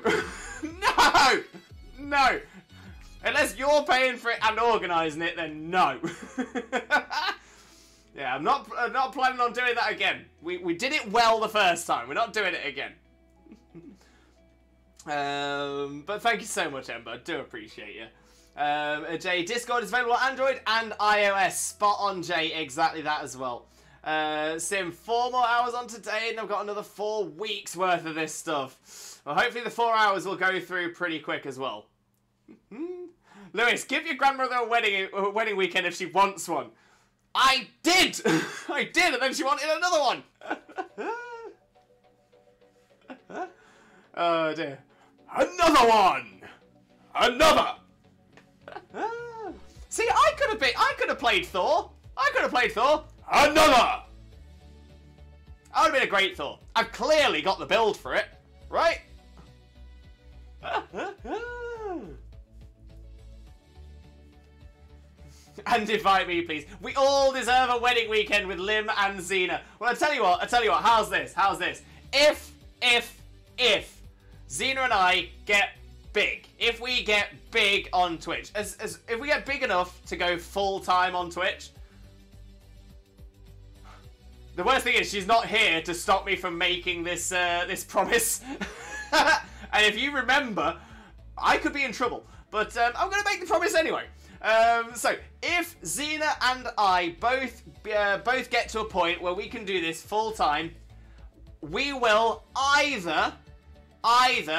No! No! Unless you're paying for it and organising it, then no. Yeah, I'm not planning on doing that again. We did it well the first time. We're not doing it again. But thank you so much, Ember. I do appreciate you. Jay, Discord is available on Android and iOS. Spot on, Jay. Exactly that as well. Sim, 4 more hours on today, and I've got another 4 weeks worth of this stuff. Well, hopefully the 4 hours will go through pretty quick as well. Lewis, give your grandmother a wedding weekend if she wants one. I did! I did, and then she wanted another one! Oh dear. Another one! Another! See, I could have played Thor. I could have played Thor. Another! I would have been a great Thor. I've clearly got the build for it, right? And invite me, please. We all deserve a wedding weekend with Lim and Xena. Well, I tell you what. How's this? If Xena and I get big, if we get big on Twitch, if we get big enough to go full time on Twitch. The worst thing is she's not here to stop me from making this this promise. And if you remember, I could be in trouble. But I'm going to make the promise anyway. So, if Xena and I both get to a point where we can do this full time, we will either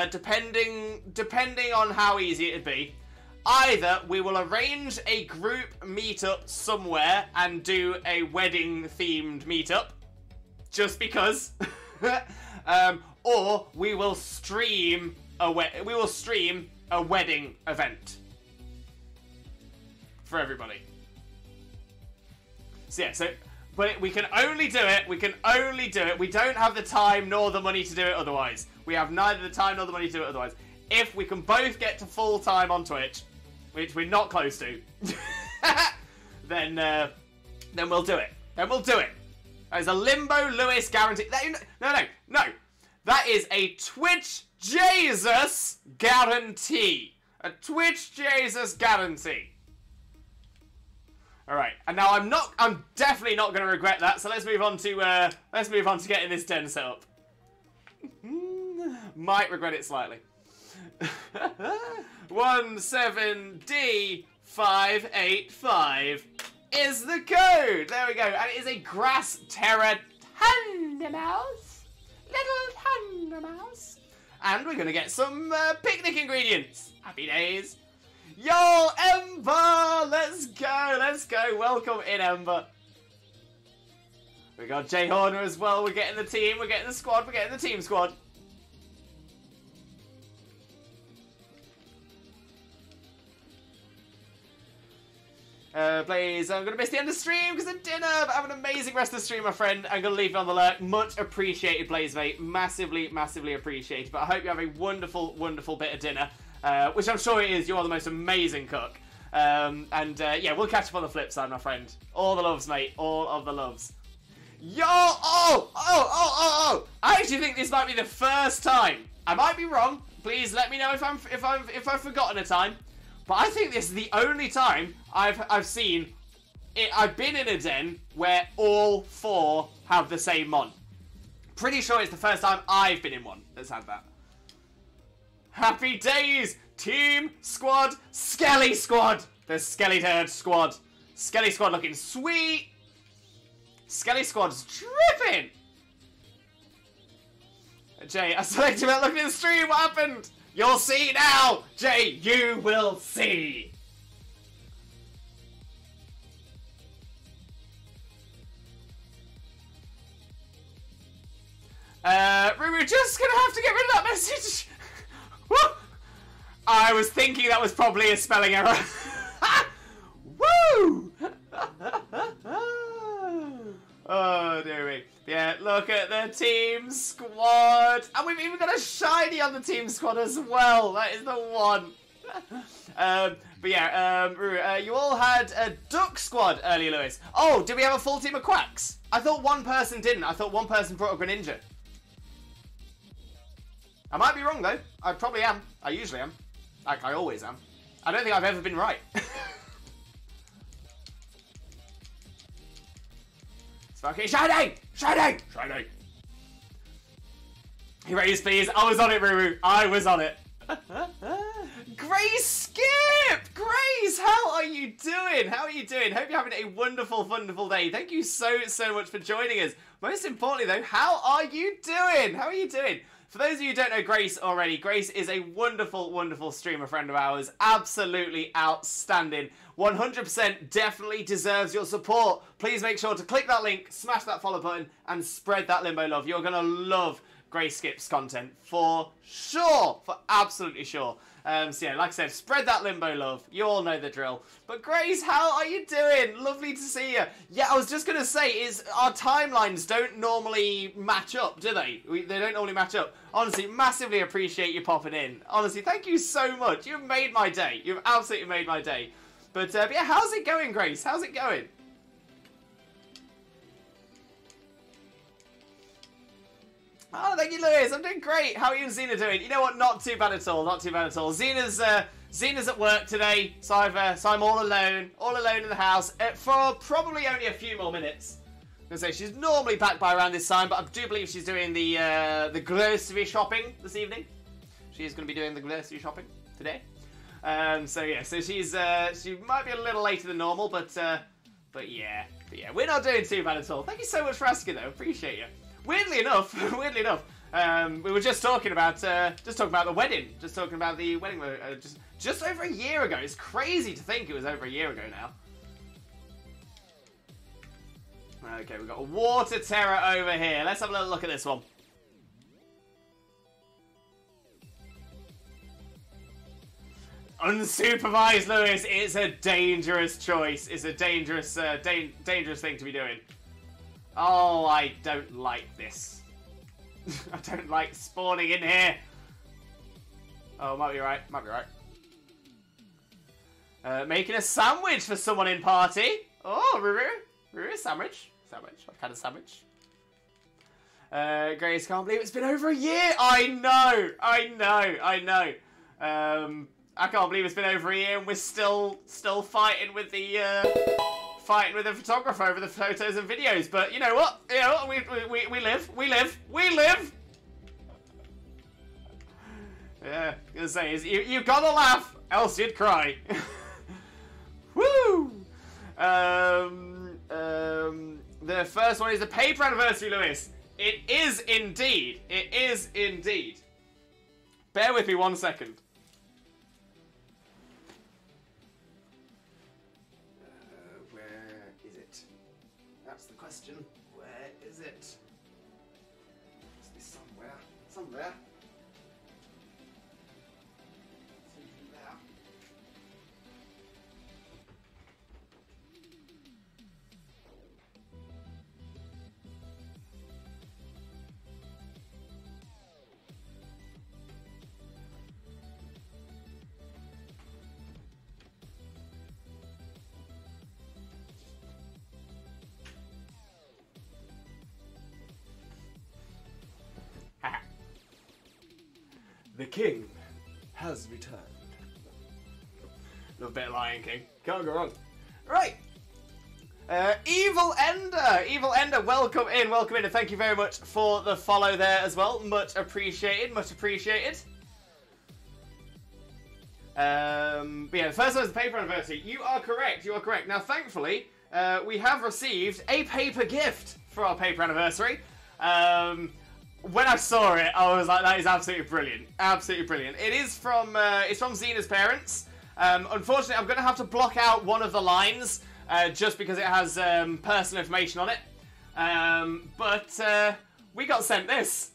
depending on how easy it'd be, either we will arrange a group meetup somewhere and do a wedding themed meetup, just because, or we will stream a wedding event for everybody. So yeah, but we can only do it. We don't have the time nor the money to do it otherwise. We have neither the time nor the money to do it otherwise. If we can both get to full time on Twitch, which we're not close to, then we'll do it. There's a Limbo Lewis guarantee. No. That is a Twitch Jesus guarantee. A Twitch Jesus guarantee. All right, and now I'm definitely not going to regret that. So let's move on to getting this den set up. Might regret it slightly. 17D585 is the code. There we go, and it is a grass terra mouse, little mouse, and we're going to get some picnic ingredients. Happy days. Yo, Ember! Let's go, let's go. Welcome in, Ember. We got Jay Horner as well. We're getting the team, we're getting the squad, we're getting the team squad. Please, I'm going to miss the end of the stream because of dinner, but have an amazing rest of the stream, my friend. I'm going to leave you on the lurk. Much appreciated, Blaze, mate. Massively, massively appreciated. But I hope you have a wonderful, wonderful bit of dinner. Which I'm sure it is. You are the most amazing cook. Yeah, we'll catch up on the flip side, my friend. All the loves, mate. All of the loves. Yo! Oh! I actually think this might be the first time. I might be wrong. Please let me know if I've forgotten a time. But I think this is the only time I've seen it. I've been in a den where all four have the same mon. Pretty sure it's the first time I've been in one that's had that. Happy days! Team, squad, Skelly squad! The Skelly Turd squad. Skelly squad looking sweet! Skelly squad's tripping! Jay, I selected about looking at the stream, what happened? You'll see now! Jay, you will see! We're just gonna have to get rid of that message! I was thinking that was probably a spelling error. Woo! Oh, dear me. Yeah, look at the team squad. And we've even got a shiny on the team squad as well. That is the one. But yeah, you all had a duck squad earlier, Lewis. Oh, did we have a full team of quacks? I thought one person didn't. I thought one person brought a Greninja. I might be wrong, though. I probably am. I usually am. Like, I always am. I don't think I've ever been right. Okay, Shiny! Shiny! Shiny! Erase, please. I was on it, Ruru. I was on it. Grace Skip! Grace, how are you doing? How are you doing? Hope you're having a wonderful, wonderful day. Thank you so much for joining us. Most importantly, though, how are you doing? How are you doing? For those of you who don't know Grace already, Grace is a wonderful, wonderful streamer friend of ours. Absolutely outstanding. 100% definitely deserves your support. Please make sure to click that link, smash that follow button, and spread that Limbo love. You're going to love Grace Skip's content for sure. For absolutely sure. So yeah, like I said, spread that Limbo love. You all know the drill. But Grace, how are you doing? Lovely to see you. Yeah, I was just going to say, is our timelines don't normally match up, do they? They don't normally match up. Honestly, massively appreciate you popping in. Honestly, thank you so much. You've made my day. You've absolutely made my day. But yeah, how's it going, Grace? How's it going? Oh, thank you, Lewis. I'm doing great. How are you and Xena doing? You know what? Not too bad at all. Not too bad at all. Xena's at work today, so I'm all alone in the house for probably only a few more minutes. I'm gonna say she's normally back by around this time, but I do believe she's doing the grocery shopping this evening. She's going to be doing the grocery shopping today. So yeah, so she might be a little later than normal, but yeah, we're not doing too bad at all. Thank you so much for asking, though. Appreciate you. Weirdly enough, we were just talking about the wedding. Just talking about the wedding just over a year ago. It's crazy to think it was over a year ago now. Okay, we've got a water terror over here. Let's have a little look at this one. Unsupervised, Lewis. It's a dangerous choice. It's a dangerous thing to be doing. Oh, I don't like this. I don't like spawning in here. Oh, might be right. Might be right. Making a sandwich for someone in party. Oh, Ruru, sandwich. What kind of sandwich? Grace, can't believe it's been over a year. I know. I can't believe it's been over a year and we're still fighting with the fighting with a photographer over the photos and videos. But you know what? You know what? We live. We live. We live. Yeah, I'm gonna say is you gotta laugh, else you'd cry. Woo! The first one is the paper anniversary, Lewis. It is indeed. It is indeed. Bear with me 1 second. Where is it? That's the question. Where is it? Must be somewhere. Somewhere. The king has returned. Love a bit of Lion King. Can't go wrong. Right. Evil Ender, welcome in, and thank you very much for the follow there as well. Much appreciated, much appreciated. But yeah, the first one is the paper anniversary. You are correct, you are correct. Now, thankfully, we have received a paper gift for our paper anniversary. When I saw it, I was like, that is absolutely brilliant. Absolutely brilliant. It is from, it's from Xena's parents. Unfortunately, I'm going to have to block out one of the lines, just because it has personal information on it. But we got sent this.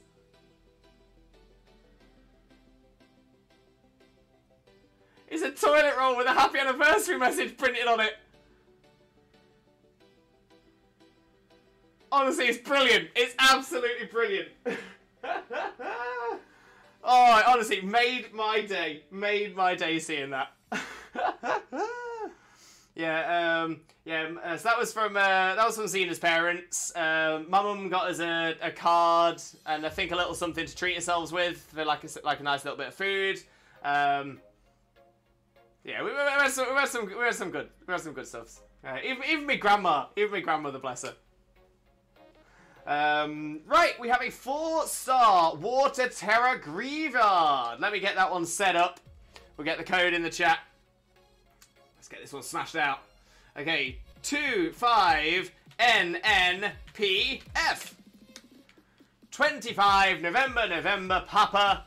It's a toilet roll with a happy anniversary message printed on it. Honestly, it's brilliant. It's absolutely brilliant. Oh, it honestly made my day. Made my day seeing that. Yeah, so that was from Xena's parents. My mum got us a card and I think a little something to treat yourselves with, for like a nice little bit of food. Yeah, we had some good stuff. Even my grandmother, bless her. Right, we have a 4-star Water Terra Graveyard. Let me get that one set up. We'll get the code in the chat. Let's get this one smashed out. Okay, 25NNPF. 25 November Papa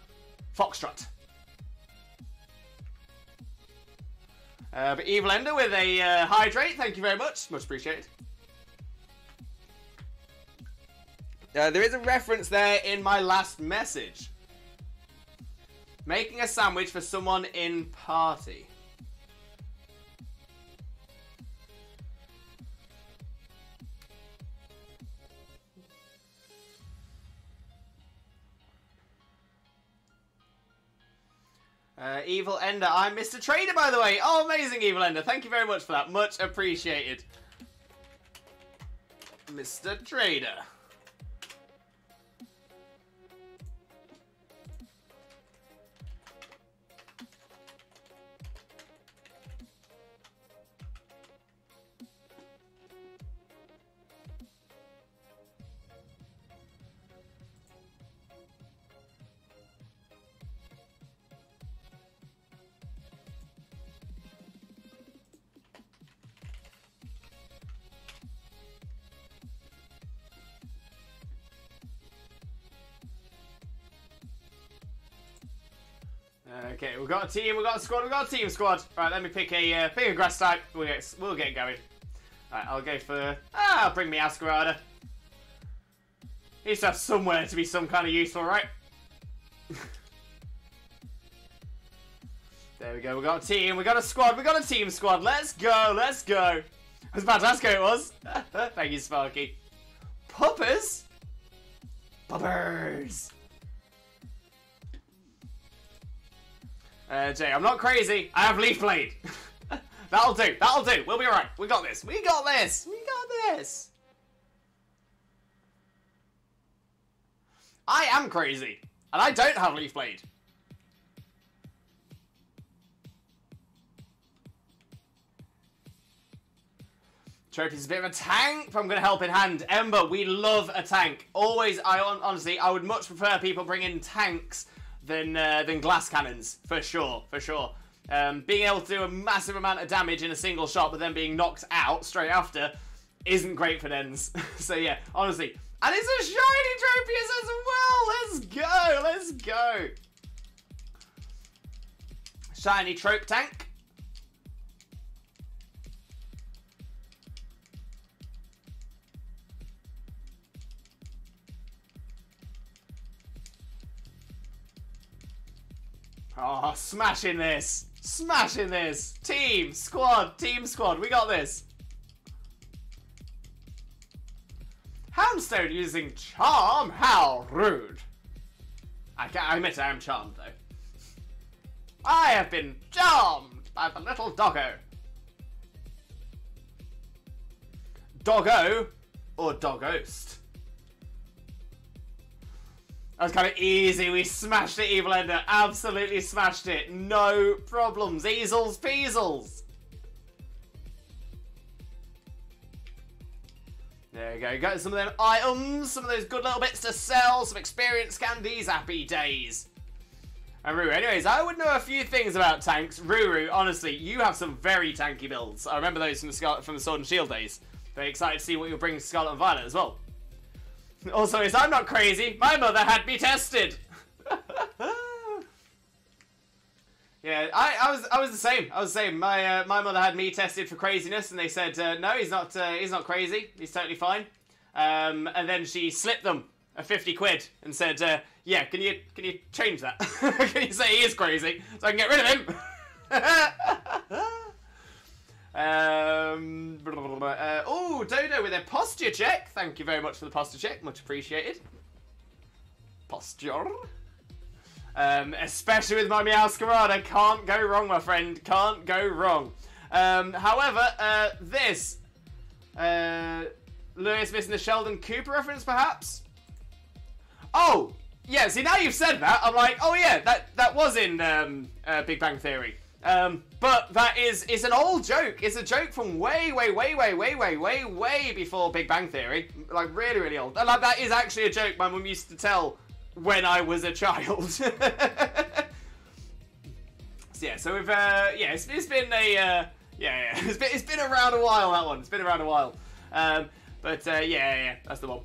Foxtrot. But Evil Ender with a hydrate. Thank you very much. Much appreciated. There is a reference there in my last message. Making a sandwich for someone in party. Evil Ender, I'm Mr. Trader, by the way. Oh, amazing, Evil Ender. Thank you very much for that. Much appreciated. Mr. Trader. Okay, we've got a team, we've got a squad, we've got a team squad. Right, let me pick a grass type. We'll get going. Right, I'll go for. I'll bring me Ascarada. Needs to have somewhere to be some kind of useful, right? There we go. We got a team, we got a squad, we got a team squad. Let's go, let's go. I was about to ask who it was. Thank you, Sparky. Puppers? Puppers. Jay, I'm not crazy. I have Leaf Blade. That'll do. That'll do. We'll be alright. We got this. We got this. We got this. I am crazy. And I don't have Leaf Blade. Trophy's a bit of a tank, but I'm going to help in hand. Ember, we love a tank. Always, honestly, I would much prefer people bring in tanks than glass cannons, for sure, for sure. Being able to do a massive amount of damage in a single shot, but then being knocked out straight after, isn't great for Dens. So yeah, honestly. And it's a shiny Tropius as well! Let's go, let's go! Shiny Trope tank. Oh, smashing this! Smashing this! Team, squad, we got this! Houndstone using Charm? How rude! I admit I am charmed, though. I have been charmed by the little doggo. Doggo or Doggost? That was kind of easy. We smashed it, Evil Ender. Absolutely smashed it. No problems. Easels peasels. There you go. Got some of them items. Some of those good little bits to sell. Some experience candies. Happy days. And Ruru. Anyways, I would know a few things about tanks. Ruru, honestly, you have some very tanky builds. I remember those from the Sword and Shield days. Very excited to see what you'll bring to Scarlet and Violet as well. Also, is I'm not crazy. My mother had me tested. Yeah, I was the same. I was the same. My mother had me tested for craziness, and they said no, he's not crazy. He's totally fine. And then she slipped them a 50 quid and said, yeah, can you change that? Can you say he is crazy so I can get rid of him? Oh, Dodo with a posture check. Thank you very much for the posture check. Much appreciated. Posture. Especially with my Meowscarada. Can't go wrong, my friend. Can't go wrong. However, this. Lewis missing the Sheldon Cooper reference, perhaps? Oh, yeah, see, now you've said that, I'm like, oh yeah, that was in Big Bang Theory. But it's an old joke. It's a joke from way before Big Bang Theory. Like, really, really old. And like, that is actually a joke my mum used to tell when I was a child. So yeah, so we've, yeah, it's been a, yeah, it's been around a while, that one. It's been around a while. But yeah, that's the one.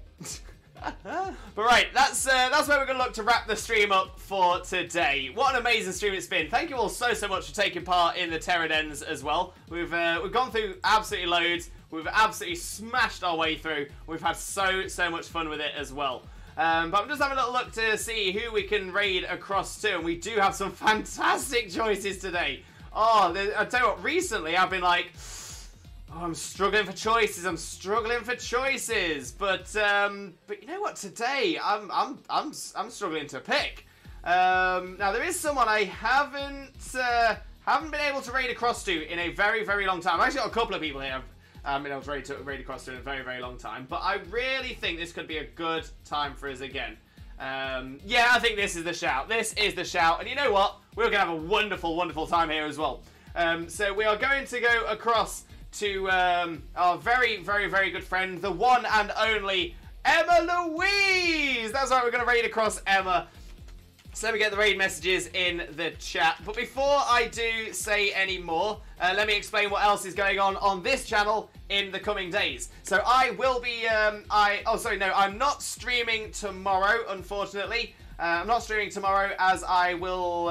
But right, that's where we're going to look to wrap the stream up for today. What an amazing stream it's been. Thank you all so much for taking part in the Tera Dens as well. We've gone through absolutely loads. We've absolutely smashed our way through. We've had so much fun with it as well. But I'm just having a little look to see who we can raid across to, and we do have some fantastic choices today. Oh, I tell you what, recently I've been like, oh, I'm struggling for choices. But you know what? Today I'm struggling to pick. Now there is someone I haven't been able to raid across to in a very long time. I've actually got a couple of people here I've been able to raid across to in a very long time. But I really think this could be a good time for us again. Yeah, I think this is the shout. This is the shout. And you know what? We're gonna have a wonderful time here as well. So we are going to go across to our very good friend, the one and only Emma Louise. That's right, we're going to raid across Emma. So let me get the raid messages in the chat. But before I do say any more, let me explain what else is going on this channel in the coming days. So I will be, I'm not streaming tomorrow, unfortunately. I'm not streaming tomorrow as I will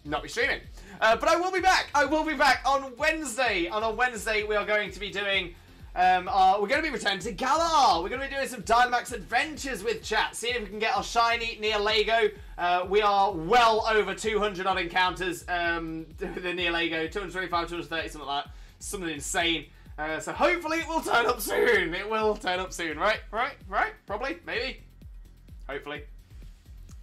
not be streaming. But I will be back. I will be back on Wednesday. And on Wednesday, we are going to be doing, we're going to be returning to Galar. We're going to be doing some Dynamax Adventures with chat. Seeing if we can get our shiny Neolego. We are well over 200 odd encounters. The Neolego, 225, 230, something like that. Something insane. So hopefully it will turn up soon. It will turn up soon, right? Probably, maybe, hopefully.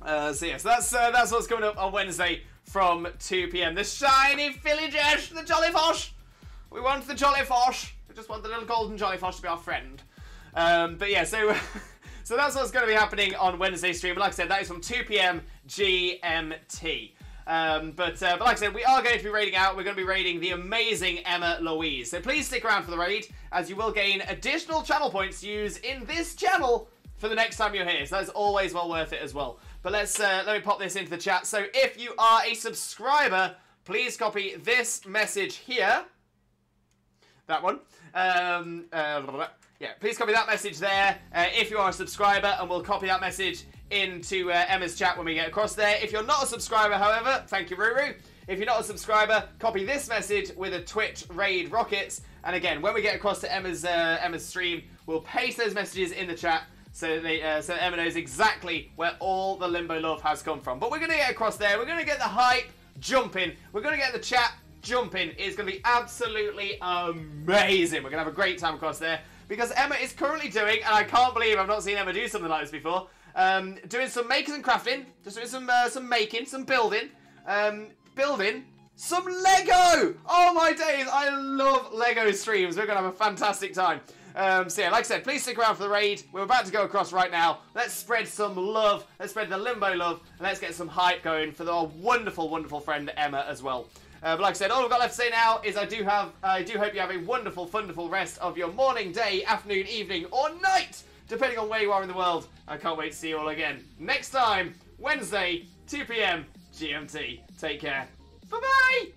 So yeah, so that's what's coming up on Wednesday from 2 PM. The shiny Filligesh, the Jollyfosh. We want the Jollyfosh. We just want the little golden Jollyfosh to be our friend. But yeah, so so that's what's going to be happening on Wednesday stream. But like I said, that is from 2 PM GMT. But like I said, we are going to be raiding out. We're going to be raiding the amazing Emma Louise. So please stick around for the raid, as you will gain additional channel points to use in this channel for the next time you're here. So that's always well worth it as well. But let me pop this into the chat. So if you are a subscriber, please copy this message here. That one. Yeah, please copy that message there if you are a subscriber, and we'll copy that message into Emma's chat when we get across there. If you're not a subscriber, however, thank you, Ruru. If you're not a subscriber, copy this message with a Twitch raid rockets. And again, when we get across to Emma's stream, we'll paste those messages in the chat so so Emma knows exactly where all the Limbo love has come from. But we're going to get across there. We're going to get the hype jumping. We're going to get the chat jumping. It's going to be absolutely amazing. We're going to have a great time across there because Emma is currently doing, and I can't believe I've not seen Emma do something like this before, doing some makers and crafting, just doing some making, some building, building some Lego! Oh my days, I love Lego streams. We're going to have a fantastic time. So yeah, like I said, please stick around for the raid. We're about to go across right now. Let's spread some love. Let's spread the Limbo love. And let's get some hype going for our wonderful, wonderful friend Emma as well. But like I said, all I've got left to say now is I do hope you have a wonderful, wonderful rest of your morning, day, afternoon, evening, or night, depending on where you are in the world. I can't wait to see you all again next time, Wednesday, 2 PM GMT. Take care. Bye-bye!